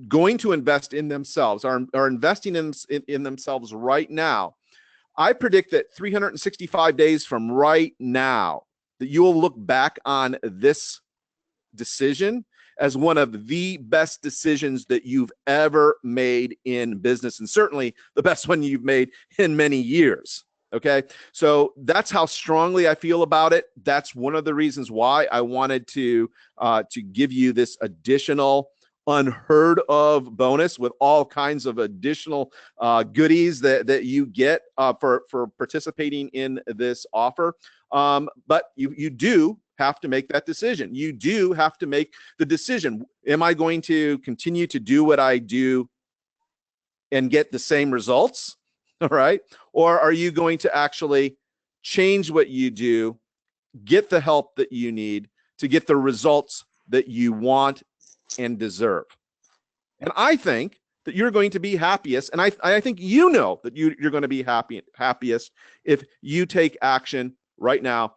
going to invest in themselves, are investing in themselves right now, I predict that 365 days from right now, that you will look back on this decision as one of the best decisions that you've ever made in business, and certainly the best one you've made in many years. Okay, so that's how strongly I feel about it. That's one of the reasons why I wanted to give you this additional unheard of bonus with all kinds of additional goodies that you get for participating in this offer. But you do have to make that decision. You do have to make the decision. Am I going to continue to do what I do and get the same results? All right. Or are you going to actually change what you do, get the help that you need to get the results that you want and deserve? And I think that you're going to be happiest. And I think you know that you're going to be happiest if you take action right now.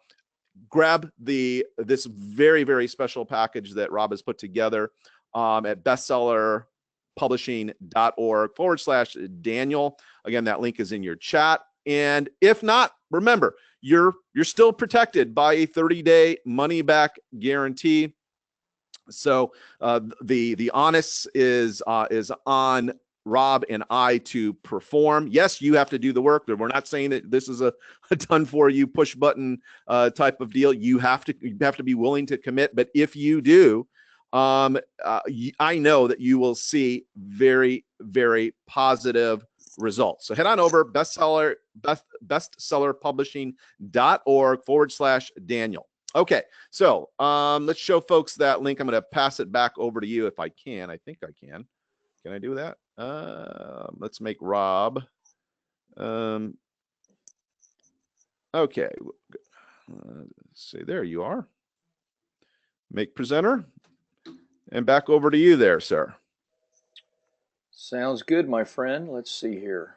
Grab this very special package that Rob has put together at bestsellerpublishing.org/Daniel. Again, that link is in your chat. And if not, remember, you're still protected by a 30-day money-back guarantee. So the onus is on Rob and I to perform. Yes, you have to do the work. We're not saying that this is a done for you push button type of deal. You have to be willing to commit. But if you do, I know that you will see very positive results. So head on over bestsellerpublishing.org/Daniel. Okay, so let's show folks that link. I'm going to pass it back over to you if I can. I think I can. Can I do that? Let's make Rob. Okay. See, there you are. Make presenter. And back over to you there, sir. Sounds good, my friend. Let's see here.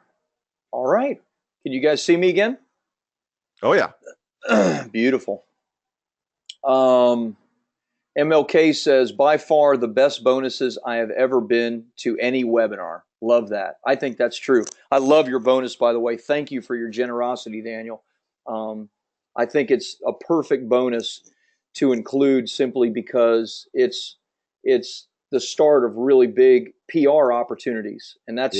All right. Can you guys see me again? Oh, yeah. Beautiful. MLK says, by far the best bonuses I have ever been to any webinar. Love that. I think that's true. I love your bonus, by the way. Thank you for your generosity, Daniel. I think it's a perfect bonus to include simply because it's the start of really big PR opportunities. And that's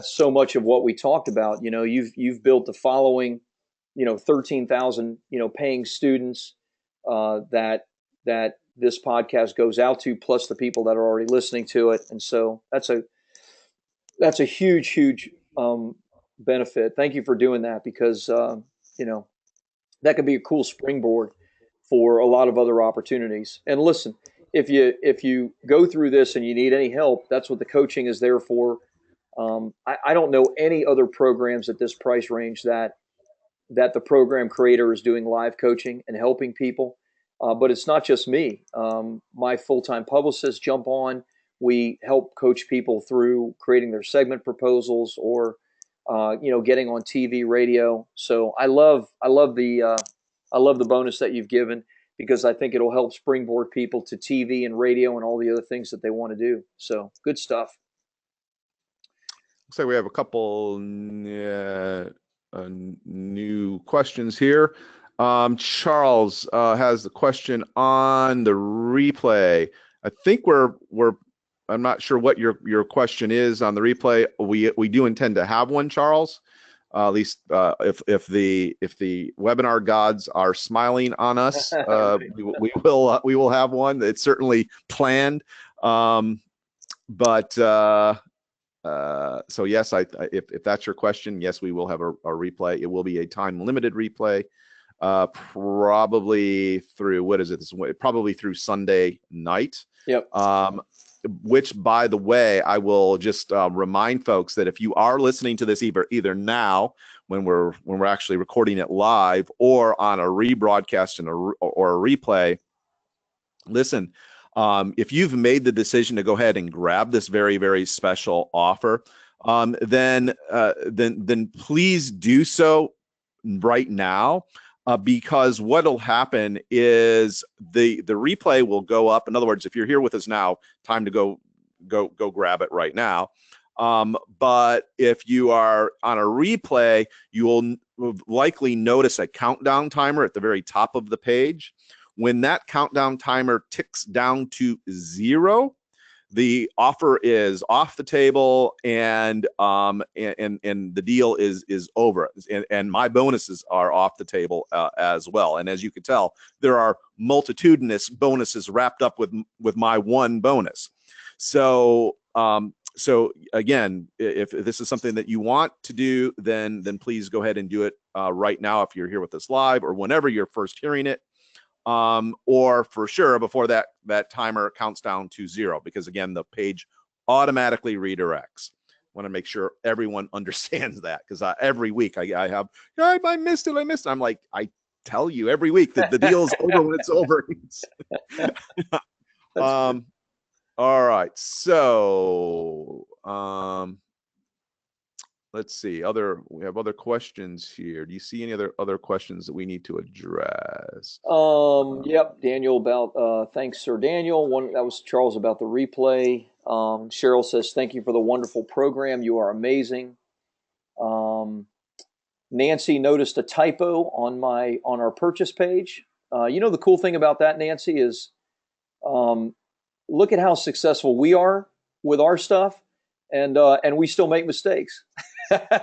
so much of what we talked about. You know, you've built the following, 13,000, paying students that this podcast goes out to, plus the people that are already listening to it. And so that's a huge benefit. Thank you for doing that, because that could be a cool springboard for a lot of other opportunities. And listen, if you go through this and you need any help, that's what the coaching is there for. I don't know any other programs at this price range that the program creator is doing live coaching and helping people. But it's not just me. My full-time publicists jump on. We help coach people through creating their segment proposals or, getting on TV, radio. So I love the bonus that you've given because I think it'll help springboard people to TV and radio and all the other things that they want to do. So good stuff. Looks like we have a couple new questions here. Charles has the question on the replay. I think I'm not sure what your question is on the replay. We do intend to have one, Charles. At least if the webinar gods are smiling on us, we will have one. It's certainly planned. So yes, if that's your question, yes, we will have a replay. It will be a time limited replay, probably through, what is it? Probably through Sunday night. Yep. Which, by the way, I will just remind folks that if you are listening to this either now when we're actually recording it live or on a rebroadcast or a replay, listen. If you've made the decision to go ahead and grab this very, very special offer, then please do so right now, because what'll happen is the replay will go up. In other words, if you're here with us now, time to go grab it right now. But if you are on a replay, you will likely notice a countdown timer at the very top of the page. When that countdown timer ticks down to 0, the offer is off the table, and the deal is over, and my bonuses are off the table as well. And as you can tell, there are multitudinous bonuses wrapped up with my one bonus. So again, if this is something that you want to do, then please go ahead and do it right now if you're here with us live or whenever you're first hearing it. Or for sure before that timer counts down to 0, because again, the page automatically redirects. I want to make sure everyone understands that, because every week I have, I missed it. I'm like, I tell you every week that the deal is over when it's over. All right, so let's see. We have other questions here. Do you see any other questions that we need to address? Yep, Daniel about thanks, Sir Daniel. That was Charles about the replay. Cheryl says, thank you for the wonderful program. You are amazing. Nancy noticed a typo on our purchase page. The cool thing about that, Nancy, is look at how successful we are with our stuff, and we still make mistakes.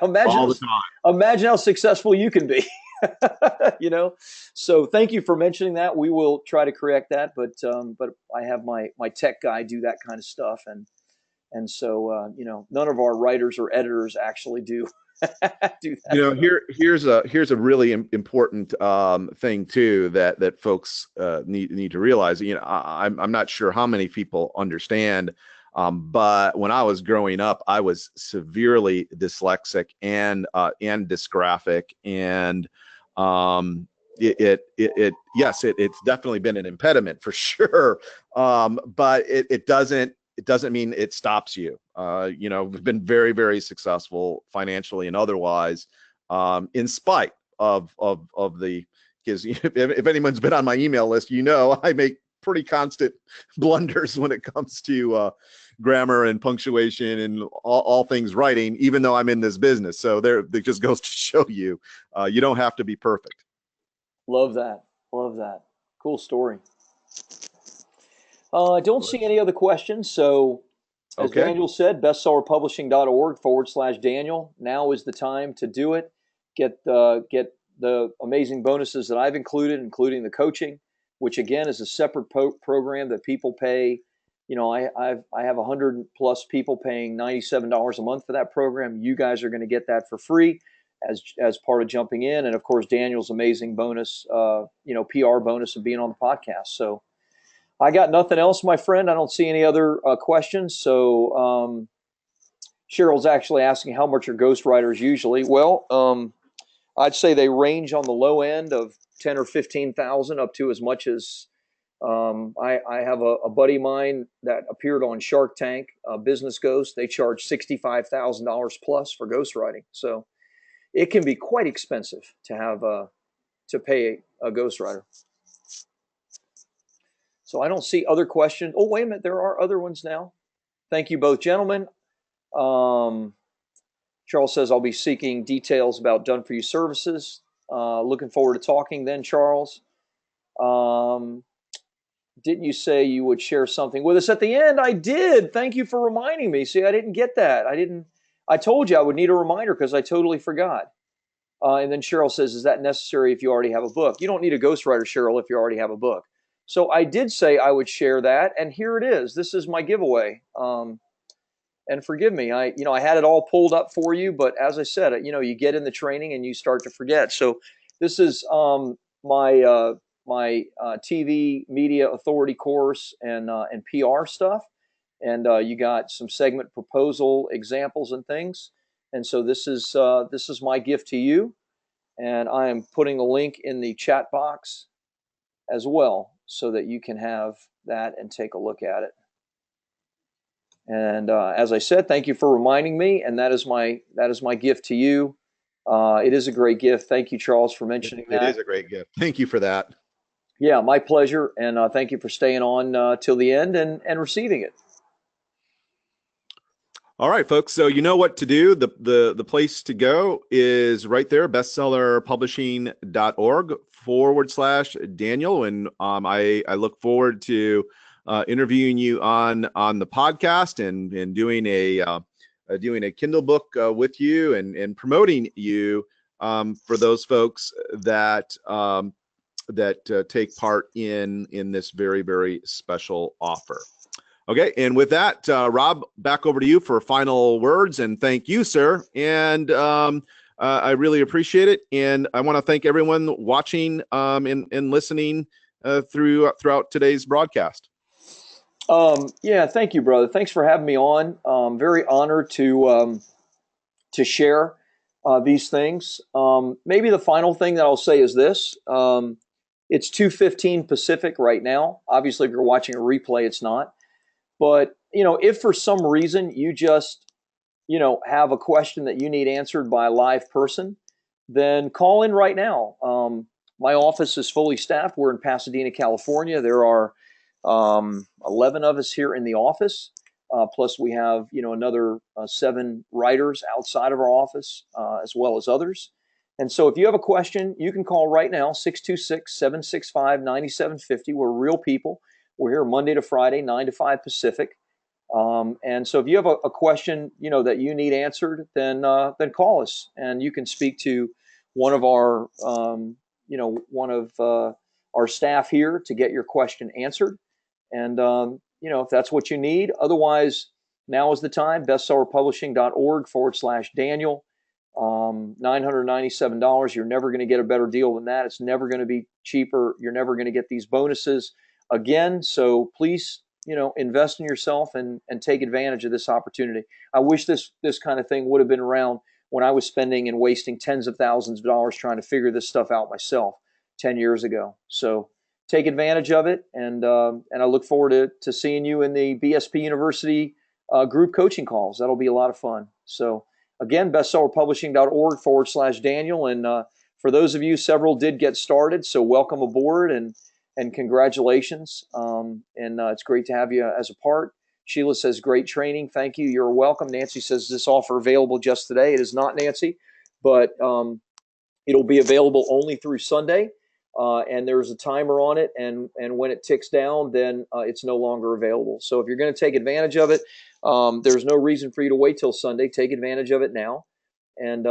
Imagine how successful you can be. So thank you for mentioning that. We will try to correct that, but I have my tech guy do that kind of stuff, and so none of our writers or editors actually do that. Here's a really important thing too that folks need to realize. I'm not sure how many people understand. But when I was growing up, I was severely dyslexic and dysgraphic, and it's definitely been an impediment for sure. But it doesn't mean it stops you. We've been very, very successful financially and otherwise, in spite of the, because if anyone's been on my email list, I make pretty constant blunders when it comes to grammar and punctuation and all things writing, even though I'm in this business. So it just goes to show you, you don't have to be perfect. Love that. Cool story. I don't see any other questions. So as Daniel said, bestsellerpublishing.org/Daniel. Now is the time to do it. Get the amazing bonuses that I've included, including the coaching, which again is a separate program that people pay. I have 100 plus people paying $97 a month for that program. You guys are going to get that for free as part of jumping in, and of course Daniel's amazing bonus, PR bonus of being on the podcast. So I got nothing else, my friend. I don't see any other questions. So Cheryl's actually asking how much are ghostwriters usually. Well, I'd say they range on the low end of 10 or 15,000 up to as much as I have a buddy of mine that appeared on Shark Tank, Business Ghost. They charge $65,000 plus for ghostwriting. So it can be quite expensive to have to pay a ghostwriter. So I don't see other questions. Oh, wait a minute. There are other ones now. Thank you both, gentlemen. Um, Charles says, I'll be seeking details about done for you services. Looking forward to talking then, Charles. Um, didn't you say you would share something with us at the end? I did. Thank you for reminding me. See, I didn't get that. I told you I would need a reminder because I totally forgot. And then Cheryl says, is that necessary if you already have a book? You don't need a ghostwriter, Cheryl, if you already have a book. So I did say I would share that, and here it is. This is my giveaway. And forgive me, I had it all pulled up for you, but as I said, you get in the training and you start to forget. So this is my TV media authority course and PR stuff, and you got some segment proposal examples and things. And so this is my gift to you, and I am putting a link in the chat box as well so that you can have that and take a look at it. And as I said, thank you for reminding me, and that is my gift to you. It is a great gift. Thank you, Charles, for mentioning that. It is a great gift. Thank you for that. Yeah, my pleasure, and thank you for staying on till the end and receiving it. All right, folks. So you know what to do. The place to go is right there, bestsellerpublishing.org/Daniel. And I look forward to interviewing you on the podcast and doing a Kindle book with you and promoting you for those folks that take part in this very, very special offer. Okay, and with that, Rob, back over to you for final words, and thank you, sir. And I really appreciate it, and I want to thank everyone watching and listening throughout today's broadcast. Yeah, thank you, brother. Thanks for having me on. Very honored to share these things. Maybe the final thing that I'll say is this. It's 2:15 Pacific right now. Obviously, if you're watching a replay, it's not. But, if for some reason you just, have a question that you need answered by a live person, then call in right now. My office is fully staffed. We're in Pasadena, California. There are 11 of us here in the office. Plus we have, another 7 writers outside of our office, as well as others. And so if you have a question, you can call right now, 626-765-9750. We're real people. We're here Monday to Friday, 9 to 5 Pacific. And so if you have a question, that you need answered, then call us, and you can speak to one of our, our staff here to get your question answered. And, if that's what you need. Otherwise, now is the time, bestsellerpublishing.org/Daniel. $997. You're never going to get a better deal than that. It's never going to be cheaper. You're never going to get these bonuses again. So please, invest in yourself and take advantage of this opportunity. I wish this kind of thing would have been around when I was spending and wasting tens of thousands of dollars trying to figure this stuff out myself 10 years ago. So take advantage of it. And I look forward to seeing you in the BSP University group coaching calls. That'll be a lot of fun. So again, bestsellerpublishing.org/Daniel. And for those of you, several did get started. So welcome aboard and congratulations. And it's great to have you as a part. Sheila says, great training. Thank you. You're welcome. Nancy says, is this offer available just today? It is not, Nancy, but it'll be available only through Sunday. And there's a timer on it. And when it ticks down, then it's no longer available. So if you're going to take advantage of it, there's no reason for you to wait till Sunday. Take advantage of it now and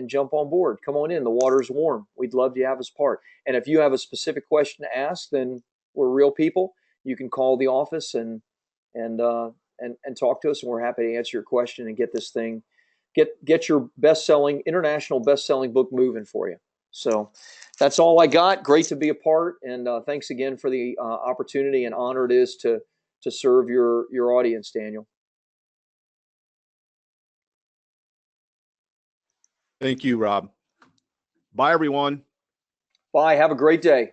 jump on board. Come on in. The water's warm. We'd love to have us part. And if you have a specific question to ask, then we're real people. You can call the office and talk to us, and we're happy to answer your question and get this thing, get your international best-selling book moving for you. So that's all I got. Great to be a part, and thanks again for the opportunity and honor it is to serve your audience, Daniel. Thank you, Rob. Bye, everyone. Bye. Have a great day.